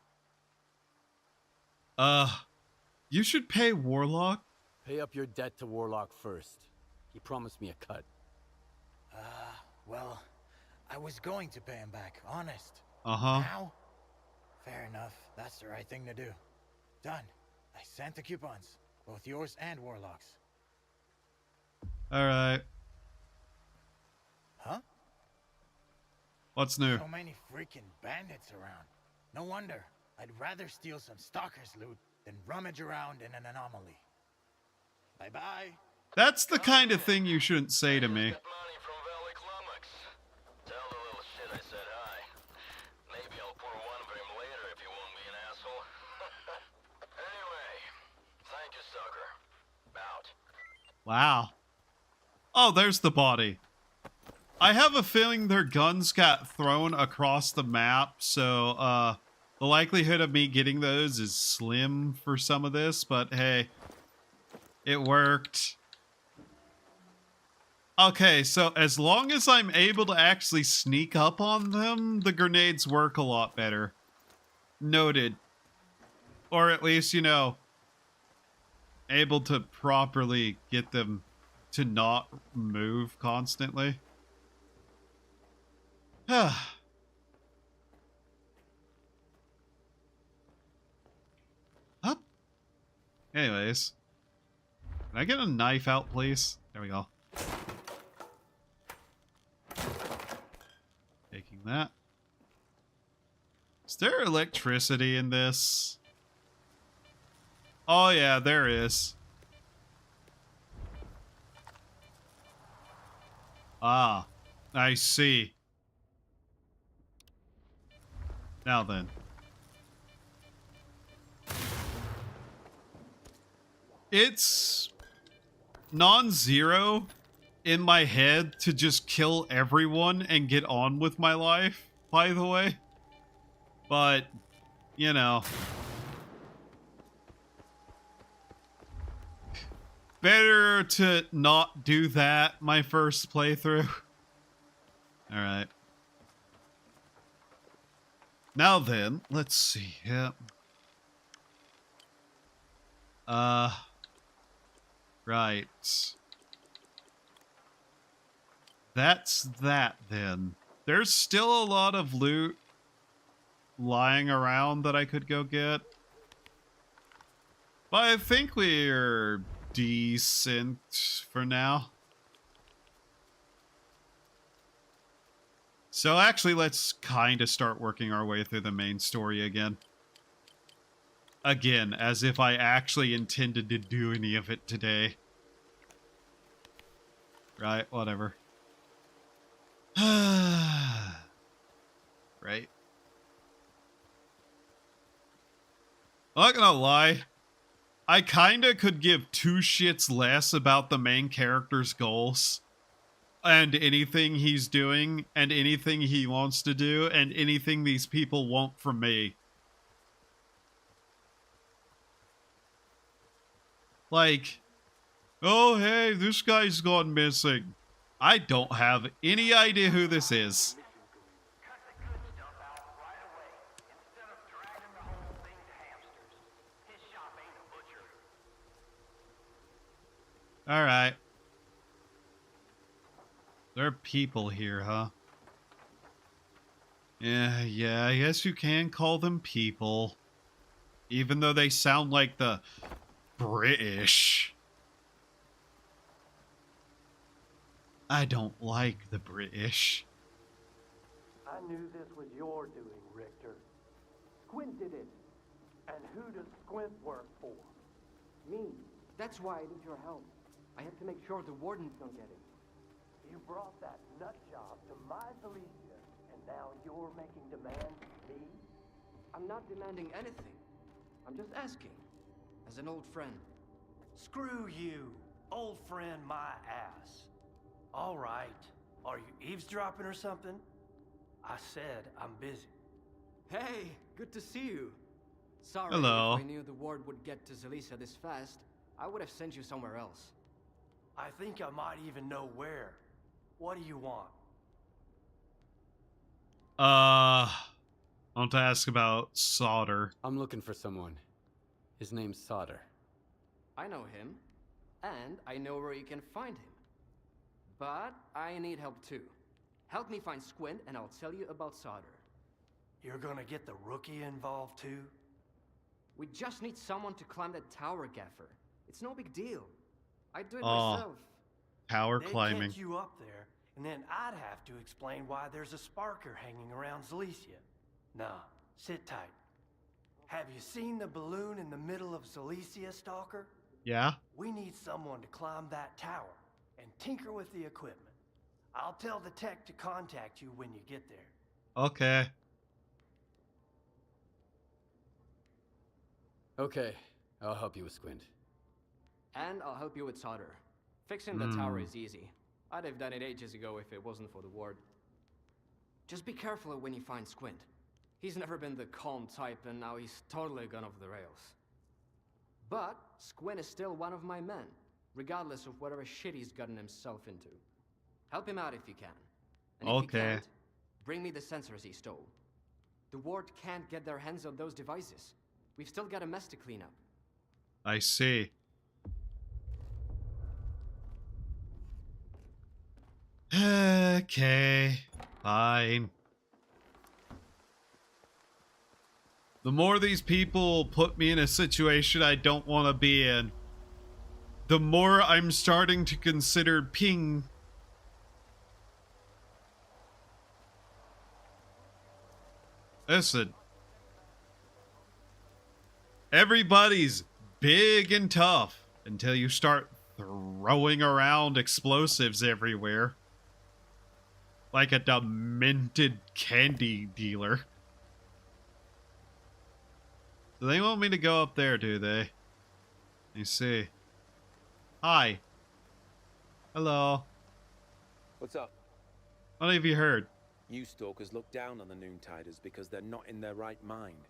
You should pay Warlock. Pay up your debt to Warlock first. He promised me a cut. Well, I was going to pay him back, honest. Now? Fair enough. That's the right thing to do. Done. I sent the coupons. Both yours and Warlock's. Alright. Huh? What's new? So many freaking bandits around. No wonder. I'd rather steal some Stalker's loot than rummage around in an anomaly. Bye-bye. That's the kind of thing you shouldn't say to me. Tell the little shit I said hi. Maybe I'll pour one for him later if you won't be an asshole. Anyway, thank you, Stalker. Out. Wow. Oh, there's the body. I have a feeling their guns got thrown across the map, so the likelihood of me getting those is slim for some of this, but hey, it worked. Okay, so as long as I'm able to actually sneak up on them, the grenades work a lot better. Noted. Or at least, you know, able to properly get them to not move constantly. Up. Anyways. Can I get a knife out, please? There we go. Taking that. Is there electricity in this? Oh yeah, there is. Ah, I see. Now then. It's non-zero in my head to just kill everyone and get on with my life, by the way. But, you know. Better to not do that my first playthrough. Alright. Now then, let's see. Yep. Right. That's that then. There's still a lot of loot lying around that I could go get. But I think we're decent for now. So actually, let's kind of start working our way through the main story again. Again, as if I actually intended to do any of it today. Right, whatever. Right. I'm not gonna lie. I kinda could give 2 shits less about the main character's goals. And anything he's doing, and anything he wants to do, and anything these people want from me. Like, oh hey, this guy's gone missing. I don't have any idea who this is. Alright. There are people here, huh? Yeah, I guess you can call them people. Even though they sound like the British. I don't like the British. I knew this was your doing, Richter. Squint did it. And who does Squint work for? Me. That's why I need your help. I have to make sure the wardens don't get him. You brought that nut job to my Felicia, and now you're making demands of me? I'm not demanding anything. I'm just asking. As an old friend. Screw you. Old friend my ass. All right. Are you eavesdropping or something? I said I'm busy. Hey, good to see you. Sorry, Hello. If I knew the ward would get to Zelisa this fast, I would have sent you somewhere else. I think I might even know where. What do you want? I want to ask about Solder. I'm looking for someone. His name's Solder. I know him, and I know where you can find him. But I need help too. Help me find Squint, and I'll tell you about Solder. You're gonna get the rookie involved too? We just need someone to climb that tower, Gaffer. It's no big deal. I'd do it Oh, myself. tower They'd climbing. get you up there, and then I'd have to explain why there's a sparker hanging around Zelicia. Nah, sit tight. Have you seen the balloon in the middle of Zelicia, Stalker? Yeah? We need someone to climb that tower and tinker with the equipment. I'll tell the tech to contact you when you get there. Okay. Okay, I'll help you with Squint. And I'll help you with Solder. Fixing the tower is easy. I'd have done it ages ago if it wasn't for the ward. Just be careful when you find Squint. He's never been the calm type, and now he's totally gone off the rails. But Squint is still one of my men, regardless of whatever shit he's gotten himself into. Help him out if you can. And if you can't, bring me the sensors he stole. The ward can't get their hands on those devices. We've still got a mess to clean up. I see. Okay, fine. The more these people put me in a situation I don't want to be in, the more I'm starting to consider ping. Listen. Everybody's big and tough until you start throwing around explosives everywhere. Like a demented candy dealer. Do they want me to go up there, do they? Let me see. Hi. Hello. What's up? What have you heard? You stalkers look down on the Noontiders because they're not in their right mind.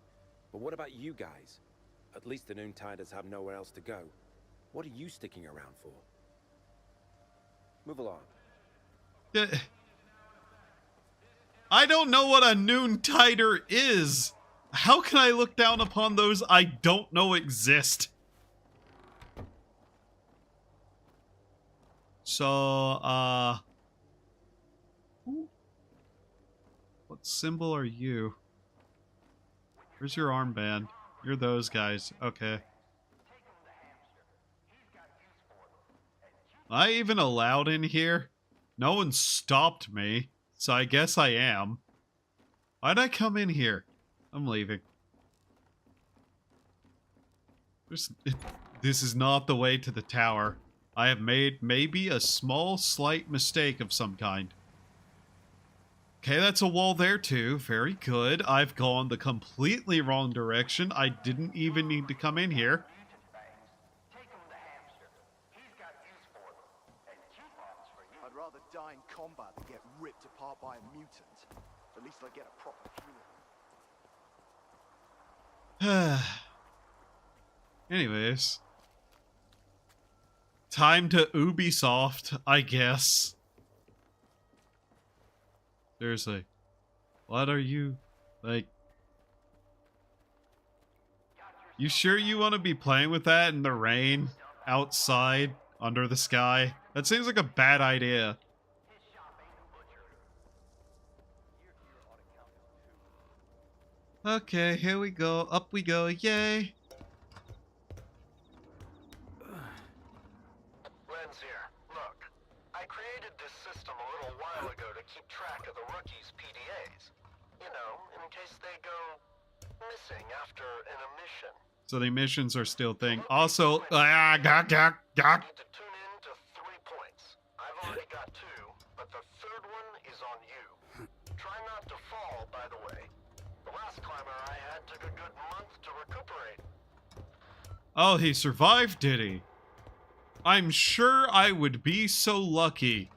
But what about you guys? At least the Noontiders have nowhere else to go. What are you sticking around for? Move along. I don't know what a Noontider is. How can I look down upon those I don't know exist? So, what symbol are you? Where's your armband? You're those guys. Okay. Am I even allowed in here? No one stopped me, so I guess I am. Why'd I come in here? I'm leaving. This is not the way to the tower. I have made maybe a small, slight mistake of some kind. Okay, that's a wall there too. Very good. I've gone the completely wrong direction. I didn't even need to come in here. I'd rather die in combat than get ripped apart by a mutant. At least I get a proper funeral. Anyways. Time to Ubisoft, I guess. Seriously. What are you, like... You sure you want to be playing with that in the rain? Outside? Under the sky? That seems like a bad idea. Okay, here we go. Up we go. Yay. Len's here. Look, I created this system a little while ago to keep track of the rookies' PDAs. You know, in case they go missing after an emission. So the missions are still thing. Also, You need to tune in to 3 points. I've already got 2, but the third one is on you. Try not to fall, by the way. The last climber I had took a good month to recuperate. Oh, he survived, did he? I'm sure I would be so lucky.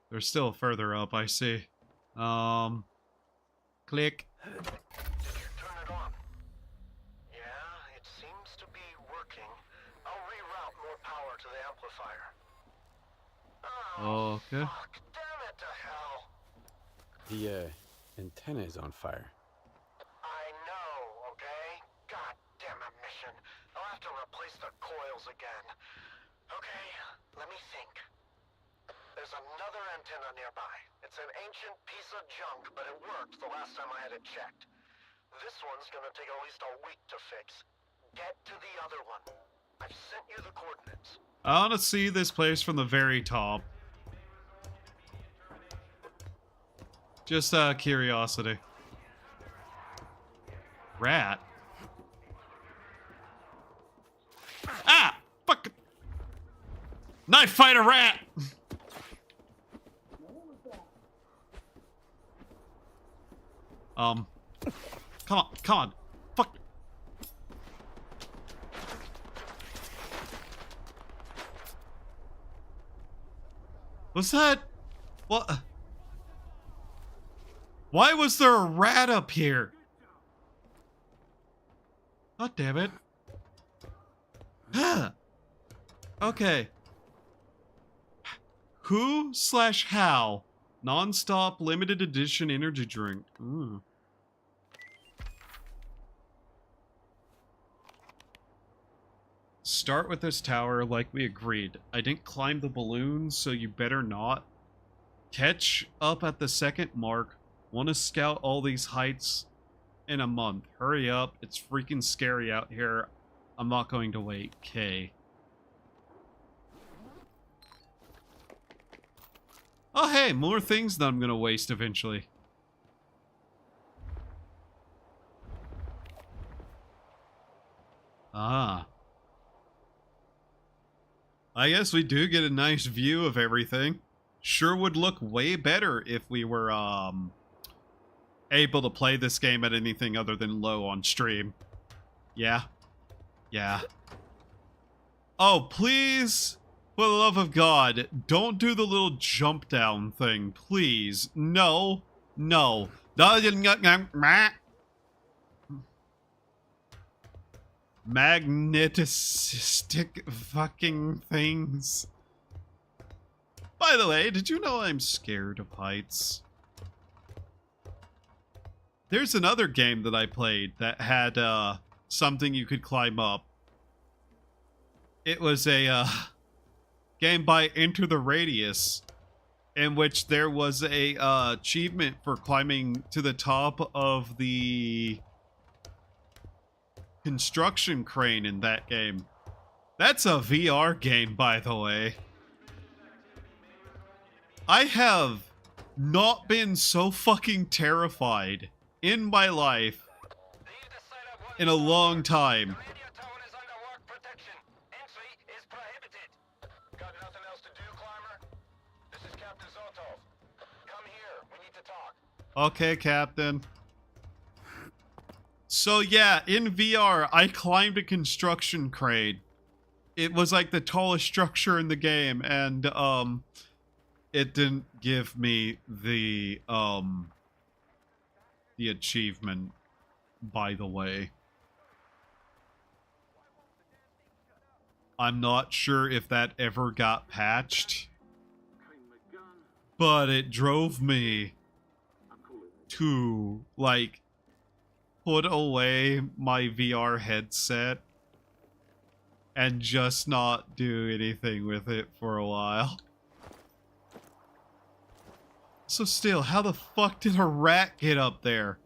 They're still further up, I see. Click. Turn it on. Yeah, it seems to be working. I'll reroute more power to the amplifier. Okay. Fuck, damn it to hell. The antenna is on fire. I know, okay? God damn it, mission. I'll have to replace the coils again. Okay, let me think. There's another antenna nearby. It's an ancient piece of junk, but it worked the last time I had it checked. This one's gonna take at least a week to fix. Get to the other one. I've sent you the coordinates. I want to see this place from the very top. Just curiosity. Rat. Ah! Fuck! Knife fight a rat! Come on, come on. Fuck. Was that... What? Why was there a rat up here? God damn it. Okay. Who/how? Non-stop limited edition energy drink. Ooh. Start with this tower like we agreed. I didn't climb the balloon, so you better not. Catch up at the second mark. Want to scout all these heights in a month. Hurry up. It's freaking scary out here. I'm not going to wait. Okay. Oh, hey, more things that I'm going to waste eventually. Ah. I guess we do get a nice view of everything. Sure would look way better if we were, able to play this game at anything other than low on stream. Yeah. Yeah. Oh, please, for the love of God, don't do the little jump down thing, please. No. No. Magnetistic fucking things. By the way, did you know I'm scared of heights? There's another game that I played that had something you could climb up. It was a game by Enter the Radius, in which there was a achievement for climbing to the top of the construction crane in that game. That's a VR game, by the way. I have not been so fucking terrified in my life in a long time. Got nothing else to do, climber? This is Captain Zotov. Come here, we need to talk. Okay, Captain. So yeah, in VR, I climbed a construction crane. It was like the tallest structure in the game, and it didn't give me the achievement, by the way. I'm not sure if that ever got patched, but it drove me to, like, put away my VR headset and just not do anything with it for a while. So still, how the fuck did a rat get up there?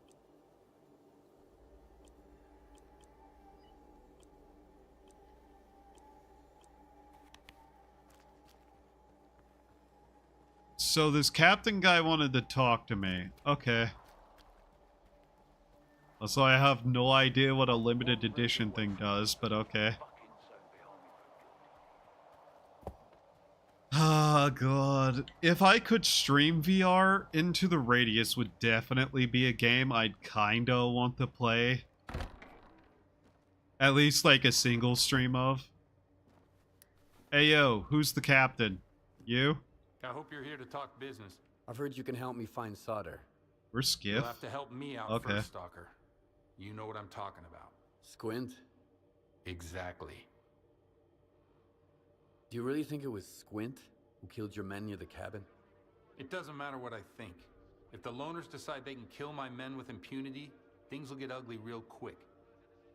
So this captain guy wanted to talk to me. Okay. So I have no idea what a limited edition thing does, but okay. Ah, God. If I could stream VR, Into the Radius would definitely be a game I'd kinda want to play. At least like a single stream of. Hey yo, who's the captain? You? I hope you're here to talk business. I've heard you can help me find solder. We're Skiff. You'll have to help me out Okay. first, Stalker. You know what I'm talking about. Squint? Exactly. Do you really think it was Squint who killed your men near the cabin? It doesn't matter what I think. If the loners decide they can kill my men with impunity, things will get ugly real quick.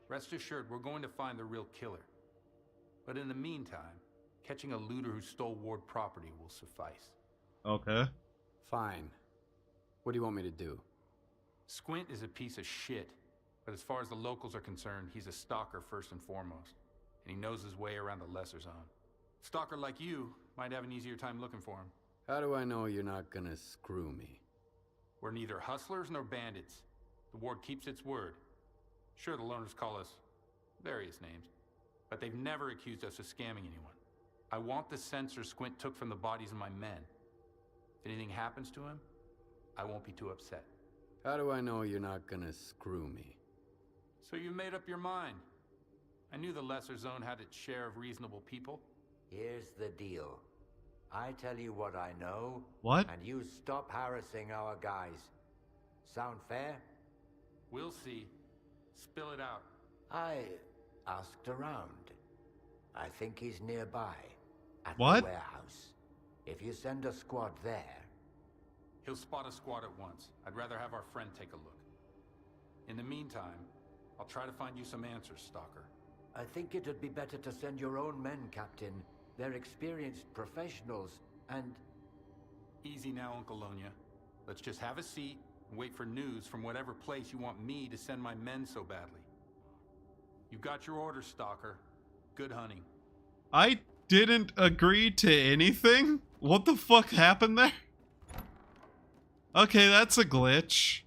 Rest assured, we're going to find the real killer. But in the meantime, catching a looter who stole Ward property will suffice. Okay. Fine. What do you want me to do? Squint is a piece of shit, but as far as the locals are concerned, he's a stalker first and foremost, and he knows his way around the lesser zone. Stalker like you might have an easier time looking for him. How do I know you're not gonna screw me? We're neither hustlers nor bandits. The Ward keeps its word. Sure, the loners call us various names, but they've never accused us of scamming anyone. I want the sensor Squint took from the bodies of my men. If anything happens to him, I won't be too upset. How do I know you're not gonna screw me? So you made up your mind. I knew the lesser zone had its share of reasonable people. Here's the deal. I tell you what I know. What? And you stop harassing our guys. Sound fair? We'll see. Spill it out. I asked around. I think he's nearby. At What? the warehouse. If you send a squad there... He'll spot a squad at once. I'd rather have our friend take a look. In the meantime, I'll try to find you some answers, Stalker. I think it'd be better to send your own men, Captain. They're experienced professionals, and... Easy now, Uncle Lonia. Let's just have a seat and wait for news from whatever place you want me to send my men so badly. You got your orders, Stalker. Good hunting. I didn't agree to anything? What the fuck happened there? Okay, that's a glitch.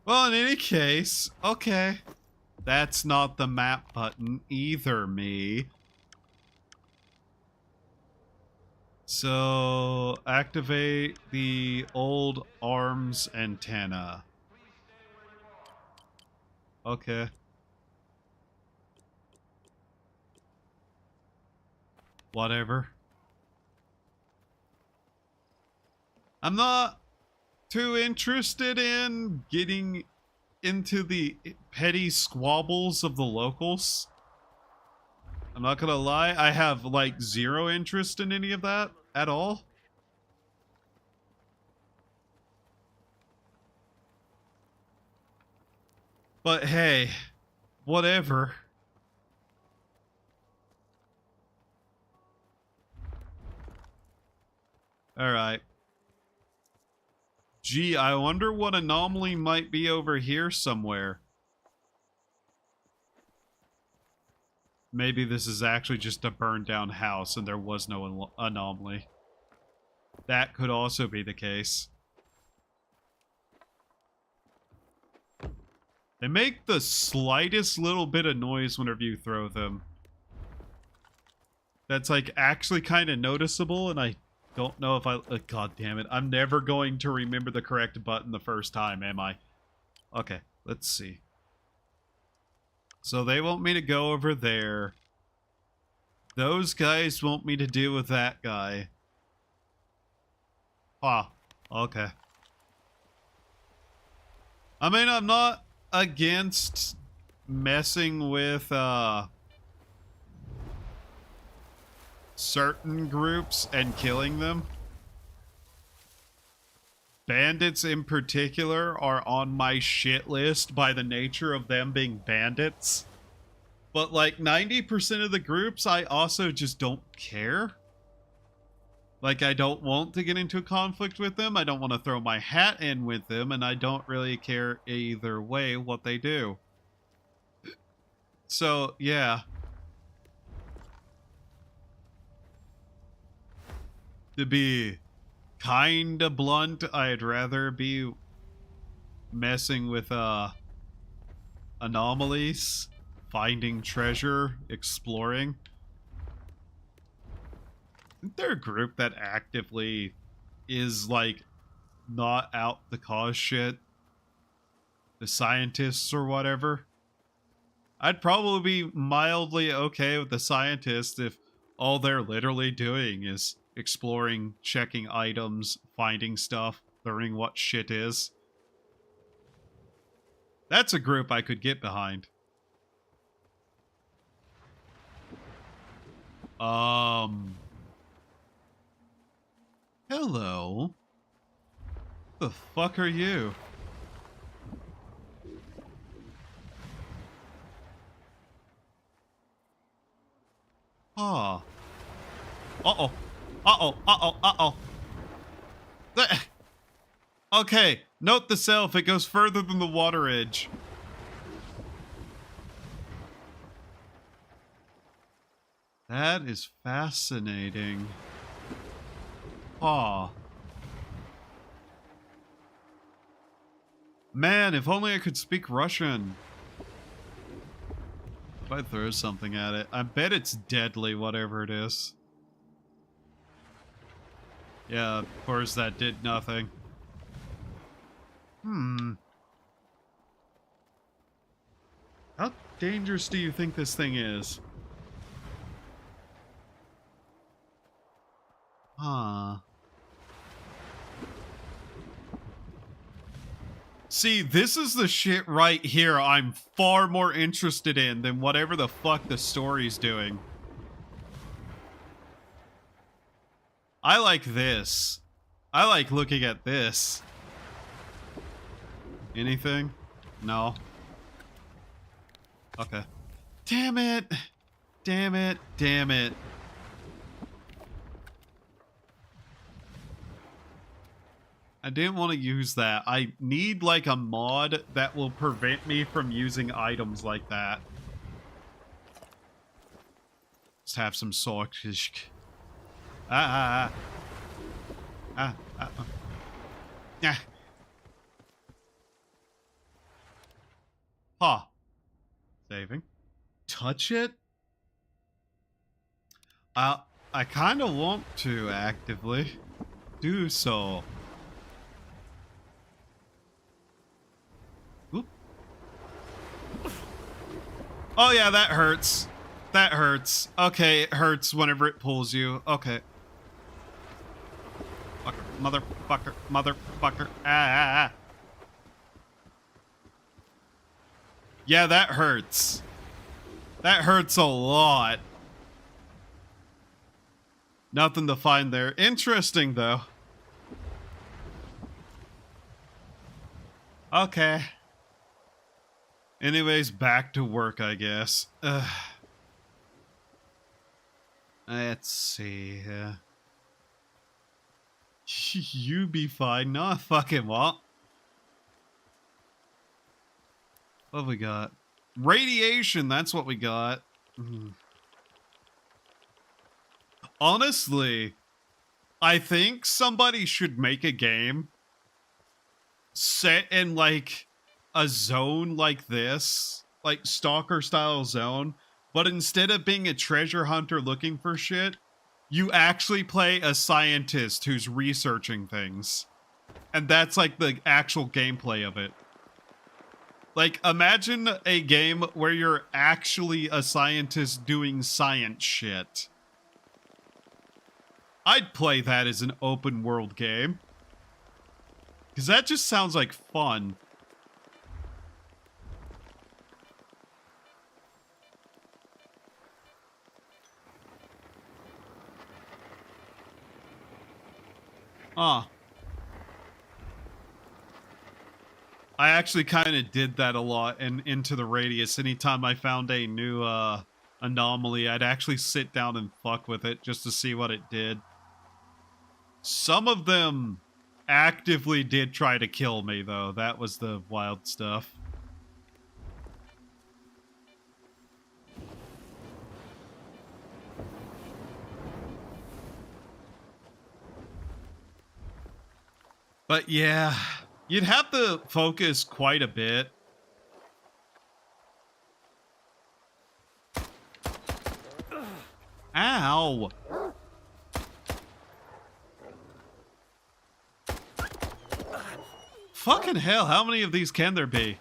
Well, in any case, okay. That's not the map button either, me. So, activate the old arms antenna. Okay. Whatever. I'm not too interested in getting into the petty squabbles of the locals. I'm not gonna lie, I have like zero interest in any of that at all. But hey, whatever. Alright. Gee, I wonder what anomaly might be over here somewhere. Maybe this is actually just a burned down house and there was no anomaly. That could also be the case. They make the slightest little bit of noise whenever you throw them. That's like actually kind of noticeable, and I don't know if I... God damn it. I'm never going to remember the correct button the first time, am I? Okay, let's see. So they want me to go over there. Those guys want me to deal with that guy. Ah, okay. I mean, I'm not against messing with, certain groups and killing them. Bandits in particular are on my shit list by the nature of them being bandits. But like 90% of the groups, I also just don't care. Like, I don't want to get into a conflict with them. I don't want to throw my hat in with them, and I don't really care either way what they do. So, yeah. To be kinda blunt, I'd rather be messing with, anomalies, finding treasure, exploring. Isn't there a group that actively is, like, not out to cause shit? The scientists or whatever? I'd probably be mildly okay with the scientists if all they're literally doing is exploring, checking items, finding stuff, learning what shit is. That's a group I could get behind. Hello. The fuck are you? Ah. Uh-oh. Uh-oh. Uh-oh. Uh-oh. Okay. Note the self. It goes further than the water edge. That is fascinating. Ah. Man, if only I could speak Russian. If I throw something at it, I bet it's deadly, whatever it is. Yeah, of course that did nothing. How dangerous do you think this thing is? Huh. See, this is the shit right here I'm far more interested in than whatever the fuck the story's doing. I like this. I like looking at this. Anything? No. Okay. Damn it. Damn it. Damn it. I didn't want to use that. I need like a mod that will prevent me from using items like that. Let's have some sausage. Yeah. Huh. Saving. Touch it? I kind of want to actively do so. Oop. Oh yeah, that hurts. That hurts. Okay, it hurts whenever it pulls you. Okay. Fucker, motherfucker, motherfucker. Ah. Yeah, that hurts. That hurts a lot. Nothing to find there. Interesting, though. Okay. Anyways, back to work, I guess. Let's see. You be fine. No, fucking what? What have we got? Radiation, that's what we got. Honestly, I think somebody should make a game set in like a zone like this, like Stalker style zone, but instead of being a treasure hunter looking for shit, you actually play a scientist who's researching things. And that's like the actual gameplay of it. Like, imagine a game where you're actually a scientist doing science shit. I'd play that as an open world game. Because that just sounds like fun. I actually kind of did that a lot in Into the Radius. Anytime I found a new anomaly, I'd actually sit down and fuck with it just to see what it did. Some of them actively did try to kill me, though. That was the wild stuff. But yeah, you'd have to focus quite a bit. Ow! Fucking hell, how many of these can there be?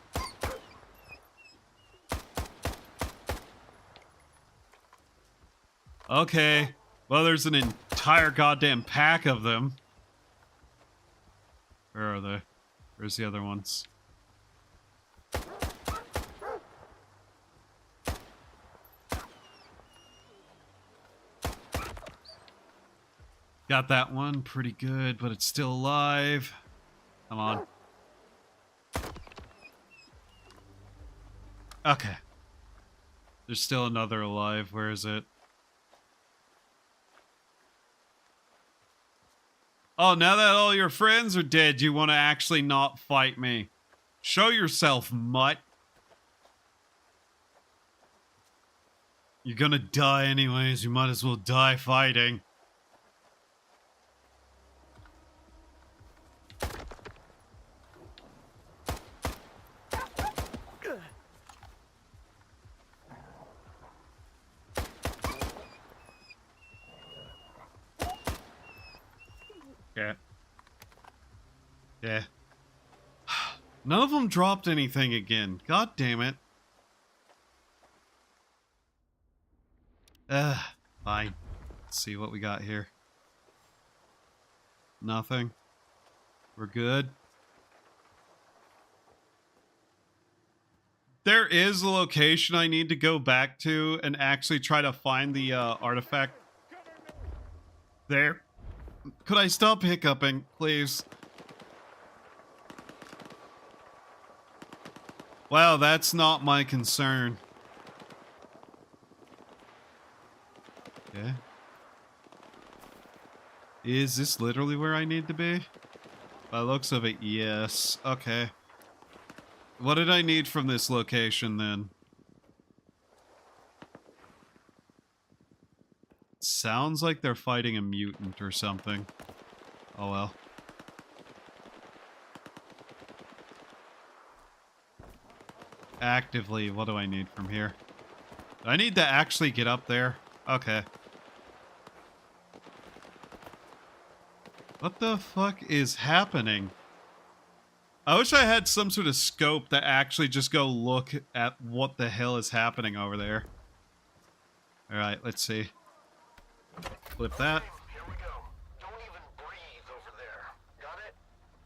Okay, well, there's an entire goddamn pack of them. Where are they? Where's the other ones? Got that one pretty good, but it's still alive. Come on. Okay. There's still another alive. Where is it? Oh, now that all your friends are dead, you want to actually not fight me. Show yourself, mutt. You're gonna die anyways. You might as well die fighting. Yeah. Yeah. None of them dropped anything again. God damn it. Fine. Let's see what we got here. Nothing. We're good. There is a location I need to go back to and actually try to find the artifact. There. Could I stop hiccuping, please? Wow, that's not my concern. Okay. Is this literally where I need to be? By the looks of it, yes. Okay. What did I need from this location, then? Sounds like they're fighting a mutant or something. Oh well. Actively, what do I need from here? Do I need to actually get up there? Okay. What the fuck is happening? I wish I had some sort of scope to actually just go look at what the hell is happening over there. Alright, let's see. Flip that. Here we go. Don't even breathe over there. Got it?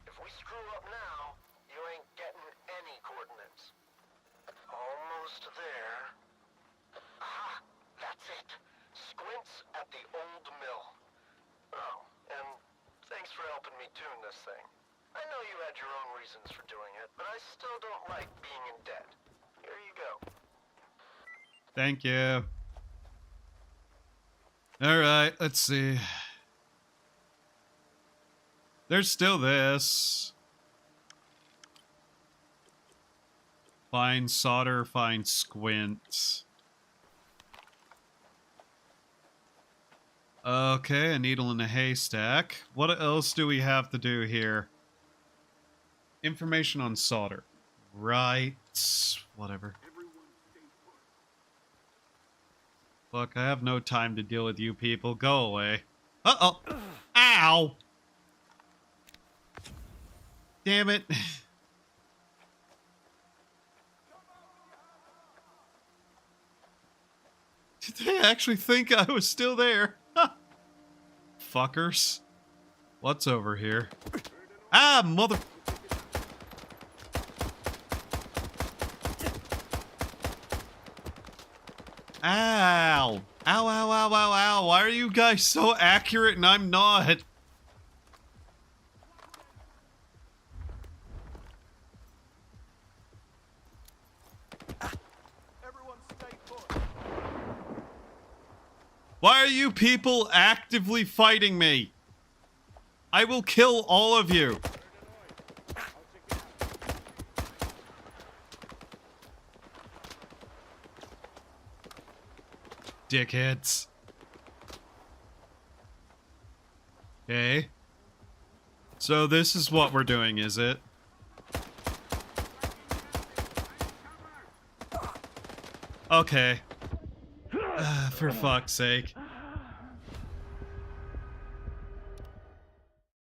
If we screw up now, you ain't getting any coordinates. Almost there. Aha! That's it. Squint's at the old mill. Oh, and thanks for helping me tune this thing. I know you had your own reasons for doing it, but I still don't like being in debt. Here you go. Thank you. Alright, let's see. There's still this. Find solder, find squint. Okay, a needle in a haystack. What else do we have to do here? Information on solder. Right. Whatever. Look, I have no time to deal with you people. Go away. Uh-oh. Ow! Damn it. Did they actually think I was still there? Fuckers. What's over here? Ah, mother... Ow! Ow, ow, ow, ow, ow. Why are you guys so accurate and I'm not? Why are you people actively fighting me? I will kill all of you. Dickheads. Okay. So this is what we're doing, is it? Okay. For fuck's sake.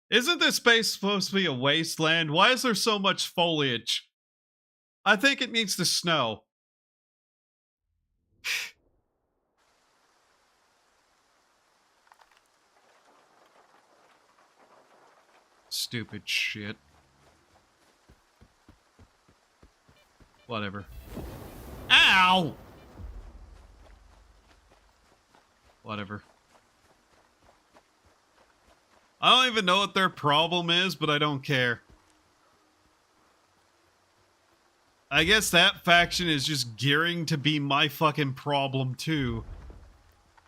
Isn't this space supposed to be a wasteland? Why is there so much foliage? I think it needs to snow. Stupid shit. Whatever. Ow! Whatever. I don't even know what their problem is, but I don't care. I guess that faction is just gearing to be my fucking problem too.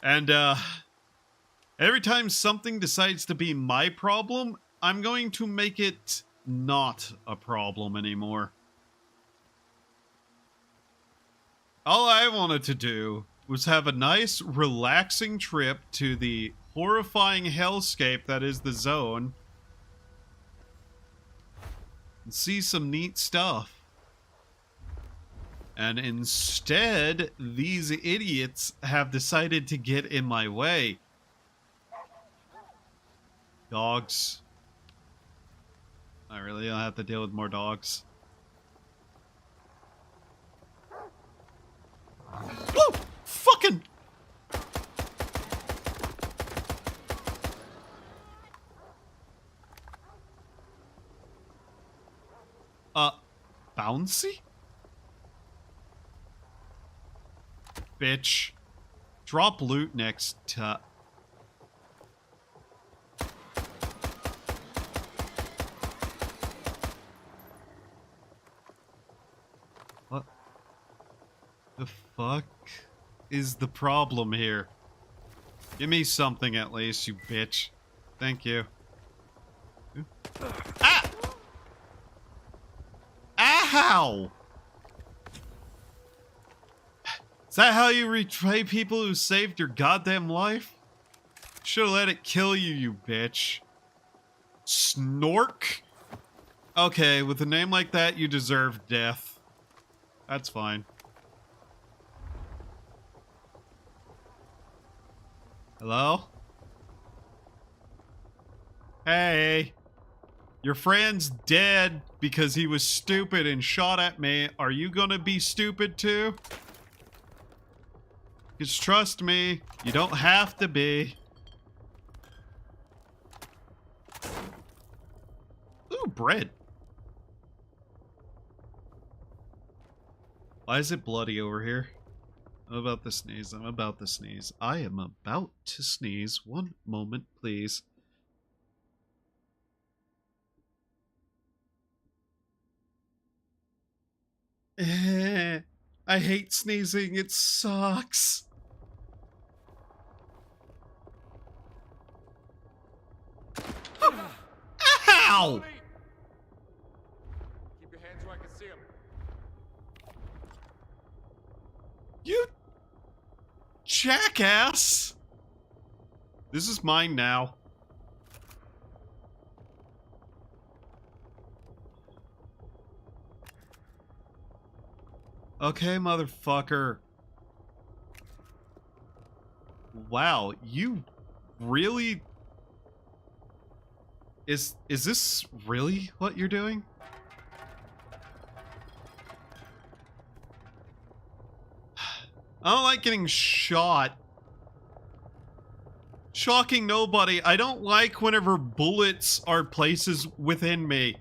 And every time something decides to be my problem, I'm going to make it not a problem anymore. All I wanted to do was have a nice, relaxing trip to the horrifying hellscape that is the zone and see some neat stuff. And instead, these idiots have decided to get in my way. Dogs. I really don't have to deal with more dogs. Whoa! Fucking... Bouncy? Bitch. Drop loot next to... What the fuck is the problem here? Give me something at least, you bitch. Thank you. Ah! Ow! Is that how you repay people who saved your goddamn life? Should've let it kill you, you bitch. Snork? Okay, with a name like that, you deserve death. That's fine. Hello? Hey. Your friend's dead because he was stupid and shot at me. Are you gonna be stupid too? Because trust me, you don't have to be. Ooh, bread. Why is it bloody over here? I'm about to sneeze. I'm about to sneeze. I am about to sneeze. One moment, please. I hate sneezing. It sucks. Ow! Keep your hands where I can see them. You jackass! This is mine now. Okay, motherfucker. Wow, you really... Is this really what you're doing? I don't like getting shot. Shocking nobody. I don't like whenever bullets are places within me.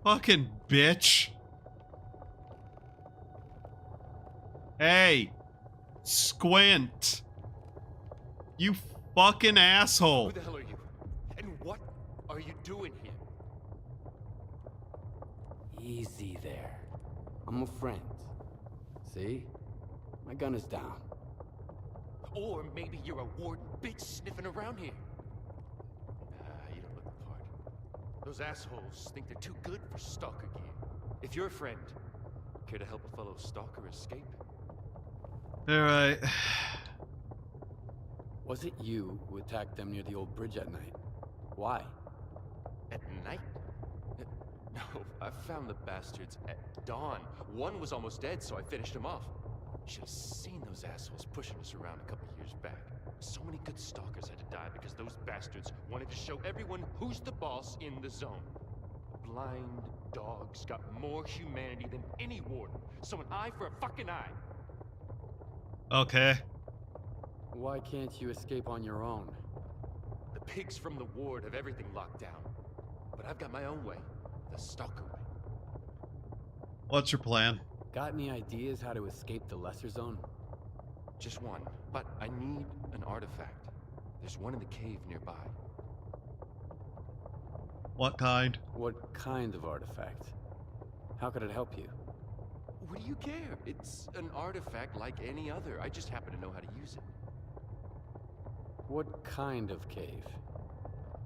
Fucking bitch. Hey. Squint. You fucking asshole. Who the hell are you? And what are you doing here? Easy there. I'm a friend. See? My gun is down. Or maybe you're a warden bitch sniffing around here. You don't look the part. Those assholes think they're too good for stalker gear. If you're a friend, care to help a fellow stalker escape? Alright. Was it you who attacked them near the old bridge at night? Why? At night? No, I found the bastards at dawn. One was almost dead, so I finished him off. Should have seen those assholes pushing us around a couple years back. So many good stalkers had to die because those bastards wanted to show everyone who's the boss in the zone. The blind dog's got more humanity than any warden. So an eye for a fucking eye. Okay. Why can't you escape on your own? The pigs from the ward have everything locked down. But I've got my own way. The stalker way. What's your plan? Got any ideas how to escape the lesser zone? Just one, but I need an artifact. There's one in the cave nearby. What kind? What kind of artifact? How could it help you? What do you care? It's an artifact like any other. I just happen to know how to use it. What kind of cave?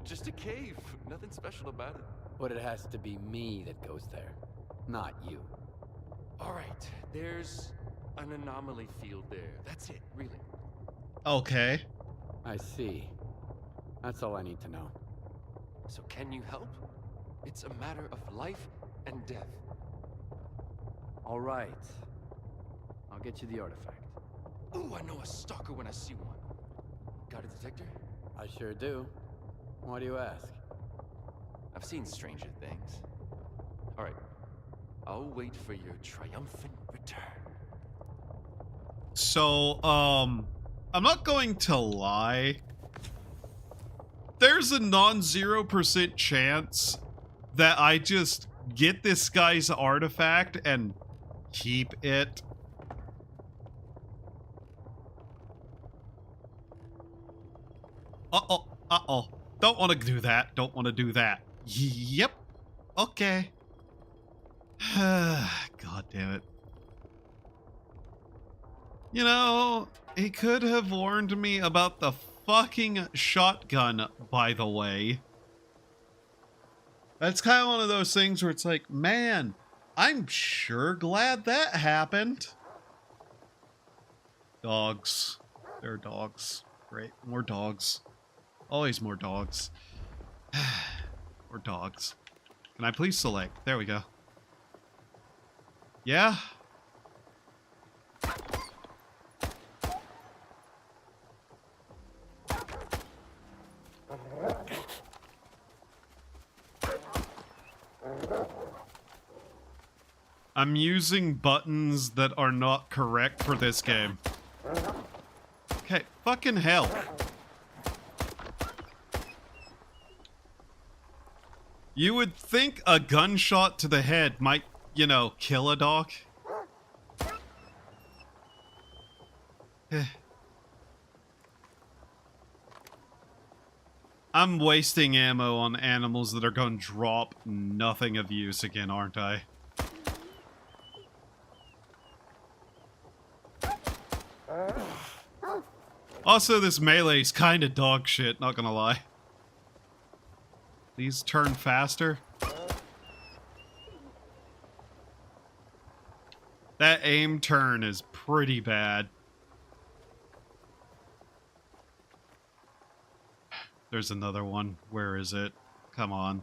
Just a cave. Nothing special about it. But it has to be me that goes there, not you. All right, there's an anomaly field there. That's it, really. Okay. I see. That's all I need to know. So can you help? It's a matter of life and death. All right. I'll get you the artifact. Ooh, I know a stalker when I see one. Got a detector? I sure do. Why do you ask? I've seen stranger things. All right. I'll wait for your triumphant return. So, I'm not going to lie. There's a non-0% chance that I just get this guy's artifact and keep it. Uh-oh, uh-oh. Don't want to do that. Don't want to do that. Yep. Okay. God damn it. You know, he could have warned me about the fucking shotgun, by the way. That's kind of one of those things where it's like, man, I'm sure glad that happened. Dogs. There are dogs. Great. More dogs. Always more dogs. More dogs. Can I please select? There we go. Yeah? I'm using buttons that are not correct for this game. Okay, fucking hell. You would think a gunshot to the head might, you know, kill a dog. I'm wasting ammo on animals that are going to drop nothing of use again, aren't I? Also, this melee's kind of dog shit, not gonna lie. Please turn faster. That aim turn is pretty bad. There's another one. Where is it? Come on.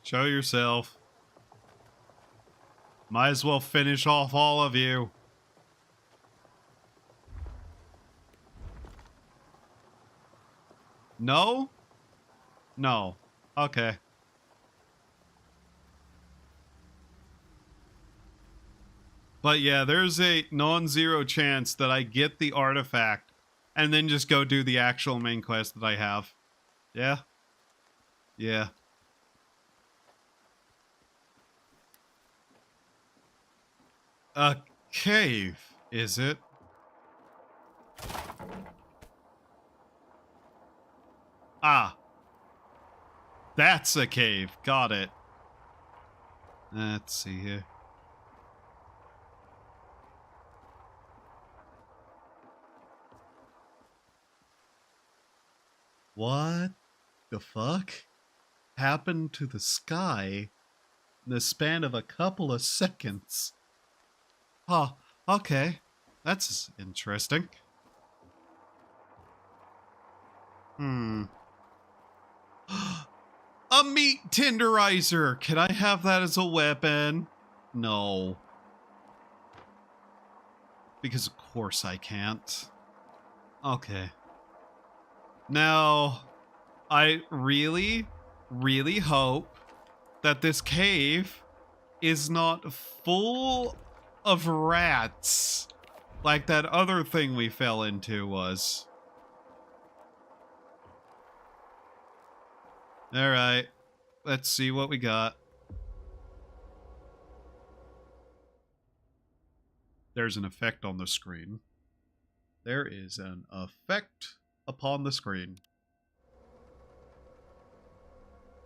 Show yourself. Might as well finish off all of you. No? No. Okay. But yeah, there's a non-zero chance that I get the artifact and then just go do the actual main quest that I have. Yeah? Yeah. A cave, is it? Ah. That's a cave. Got it. Let's see here. What the fuck happened to the sky in the span of a couple of seconds? Oh, okay. That's interesting. Hmm. A meat tenderizer! Can I have that as a weapon? No. Because of course I can't. Okay. Now, I really, really hope that this cave is not full of rats like that other thing we fell into was. Alright, let's see what we got. There's an effect on the screen. There is an effect upon the screen.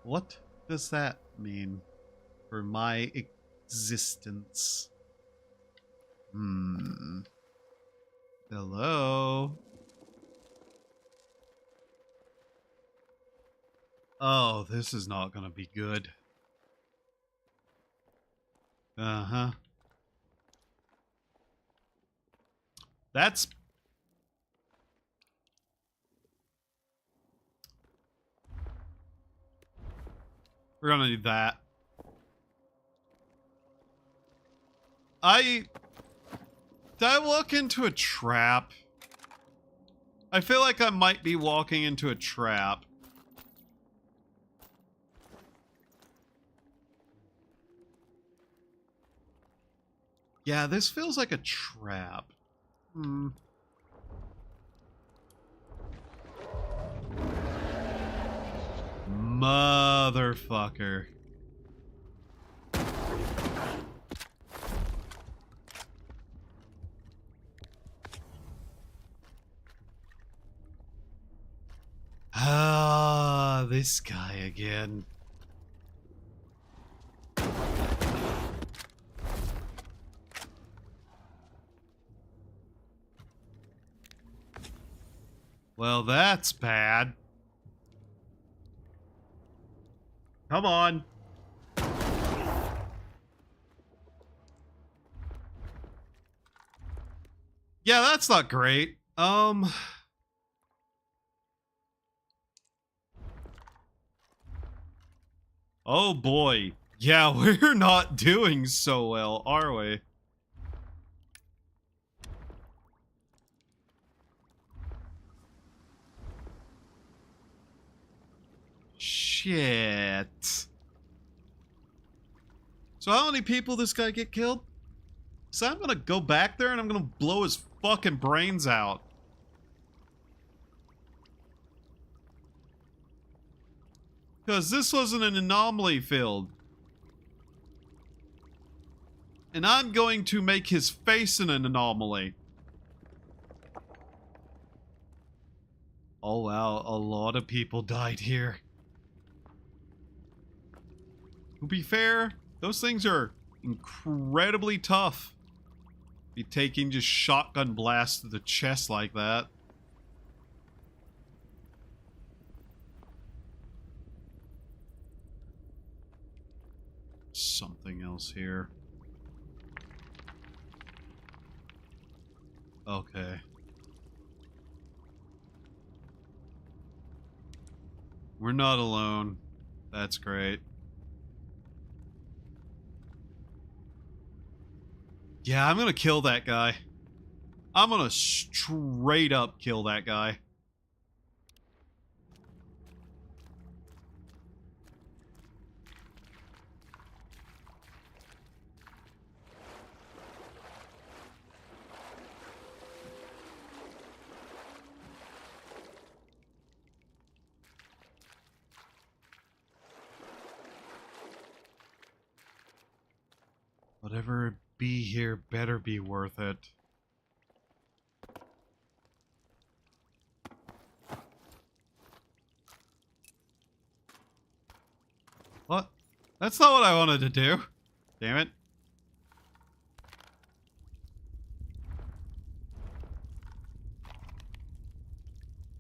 What does that mean for my existence? Hello? Oh, this is not gonna be good. Uh-huh. That's... We're gonna need that. Did I walk into a trap? I feel like I might be walking into a trap. Yeah, this feels like a trap. Motherfucker. Ah, this guy again. Well, that's bad. Come on. Yeah, that's not great. Oh boy. Yeah, we're not doing so well, are we? Shit. So how many people this guy get killed? So I'm gonna go back there and I'm gonna blow his fucking brains out. Because this wasn't an anomaly field. And I'm going to make his face an anomaly. Oh wow, a lot of people died here. To be fair, those things are incredibly tough. Be taking just shotgun blasts to the chest like that. Something else here. Okay. We're not alone. That's great. Yeah, I'm gonna kill that guy. I'm gonna straight up kill that guy. Whatever be here better be worth it. What? That's not what I wanted to do. Damn it.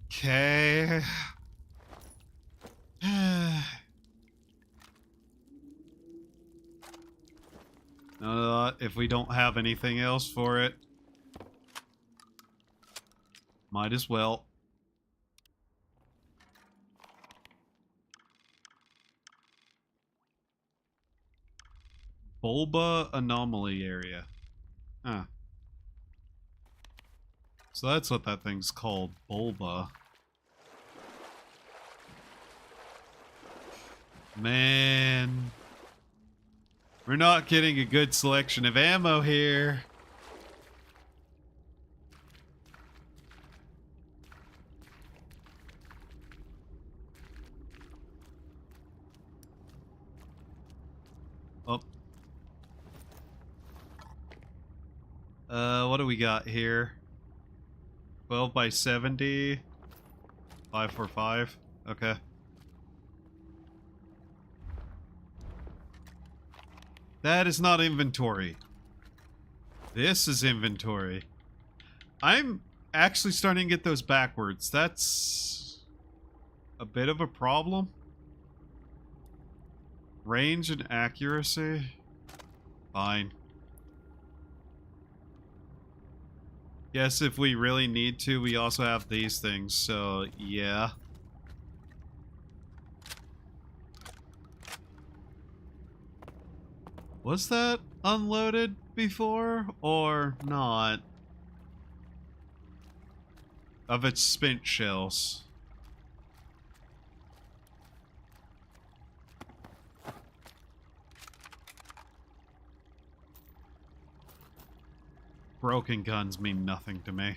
Okay. if we don't have anything else for it. Might as well. Bulba anomaly area. Huh. So that's what that thing's called, Bulba. Man. We're not getting a good selection of ammo here. Oh. What do we got here? 12 by 70. 545. Okay. That is not inventory. This is inventory. I'm actually starting to get those backwards. That's a bit of a problem. Range and accuracy. Fine. Guess if we really need to, we also have these things, so yeah. Was that unloaded before or not? Of its spent shells. Broken guns mean nothing to me.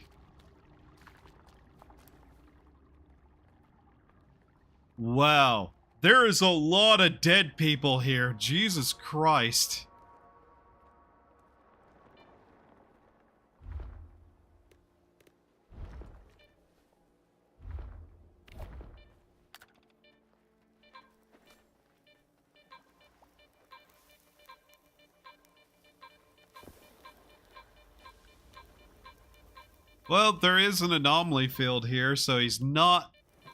Wow. There is a lot of dead people here. Jesus Christ. Well, there is an anomaly field here, so he's not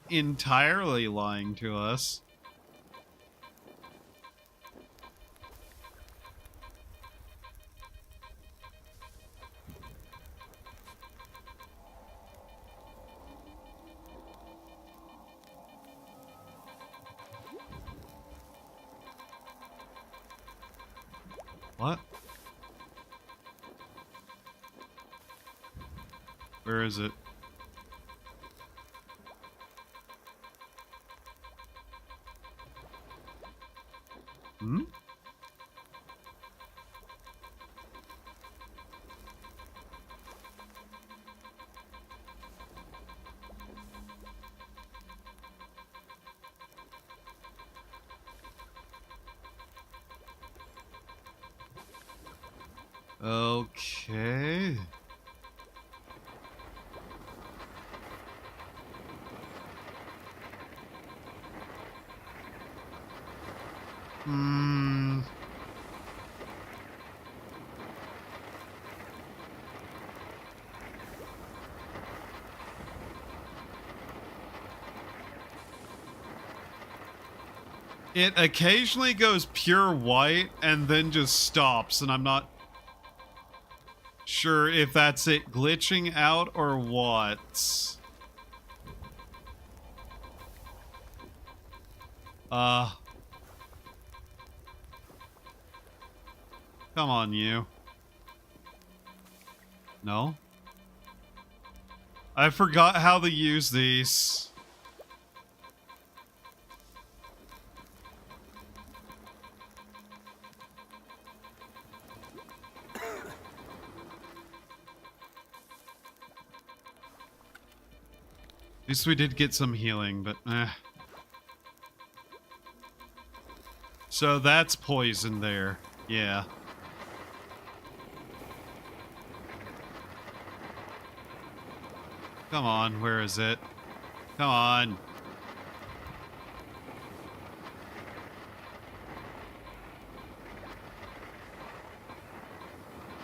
entirely lying to us. What? Where is it? Hmm? Okay. Hmm. It occasionally goes pure white and then just stops, and I'm not sure if that's it glitching out or what. Come on, you. No? I forgot how to use these. At least we did get some healing, but eh. So that's poison there. Yeah. Come on, where is it? Come on.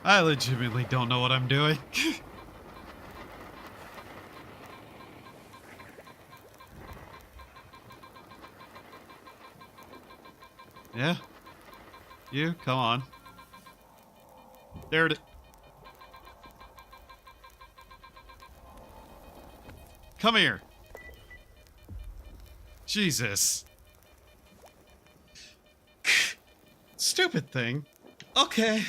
I legitimately don't know what I'm doing. Yeah? You? Come on. There it is. Come here. Jesus. Stupid thing. Okay.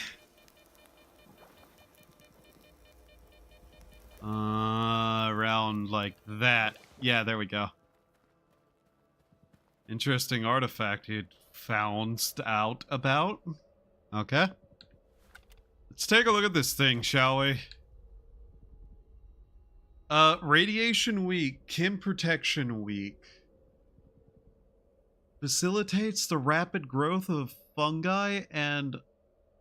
Around like that. Yeah, there we go. Interesting artifact you'd found out about. Okay. Let's take a look at this thing, shall we? Radiation weak, Kim protection weak. Facilitates the rapid growth of fungi and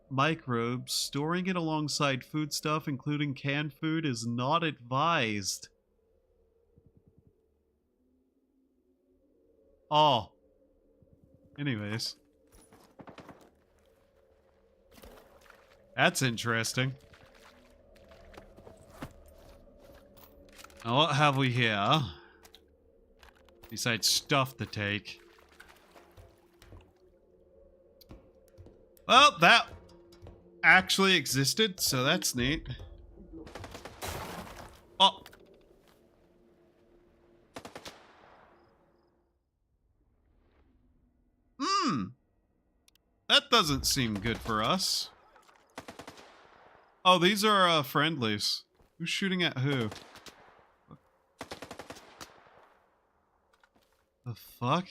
microbes. Storing it alongside foodstuff, including canned food, is not advised. Oh. Anyways. That's interesting. Now what have we here? Besides stuff to take. Well, that actually existed, so that's neat. Oh. That doesn't seem good for us. Oh, these are friendlies. Who's shooting at who? The fuck?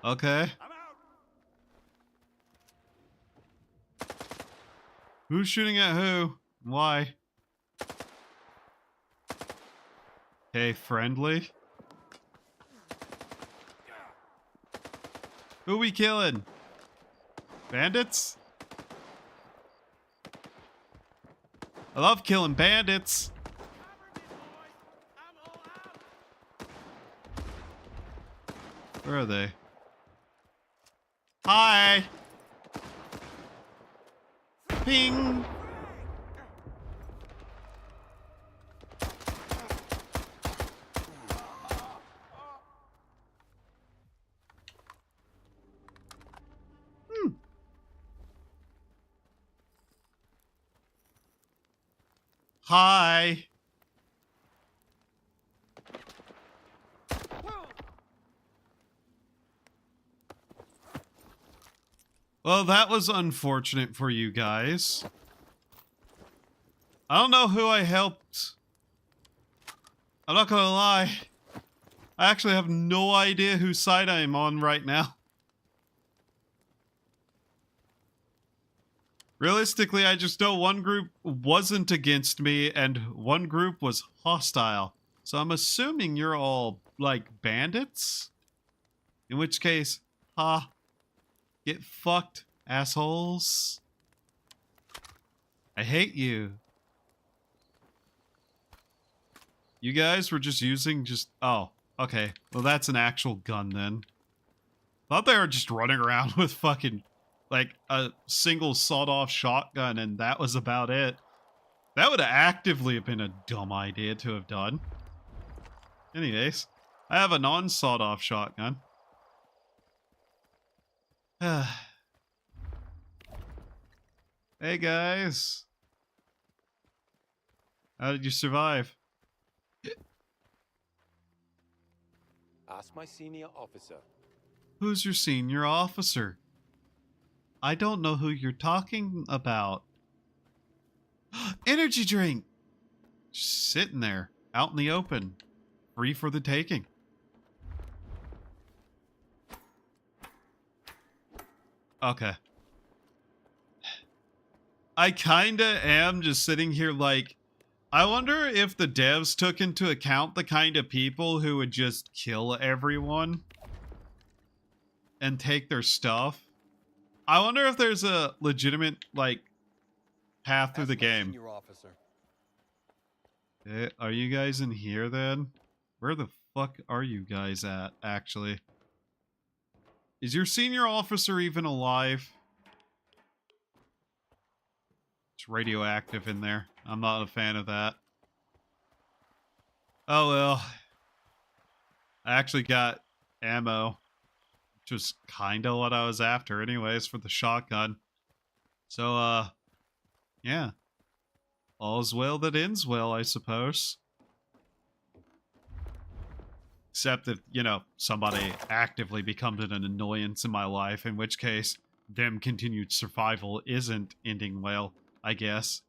Okay. Who's shooting at who? Why? Okay, friendly. Who we killing? Bandits? I love killing bandits. Where are they? Hi! Ping! Hi! Well, that was unfortunate for you guys. I don't know who I helped. I'm not gonna lie. I actually have no idea whose side I am on right now. Realistically, I just know one group wasn't against me and one group was hostile. So I'm assuming you're all, like, bandits? In which case, ha. Get fucked, assholes. I hate you. You guys were just using oh, okay. Well, that's an actual gun then. Thought they were just running around with fucking, like, a single sawed-off shotgun and that was about it. That would actively have been a dumb idea to have done. Anyways, I have a non-sawed-off shotgun. Hey guys. How did you survive? Ask my senior officer. Who's your senior officer? I don't know who you're talking about. Energy drink! Just sitting there, out in the open, free for the taking. Okay. I kinda am just sitting here like, I wonder if the devs took into account the kind of people who would just kill everyone and take their stuff. I wonder if there's a legitimate, like, path through the game. Are you guys in here then? Where the fuck are you guys at, actually? Is your senior officer even alive? It's radioactive in there. I'm not a fan of that. Oh well. I actually got ammo. Which was kinda what I was after anyways for the shotgun. So, yeah. All's well that ends well, I suppose. Except that, you know, somebody actively becomes an annoyance in my life, in which case, them continued survival isn't ending well, I guess.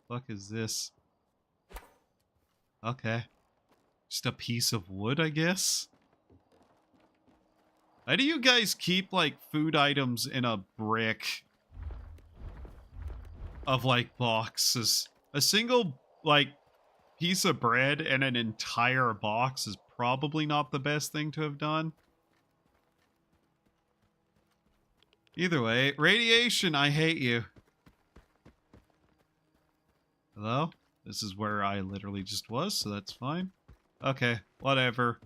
Fuck is this? Okay. Just a piece of wood, I guess? Why do you guys keep, like, food items in a brick of, like, boxes? A single, like, piece of bread and an entire box is probably not the best thing to have done. Either way, radiation, I hate you. Hello? This is where I literally just was, so that's fine. Okay, whatever.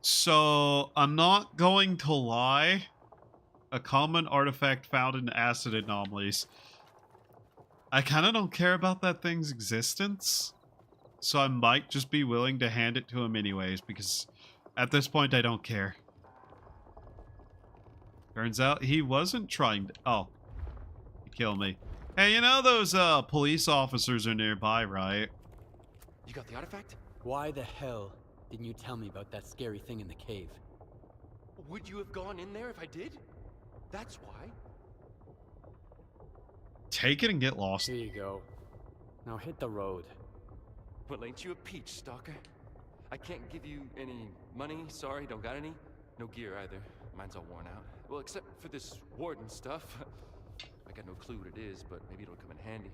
So, I'm not going to lie. A common artifact found in acid anomalies. I kind of don't care about that thing's existence. So I might just be willing to hand it to him anyways, because at this point I don't care. Turns out he wasn't trying to... Oh. He killed me. Hey, you know those police officers are nearby, right? You got the artifact? Why the hell didn't you tell me about that scary thing in the cave? Would you have gone in there if I did? That's why. Take it and get lost. Here you go. Now hit the road. Well, ain't you a peach, Stalker? I can't give you any money, sorry, don't got any. No gear either, mine's all worn out. Well, except for this warden stuff. I got no clue what it is, but maybe it'll come in handy.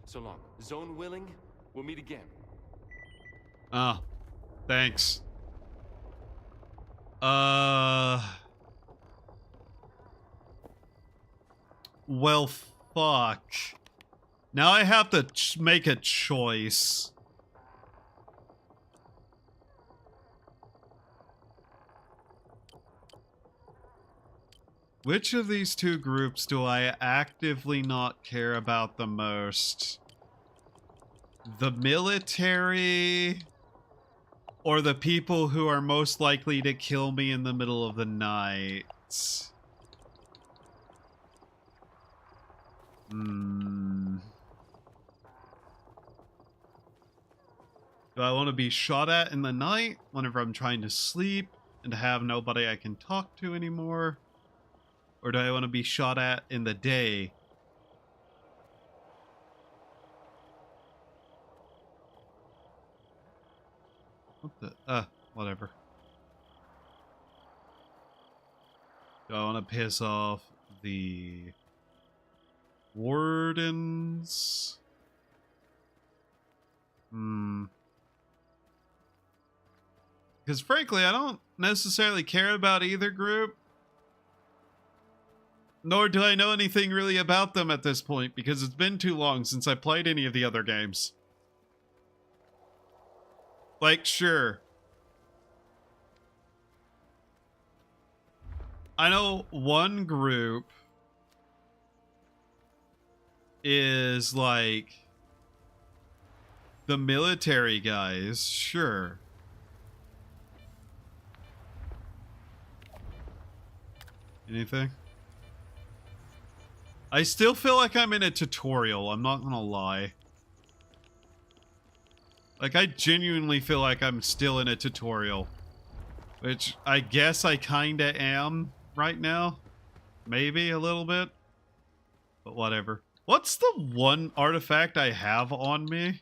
So long. Zone willing, we'll meet again. Ah, thanks. Well, fuck. Now I have to make a choice. Which of these two groups do I actively not care about the most? The military or the people who are most likely to kill me in the middle of the night? Do I want to be shot at in the night whenever I'm trying to sleep and to have nobody I can talk to anymore? Or do I want to be shot at in the day? What the? Whatever. Do I want to piss off the wardens? Because frankly, I don't necessarily care about either group. Nor do I know anything really about them at this point, because it's been too long since I played any of the other games. Like, sure. I know one group is like the military guys, sure. Anything? I still feel like I'm in a tutorial, I'm not gonna lie. Like, I genuinely feel like I'm still in a tutorial. Which, I guess I kinda am right now. Maybe a little bit. But whatever. What's the one artifact I have on me?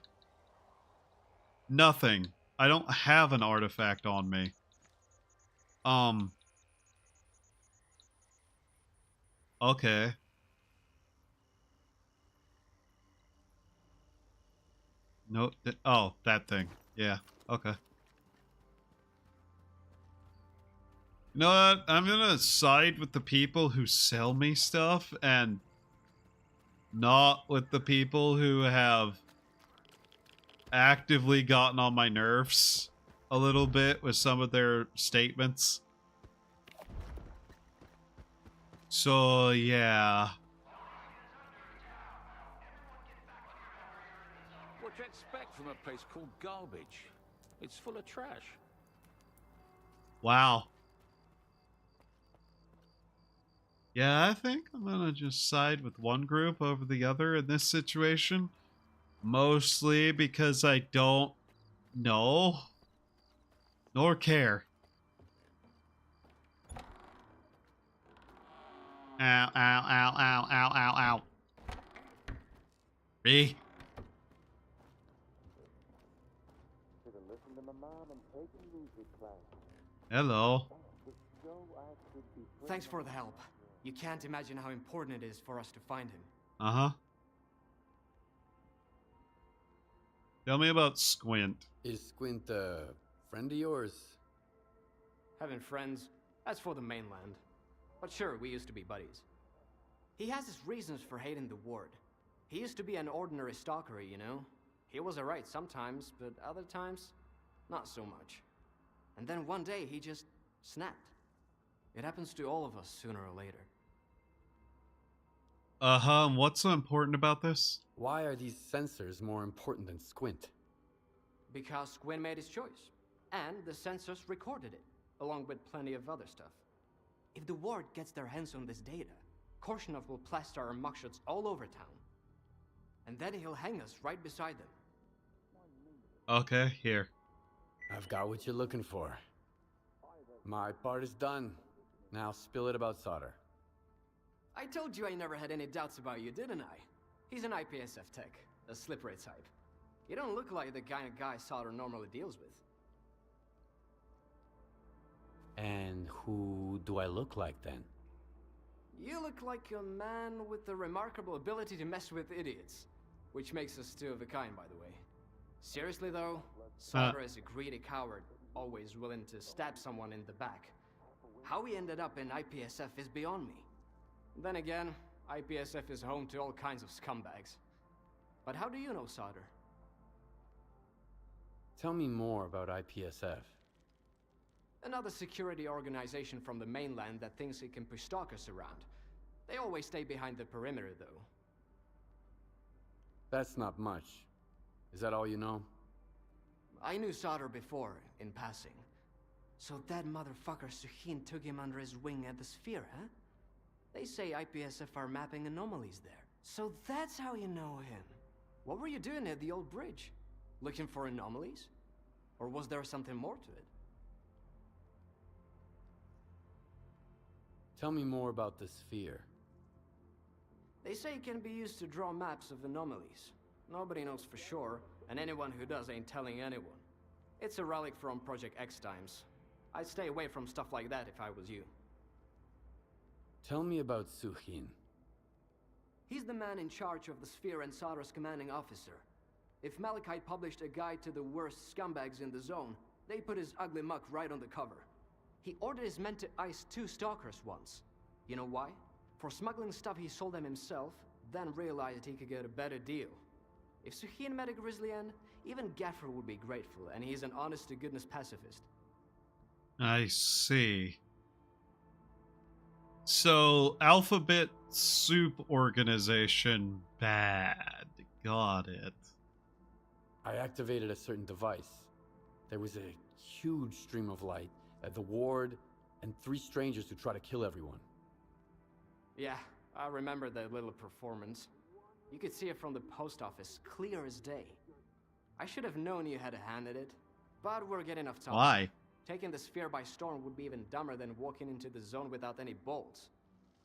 Nothing. I don't have an artifact on me. Okay. No, oh, that thing. Yeah, okay. You know what? I'm gonna side with the people who sell me stuff and not with the people who have actively gotten on my nerves a little bit with some of their statements. So, yeah. What do you expect from a place called Garbage? It's full of trash. Wow. Yeah, I think I'm gonna just side with one group over the other in this situation. Mostly because I don't know nor care. Ow, ow, ow, ow, ow, ow, ow. Me? Hello. Thanks for the help. You can't imagine how important it is for us to find him. Uh-huh. Tell me about Squint. Is Squint a friend of yours? Having friends, that's for the mainland. But sure, we used to be buddies. He has his reasons for hating the ward. He used to be an ordinary stalker, you know? He was alright sometimes, but other times, not so much. And then one day, he just snapped. It happens to all of us sooner or later. Uh-huh, and what's so important about this? Why are these sensors more important than Squint? Because Squint made his choice. And the sensors recorded it, along with plenty of other stuff. If the ward gets their hands on this data, Korshunov will plaster our mugshots all over town. And then he'll hang us right beside them. Okay, here. I've got what you're looking for. My part is done. Now spill it about Solder. I told you I never had any doubts about you, didn't I? He's an IPSF tech, a slippery type. You don't look like the kind of guy Solder normally deals with. And who do I look like then? You look like a man with the remarkable ability to mess with idiots. Which makes us two of a kind, by the way. Seriously though, Solder is a greedy coward, always willing to stab someone in the back. How he ended up in IPSF is beyond me. Then again, IPSF is home to all kinds of scumbags. But how do you know Solder? Tell me more about IPSF. Another security organization from the mainland that thinks it can push stalkers around. They always stay behind the perimeter, though. That's not much. Is that all you know? I knew Solder before, in passing. So that motherfucker Suhin took him under his wing at the Sphere, huh? They say IPSF are mapping anomalies there. So that's how you know him. What were you doing at the old bridge? Looking for anomalies? Or was there something more to it? Tell me more about the Sphere. They say it can be used to draw maps of anomalies. Nobody knows for sure, and anyone who does ain't telling anyone. It's a relic from Project X times. I'd stay away from stuff like that if I was you. Tell me about Suhin. He's the man in charge of the Sphere and Solder's commanding officer. If Malachite published a guide to the worst scumbags in the zone, they put his ugly muck right on the cover. He ordered his men to ice 2 stalkers once. You know why? For smuggling stuff he sold them himself, then realized he could get a better deal. If Suhin met a grisly end, even Gaffer would be grateful, and he's an honest-to-goodness pacifist. I see. So, Alphabet Soup Organization, bad. Got it. I activated a certain device. There was a huge stream of light at the ward, and 3 strangers who try to kill everyone. Yeah, I remember that little performance. You could see it from the post office, clear as day. I should have known you had a hand in it, but we're getting off topic. Why? Taking the Sphere by storm would be even dumber than walking into the zone without any bolts.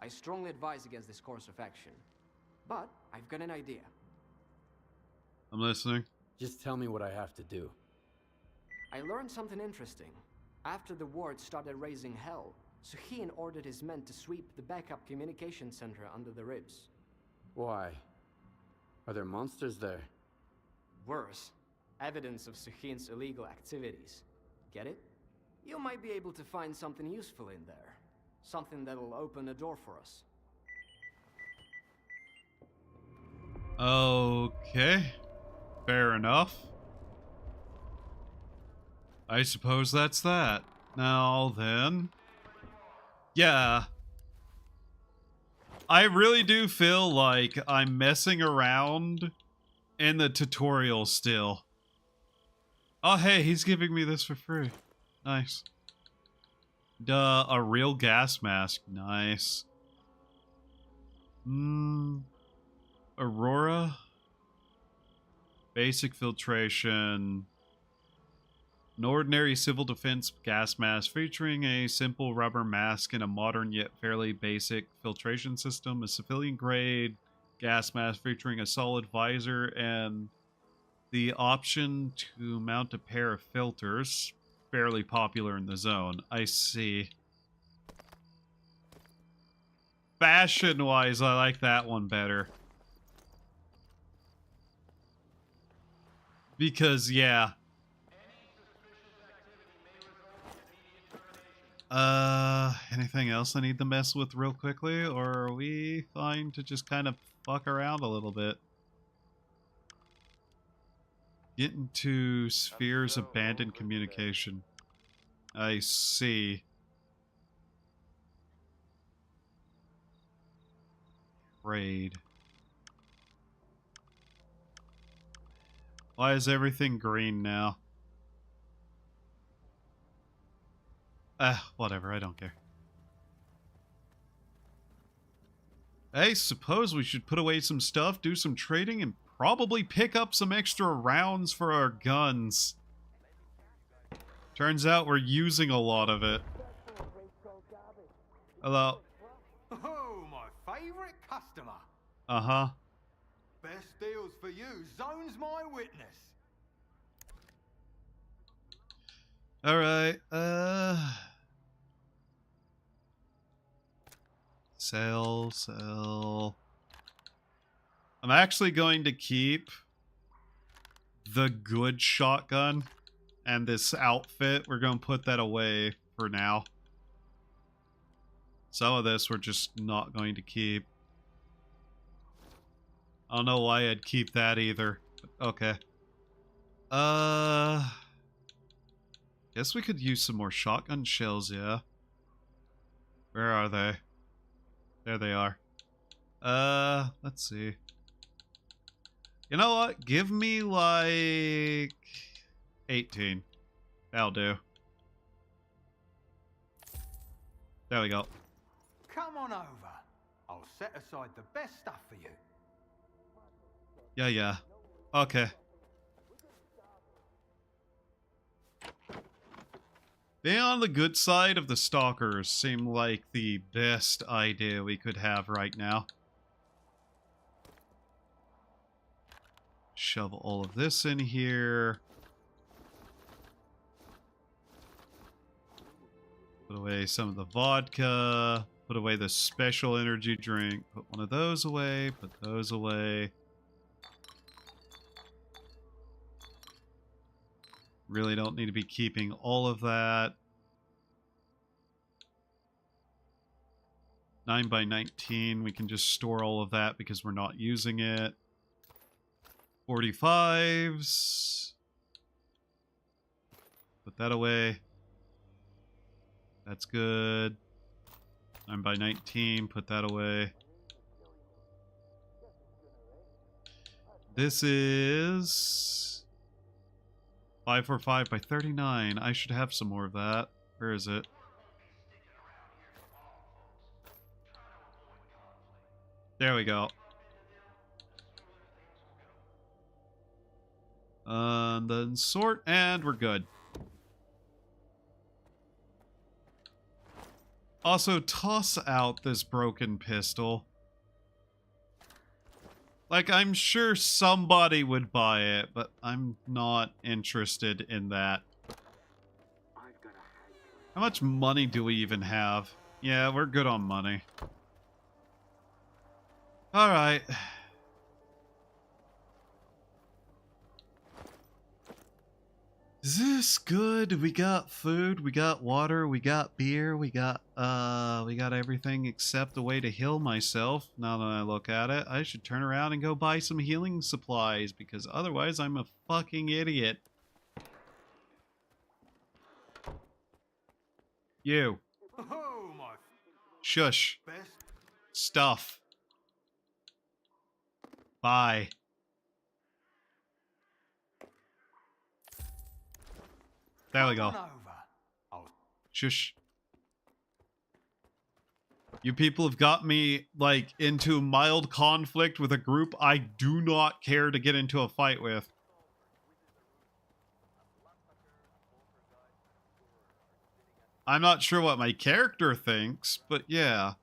I strongly advise against this course of action. But I've got an idea. I'm listening. Just tell me what I have to do. I learned something interesting. After the ward started raising hell, Suhin ordered his men to sweep the backup communication center under the ribs. Why? Are there monsters there? Worse, evidence of Suhin's illegal activities. Get it? You might be able to find something useful in there. Something that'll open a door for us. Okay. Fair enough. I suppose that's that. Now then. Yeah. I really do feel like I'm messing around in the tutorial still. Oh, hey, he's giving me this for free. Nice. Duh, a real gas mask. Nice. Aurora. Basic filtration. An ordinary civil defense gas mask featuring a simple rubber mask and a modern yet fairly basic filtration system. A civilian grade gas mask featuring a solid visor and the option to mount a pair of filters. Fairly popular in the zone. I see. Fashion-wise, I like that one better. Because, yeah. Anything else I need to mess with real quickly? Or are we fine to just kind of fuck around a little bit? Get into Sphere's abandoned communication. I see. Raid. Why is everything green now? Whatever, I don't care. I suppose we should put away some stuff, do some trading, and probably pick up some extra rounds for our guns. Turns out we're using a lot of it. Hello. Oh, my favourite customer. Uh-huh. Best deals for you. Zone's my witness. Alright, Sell. I'm actually going to keep the good shotgun and this outfit. We're going to put that away for now. Some of this we're just not going to keep. I don't know why I'd keep that either. Okay. Guess we could use some more shotgun shells, yeah. Where are they? There they are. Let's see. You know what? Give me like 18. That'll do. There we go. Come on over. I'll set aside the best stuff for you. Yeah. Okay. Being on the good side of the stalkers seem like the best idea we could have right now. Shove all of this in here. Put away some of the vodka. Put away the special energy drink. Put one of those away. Put those away. Really don't need to be keeping all of that. 9x19, we can just store all of that because we're not using it. 45s. Put that away. That's good. 9x19, put that away. This is 545x39. I should have some more of that. Where is it? There we go. And then sort, and we're good. Also, toss out this broken pistol. Like, I'm sure somebody would buy it, but I'm not interested in that. How much money do we even have? Yeah, we're good on money. Alright. Is this good? We got food, we got water, we got beer, we got everything except a way to heal myself. Now that I look at it, I should turn around and go buy some healing supplies because otherwise I'm a fucking idiot. You. Oh, my Shush. best. Stuff. Bye. There we go. Come on over. Shush. You people have got me, like, into mild conflict with a group I do not care to get into a fight with. I'm not sure what my character thinks, but yeah.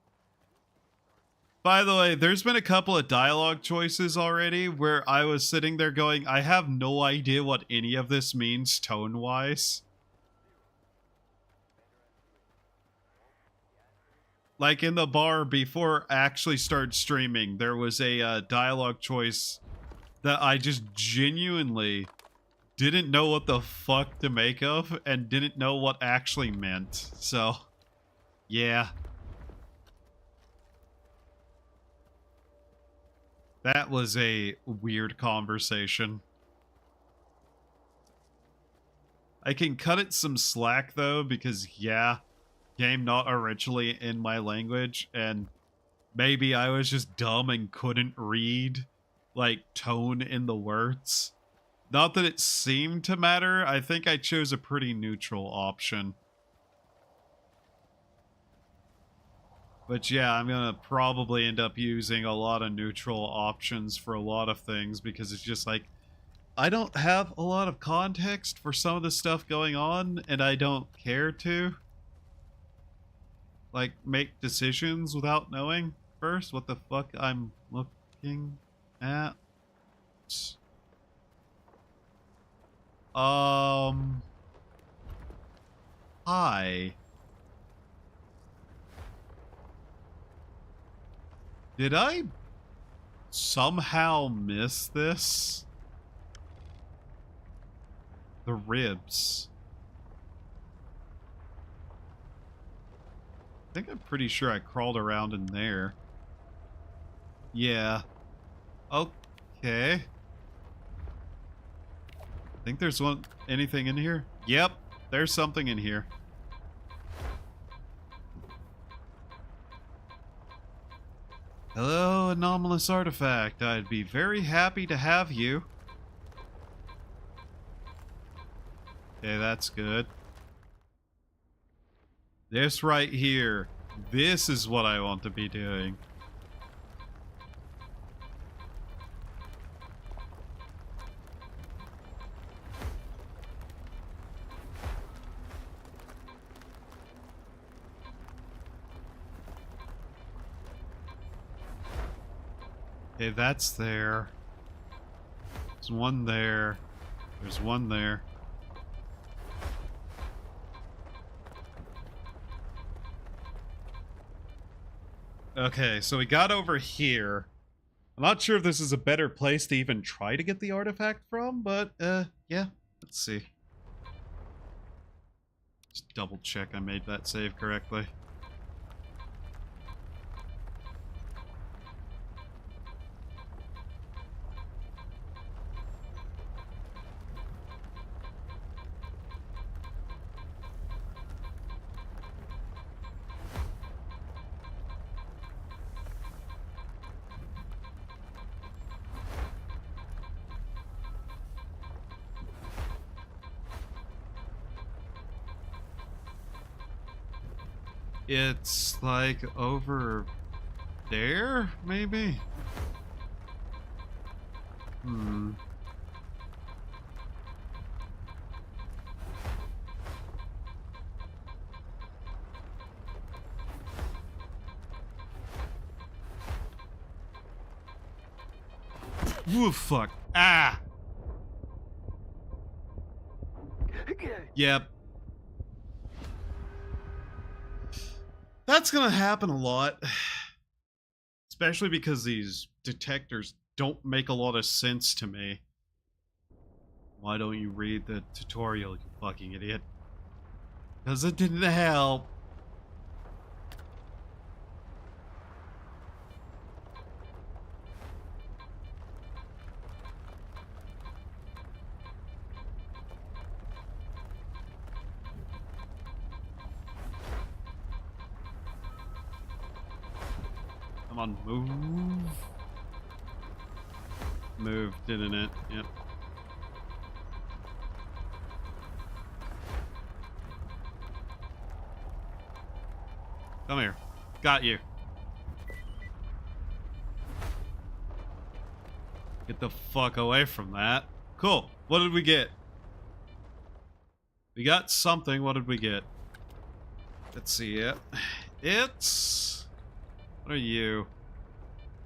By the way, there's been a couple of dialogue choices already where I was sitting there going, I have no idea what any of this means tone-wise. Like in the bar before I actually started streaming, there was a dialogue choice that I just genuinely didn't know what the fuck to make of and didn't know what actually meant. So, yeah. That was a weird conversation. I can cut it some slack though, because yeah, game not originally in my language, and maybe I was just dumb and couldn't read, like, tone in the words. Not that it seemed to matter, I think I chose a pretty neutral option. But yeah, I'm gonna probably end up using a lot of neutral options for a lot of things, because it's just like, I don't have a lot of context for some of the stuff going on, and I don't care to, like, make decisions without knowing first what the fuck I'm looking at. Hi. Did I somehow miss this? The ribs. I think I'm pretty sure I crawled around in there. Yeah. Okay. Think there's anything in here? Yep, there's something in here. Hello, anomalous artifact. I'd be very happy to have you. Okay, that's good. This right here. This is what I want to be doing. Okay, that's there. There's one there. There's one there. Okay, so we got over here. I'm not sure if this is a better place to even try to get the artifact from, but, yeah. Let's see. Just double check I made that save correctly. It's like over there, maybe? Hmm. Ooh, fuck. Ah! Yep. That's gonna happen a lot. Especially because these detectors don't make a lot of sense to me. Why don't you read the tutorial, you fucking idiot? Because it didn't help. Come on, move. Move, didn't it? Yep. Come here. Got you. Get the fuck away from that. Cool. What did we get? We got something. What did we get? Let's see it. It's... What are you?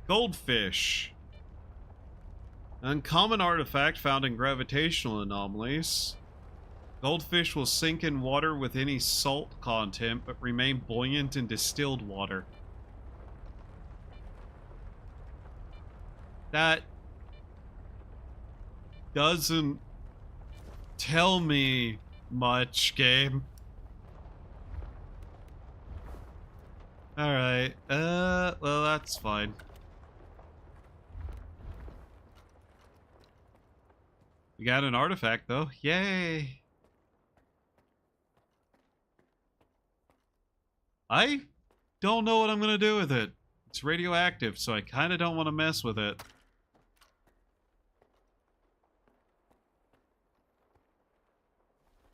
Goldfish. Uncommon artifact found in gravitational anomalies. Goldfish will sink in water with any salt content, but remain buoyant in distilled water. That doesn't tell me much, game. Alright, well, that's fine. We got an artifact, though. Yay! I don't know what I'm gonna do with it. It's radioactive, so I kinda don't want to mess with it.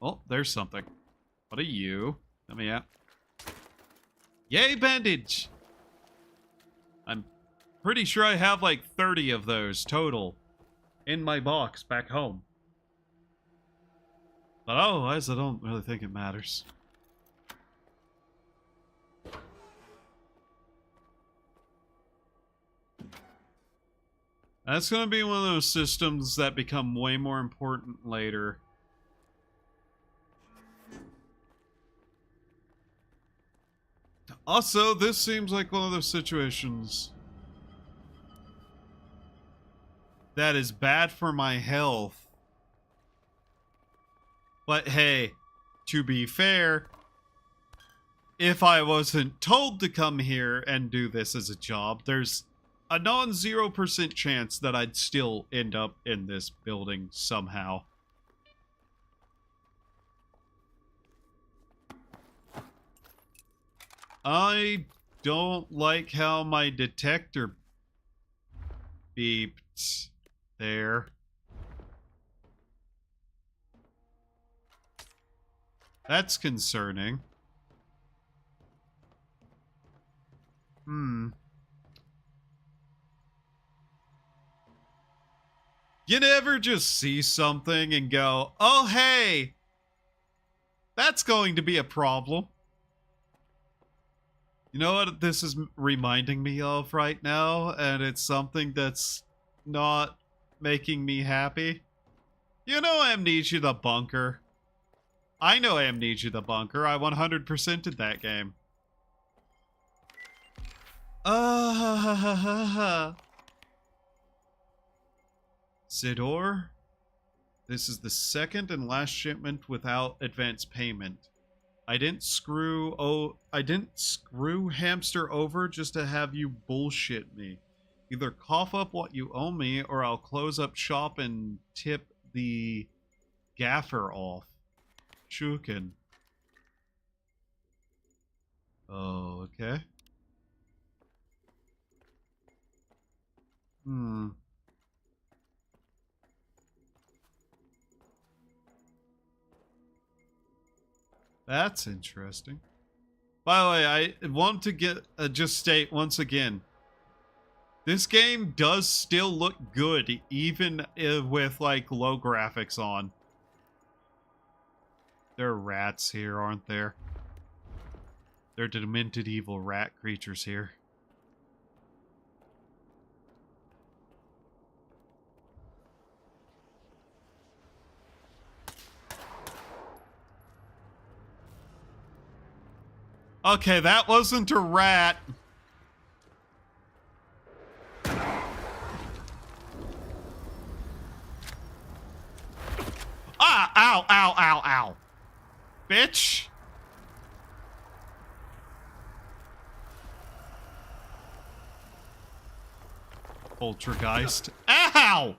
Oh, there's something. What are you? Let me out. Yay, bandage! I'm pretty sure I have like 30 of those total in my box back home. But otherwise, I don't really think it matters. That's gonna be one of those systems that become way more important later. Also, this seems like one of those situations that is bad for my health. But hey, to be fair, if I wasn't told to come here and do this as a job, there's a non-0% chance that I'd still end up in this building somehow. I don't like how my detector beeped there. That's concerning. You never just see something and go, oh hey, that's going to be a problem. You know what this is reminding me of right now? And it's something that's not making me happy. You know Amnesia the Bunker. I know Amnesia the Bunker. I 100%'ed that game. Sidor? This is the second and last shipment without advance payment. I didn't screw Hamster over just to have you bullshit me. Either cough up what you owe me, or I'll close up shop and tip the gaffer off. Shukin. Oh, okay. That's interesting. By the way, I want to just state once again, this game does still look good, even with like low graphics on. There are rats here, aren't there? There are demented evil rat creatures here. Okay, that wasn't a rat. Ah! Ow, ow, ow, ow. Bitch. Poltergeist. Ow!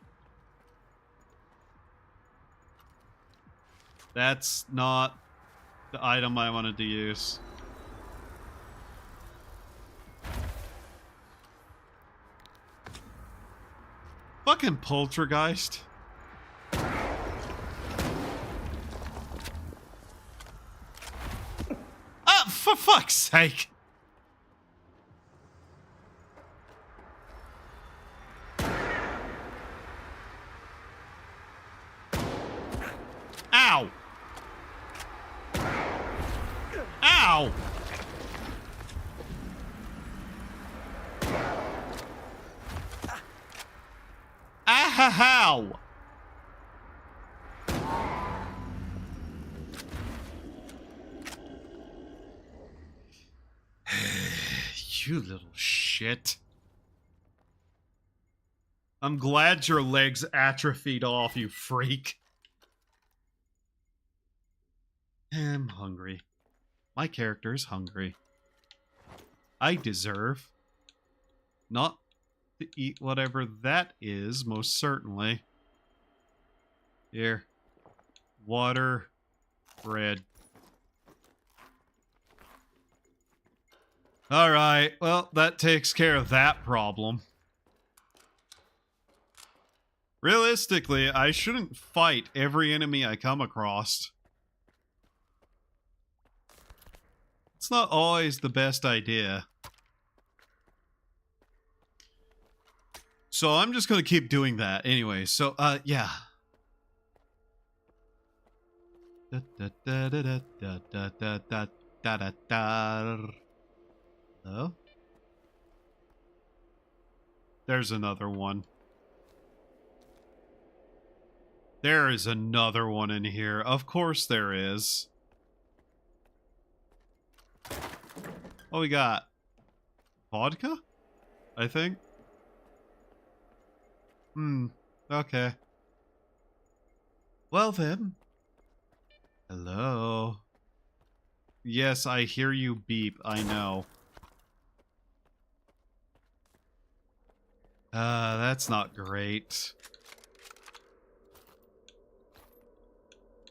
That's not the item I wanted to use. Fucking poltergeist. Ah, for fuck's sake. Ow! Ow! You little shit. I'm glad your legs atrophied off, you freak. I'm hungry. My character is hungry. I deserve not to eat whatever that is, most certainly. Here. Water. Bread. Alright, well, that takes care of that problem. Realistically, I shouldn't fight every enemy I come across. It's not always the best idea. So I'm just gonna keep doing that anyway. So, yeah. Oh? There's another one. There is another one in here. Of course there is. What we got? Vodka? I think. Okay. Well then. Hello. Yes, I hear you beep. I know. That's not great.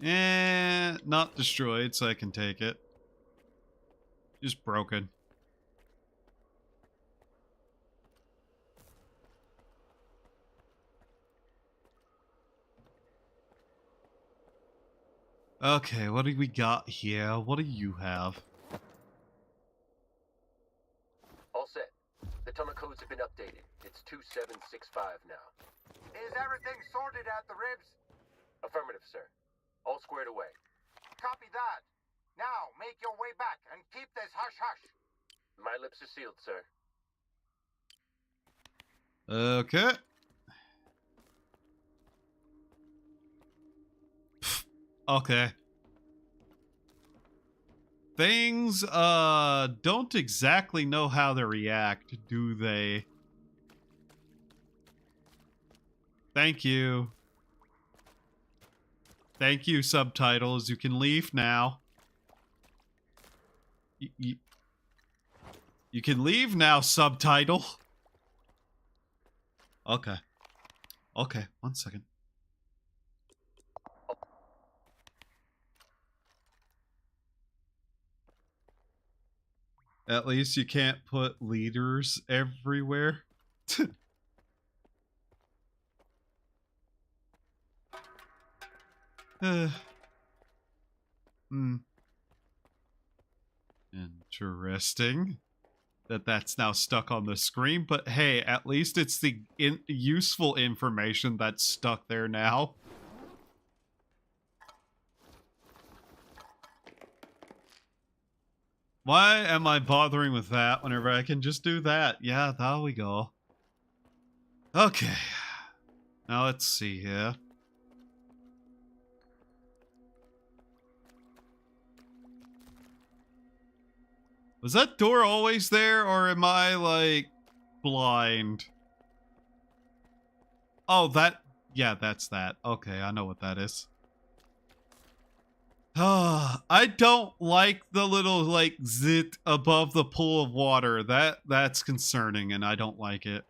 Not destroyed, so I can take it. Just broken. Okay, what do we got here? What do you have? All set. The tunnel codes have been updated. It's 2765 now. Is everything sorted at the ribs? Affirmative, sir. All squared away. Copy that. Now, make your way back and keep this hush-hush. My lips are sealed, sir. Okay. Okay. Things, don't exactly know how to react, do they? Thank you. Thank you, subtitles. You can leave now. You can leave now, subtitle. Okay. Okay, 1 second. At least you can't put leaders everywhere. Interesting that that's now stuck on the screen, but hey, at least it's the useful information that's stuck there now. Why am I bothering with that whenever I can just do that? Yeah, there we go. Okay. Now let's see here. Was that door always there, or am I, like, blind? Oh, that... Yeah, that's that. Okay, I know what that is. I don't like the little, like, zit above the pool of water. That's concerning, and I don't like it.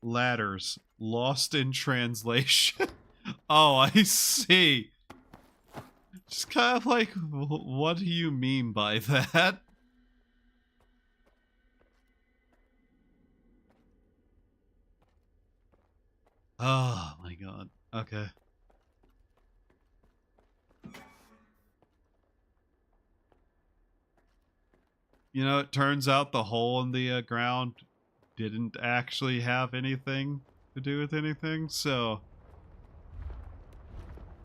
Ladders. Lost in translation. Oh, I see. Just kind of like, what do you mean by that? Oh my god. Okay. You know, it turns out the hole in the ground didn't actually have anything to do with anything, so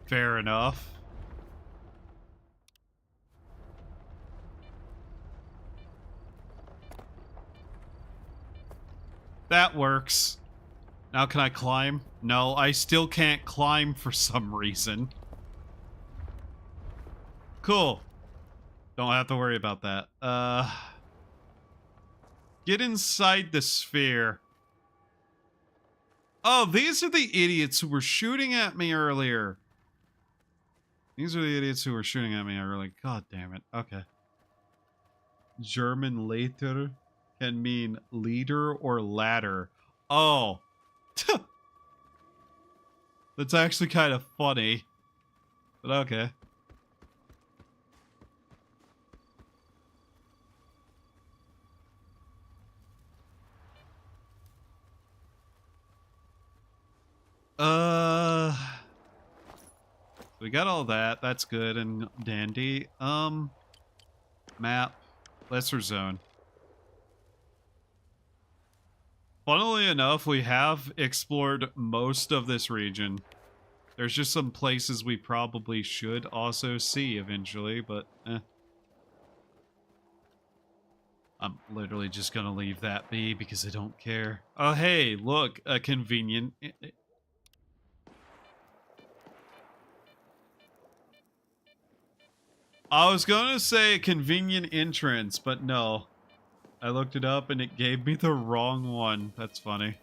Fair enough. That works. Now can I climb? No, I still can't climb for some reason. Cool. Don't have to worry about that. Get inside the sphere. Oh, these are the idiots who were shooting at me earlier. These are the idiots who were shooting at me earlier. God damn it. Okay. German later can mean leader or ladder. Oh. That's actually kind of funny. But okay. We got all that. That's good and dandy. Map. Lesser zone. Funnily enough, we have explored most of this region. There's just some places we probably should also see eventually, but I'm literally just gonna leave that be because I don't care. Oh, hey, look, a convenient... I was gonna say a convenient entrance, but no. I looked it up and it gave me the wrong one. That's funny.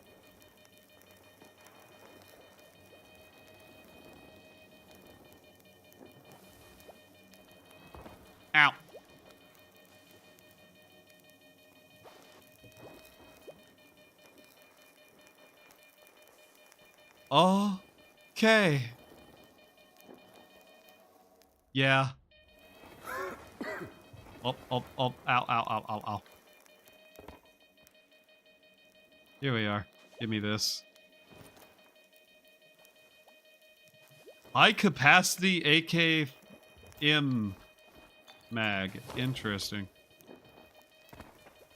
Ow. Okay. Yeah. Ow, ow, ow. Here we are. Give me this. High capacity AKM mag. Interesting.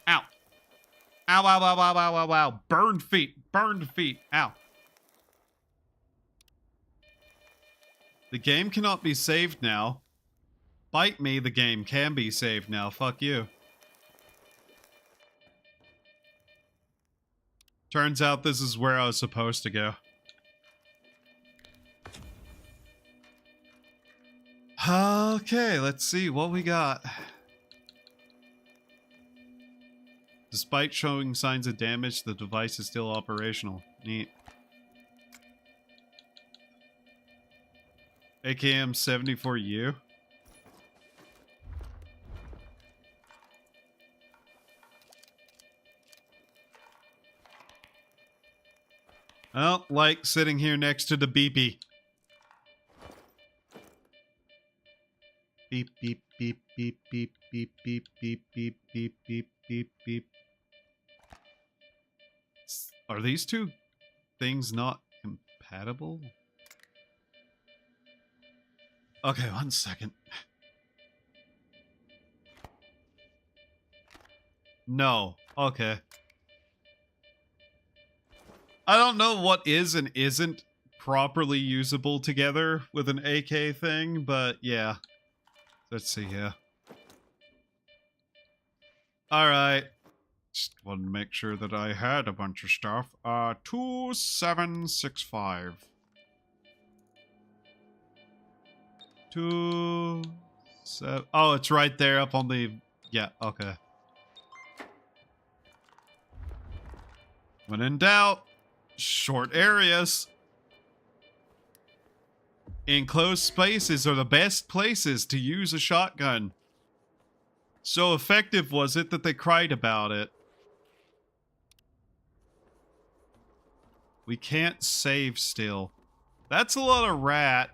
Ow. Ow, ow, ow, ow, ow, ow, ow. Burned feet. Burned feet. Ow. The game cannot be saved now. Bite me, the game can be saved now. Fuck you. Turns out this is where I was supposed to go. Okay, let's see what we got. Despite showing signs of damage, the device is still operational. Neat. AKM 74U. Well, like sitting here next to the beepy. Beep, beep, beep, beep, beep, beep, beep, beep, beep, beep, beep, beep, beep. Are these two things not compatible? Okay, 1 second. No. Okay. I don't know what is and isn't properly usable together with an AK thing, but yeah. Let's see here. Alright. Just wanted to make sure that I had a bunch of stuff. 2765. 27... Oh, it's right there up on the... Yeah, okay. When in doubt, short areas. Enclosed spaces are the best places to use a shotgun. So effective was it that they cried about it. We can't save still. That's a lot of rat.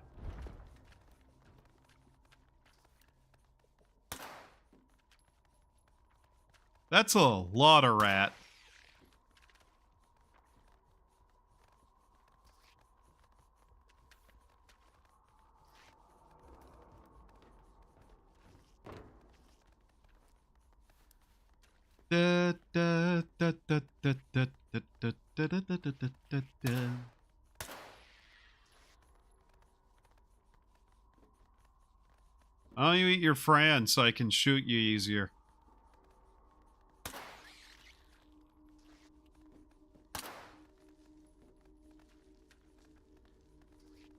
That's a lot of rat. Why don't you eat your Fran so I can shoot you easier?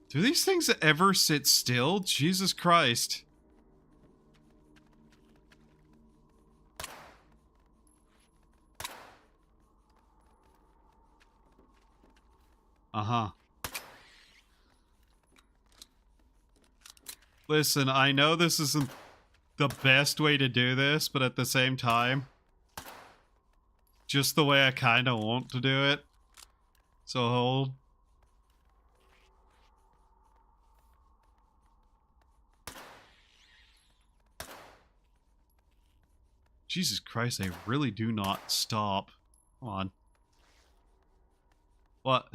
Do these things ever sit still? Jesus Christ. Uh-huh. Listen, I know this isn't the best way to do this, but at the same time, just the way I kind of want to do it. So hold. Jesus Christ, they really do not stop. Come on. What?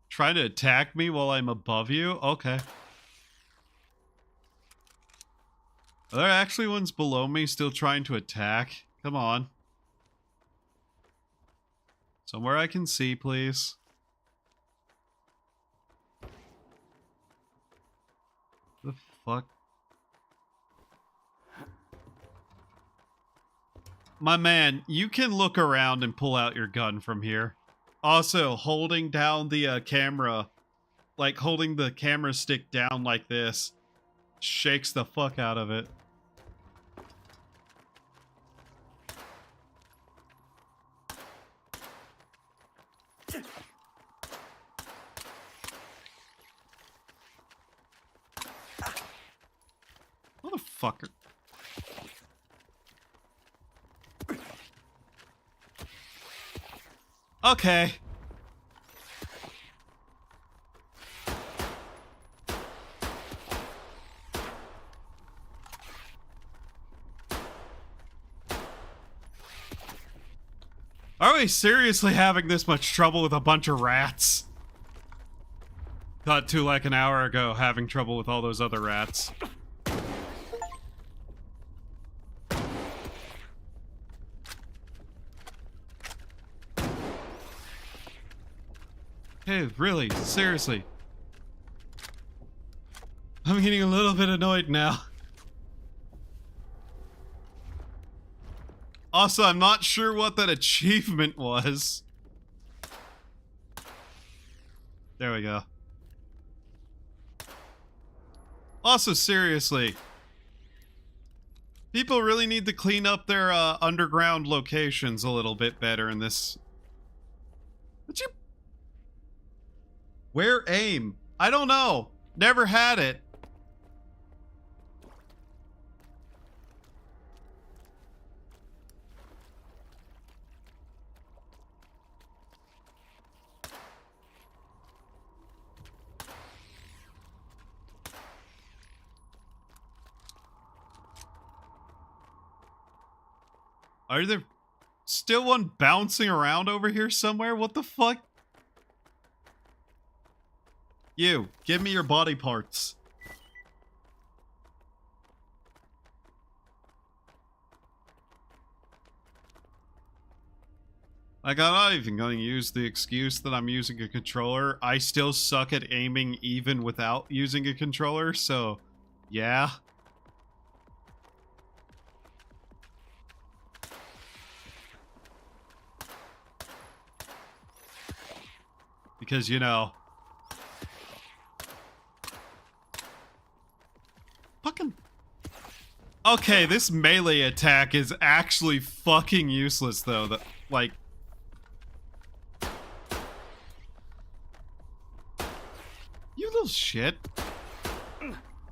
Trying to attack me while I'm above you? Okay. Are there actually ones below me still trying to attack? Come on. Somewhere I can see, please. The fuck? My man, you can look around and pull out your gun from here. Also, holding down the camera, like holding the camera stick down like this, shakes the fuck out of it. Motherfucker. Okay. Are we seriously having this much trouble with a bunch of rats? Got to like an hour ago having trouble with all those other rats. Hey, really? Seriously? I'm getting a little bit annoyed now. Also, I'm not sure what that achievement was. There we go. Also, seriously. People really need to clean up their underground locations a little bit better in this. Would you... Where aim? I don't know. Never had it. Are there still one bouncing around over here somewhere? What the fuck? You, give me your body parts. Like, I'm not even going to use the excuse that I'm using a controller. I still suck at aiming even without using a controller, so yeah. Because, you know... Fucking... Okay, this melee attack is actually fucking useless, though. That, like... You little shit.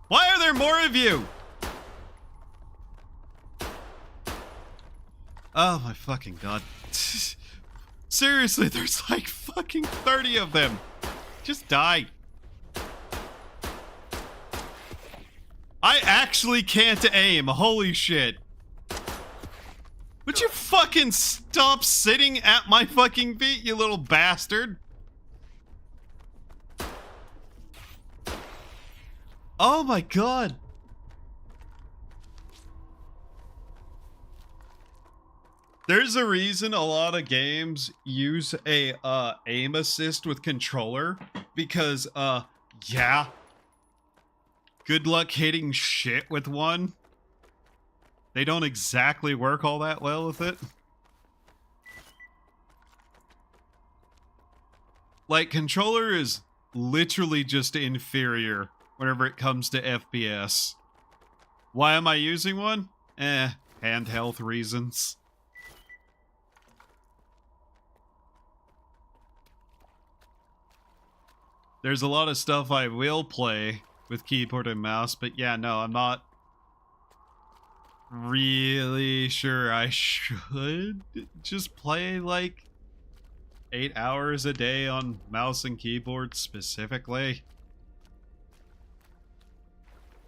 Why are there more of you? Oh my fucking god. Seriously, there's like fucking 30 of them. Just die. I actually can't aim. Holy shit. Would you fucking stop sitting at my fucking feet, you little bastard? Oh my god. There's a reason a lot of games use a aim assist with controller because yeah. good luck hitting shit with one. They don't exactly work all that well with it. Like, controller is literally just inferior whenever it comes to FPS. Why am I using one? Hand health reasons. There's a lot of stuff I will play with keyboard and mouse, but yeah, no, I'm not really sure I should just play like 8 hours a day on mouse and keyboard specifically.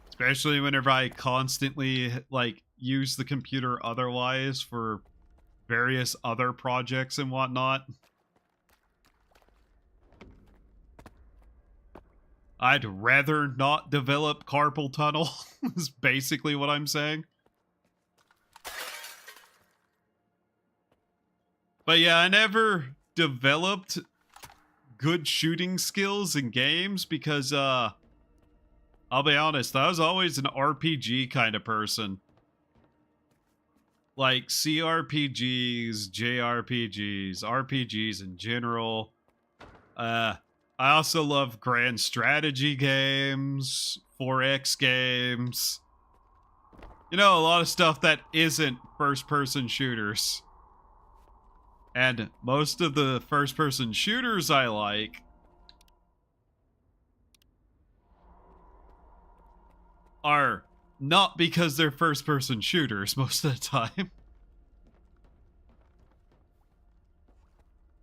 Especially whenever I constantly like use the computer otherwise for various other projects and whatnot. I'd rather not develop carpal tunnel, is basically what I'm saying. But yeah, I never developed good shooting skills in games because, I'll be honest, I was always an RPG kind of person. Like CRPGs, JRPGs, RPGs in general. I also love grand strategy games, 4X games. You know, a lot of stuff that isn't first-person shooters. And most of the first-person shooters I like are not because they're first-person shooters most of the time.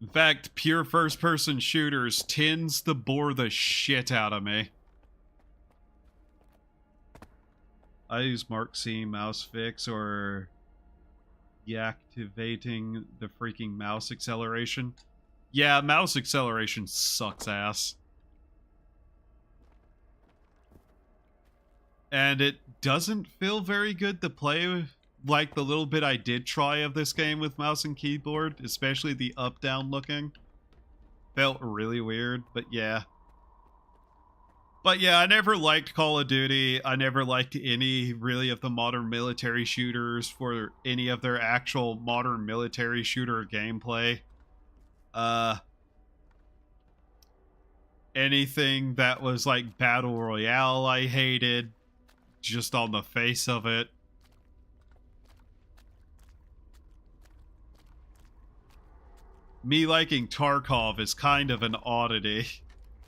In fact, pure first-person shooters tends to bore the shit out of me. I use Mark C mouse fix or deactivating the freaking mouse acceleration. Yeah, mouse acceleration sucks ass. And it doesn't feel very good to play like the little bit I did try of this game with mouse and keyboard, especially the up-down looking. Felt really weird, but yeah. But yeah, I never liked Call of Duty. I never liked any really of the modern military shooters for any of their actual modern military shooter gameplay. Anything that was like Battle Royale I hated, just on the face of it. Me liking Tarkov is kind of an oddity,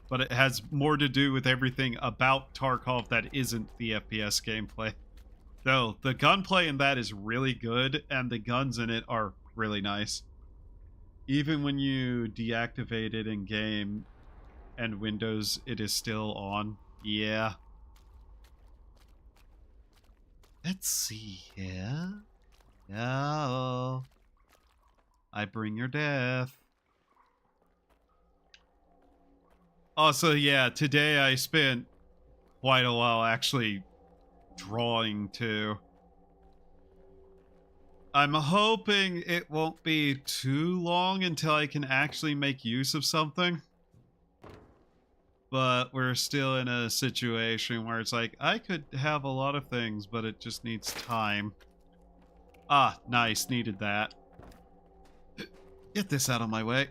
but it has more to do with everything about Tarkov that isn't the FPS gameplay. Though, the gunplay in that is really good, and the guns in it are really nice. Even when you deactivate it in game and Windows, it is still on. Yeah. Let's see here. Oh, I bring your death. Also, yeah, today I spent quite a while actually drawing too. I'm hoping it won't be too long until I can actually make use of something. But we're still in a situation where it's like, I could have a lot of things, but it just needs time. Ah, nice, needed that. Get this out of my way.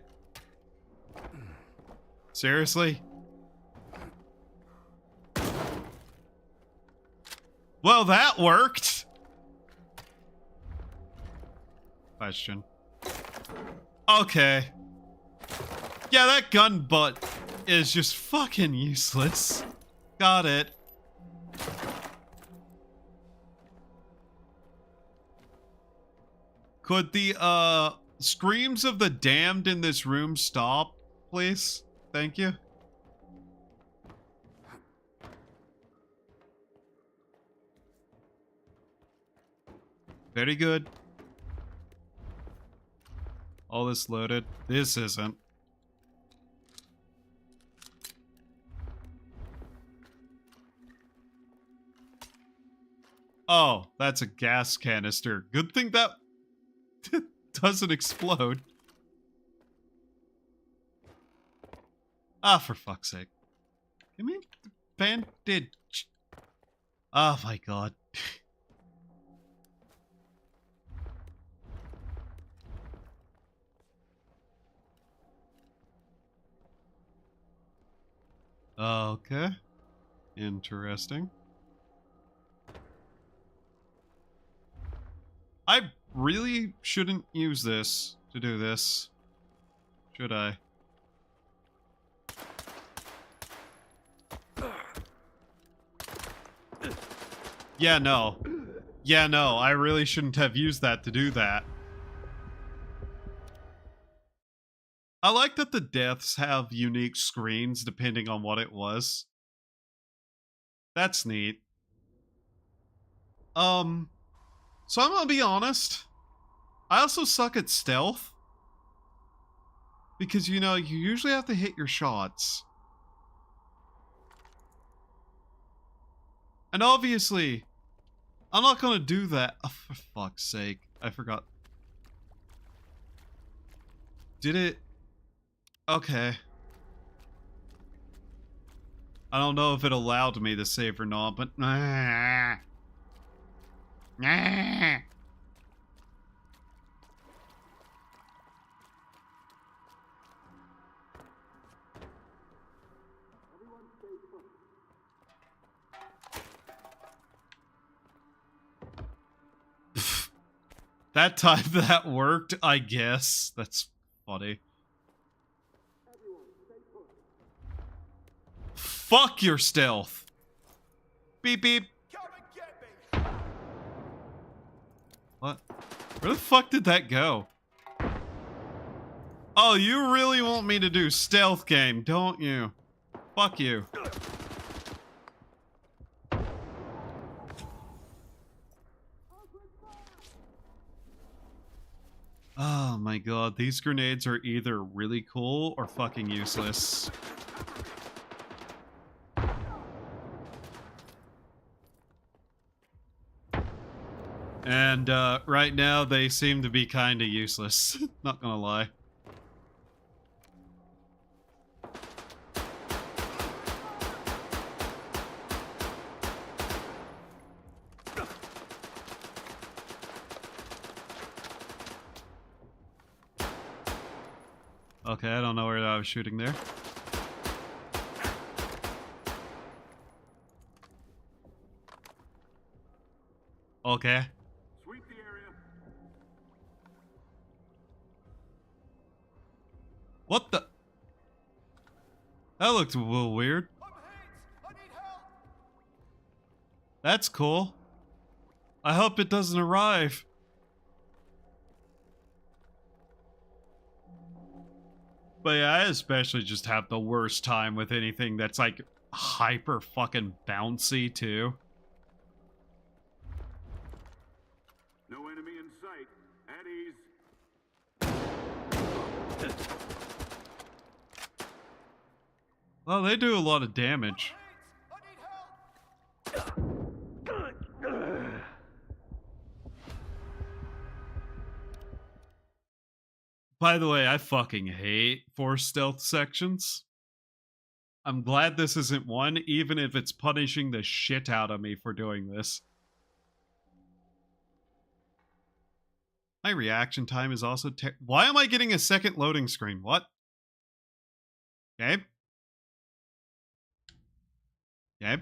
Seriously? Well, that worked! Question. Okay. Yeah, that gun butt is just fucking useless. Got it. Could the, screams of the damned in this room stop, please? Thank you. Very good. All this loaded. This isn't. Oh, that's a gas canister. Good thing that doesn't explode. Ah, for fuck's sake. Give me the bandage. Oh my god. Okay. Interesting. I really shouldn't use this to do this. Should I? Yeah, no. Yeah, no. I really shouldn't have used that to do that. I like that the deaths have unique screens depending on what it was. That's neat. So I'm gonna be honest. I also suck at stealth. Because, you know, you usually have to hit your shots. And obviously, I'm not gonna do that. Oh, for fuck's sake. I forgot. Did it? Okay. I don't know if it allowed me to save or not, but... That time that worked, I guess. That's funny. Fuck your stealth. Beep beep. What? Where the fuck did that go? Oh, you really want me to do stealth game, don't you? Fuck you. Oh my god, these grenades are either really cool or fucking useless. And right now they seem to be kinda useless. Not gonna lie. Okay, I don't know where I was shooting there. Okay. Sweep the area. What the? That looked a little weird. That's cool. I hope it doesn't arrive. But yeah, I especially just have the worst time with anything that's like hyper fucking bouncy too. No enemy in sight. At ease. Well, they do a lot of damage. By the way, I fucking hate forced stealth sections. I'm glad this isn't one, even if it's punishing the shit out of me for doing this. My reaction time is also why am I getting a second loading screen? What? Gabe? Gabe?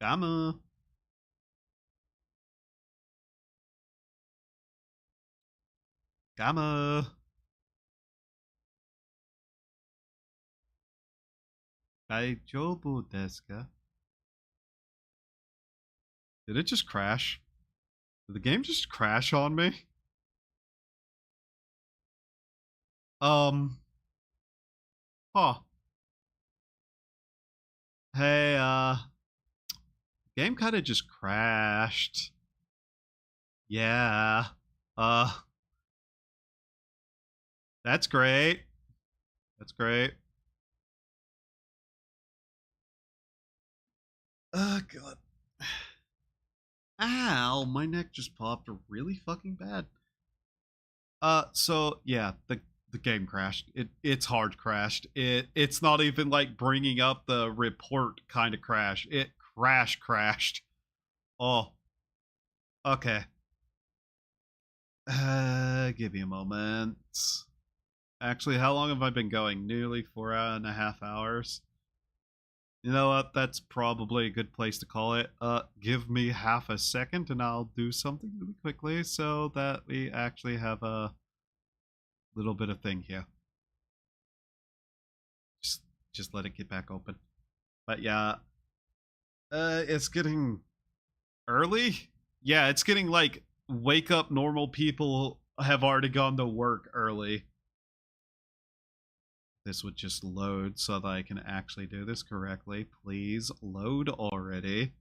Gamma. Gamma. Daijoubu desu ka? Did it just crash? Did the game just crash on me? Huh. Hey, game kinda just crashed. Yeah. That's great. That's great. Oh, God. Ow, my neck just popped really fucking bad. So, yeah, the the game crashed. It's hard crashed. It's not even like bringing up the report kind of crash. It crashed. Oh, okay. Give me a moment. Actually, how long have I been going? Nearly 4.5 hours. You know what? That's probably a good place to call it. Give me half a second and I'll do something really quickly so that we actually have a little bit of thing here. Just let it get back open. But yeah, it's getting early. Yeah, it's getting like wake up normal people have already gone to work early. This would just load so that I can actually do this correctly. Please load already.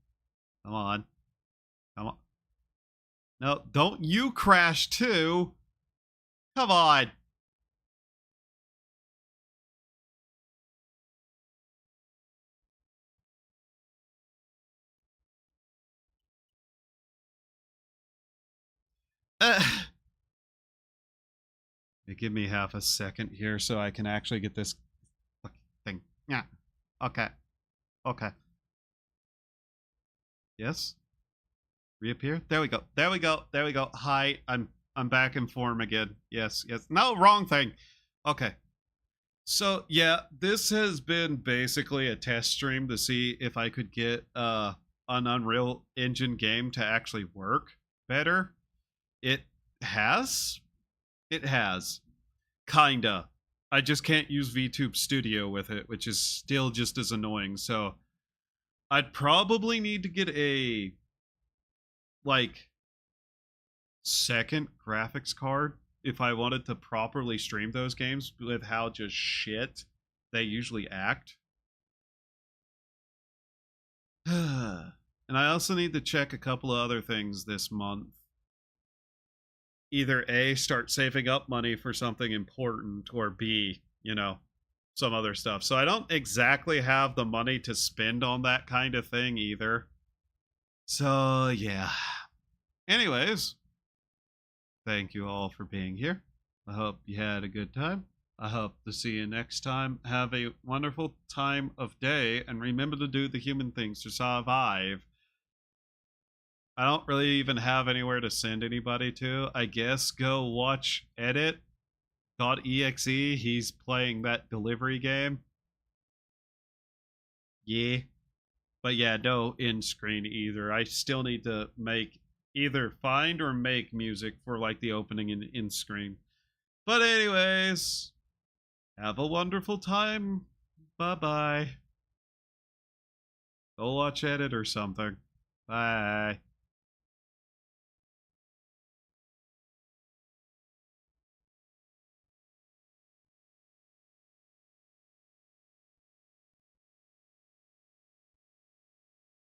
Come on. Come on. No, don't you crash too. Come on. Give me half a second here so I can actually get this thing. Yeah. Okay. Okay. Yes. Reappear. There we go. There we go. There we go. Hi. I'm back in form again. Yes. Yes. No, wrong thing. Okay. So yeah, this has been basically a test stream to see if I could get an Unreal Engine game to actually work better. It has. It has. Kinda. I just can't use VTube Studio with it, which is still just as annoying. So I'd probably need to get a like second graphics card if I wanted to properly stream those games with how just shit they usually act. And I also need to check a couple of other things this month. Either A, start saving up money for something important, or B, you know, some other stuff. So I don't exactly have the money to spend on that kind of thing either. So, yeah. Anyways, thank you all for being here. I hope you had a good time. I hope to see you next time. Have a wonderful time of day, and remember to do the human things to survive. I don't really even have anywhere to send anybody to. I guess go watch Edit.exe. He's playing that delivery game. Yeah. But yeah, no in-screen either. I still need to either find or make music for like the opening and in-screen. But anyways, have a wonderful time. Bye-bye. Go watch Edit or something. Bye.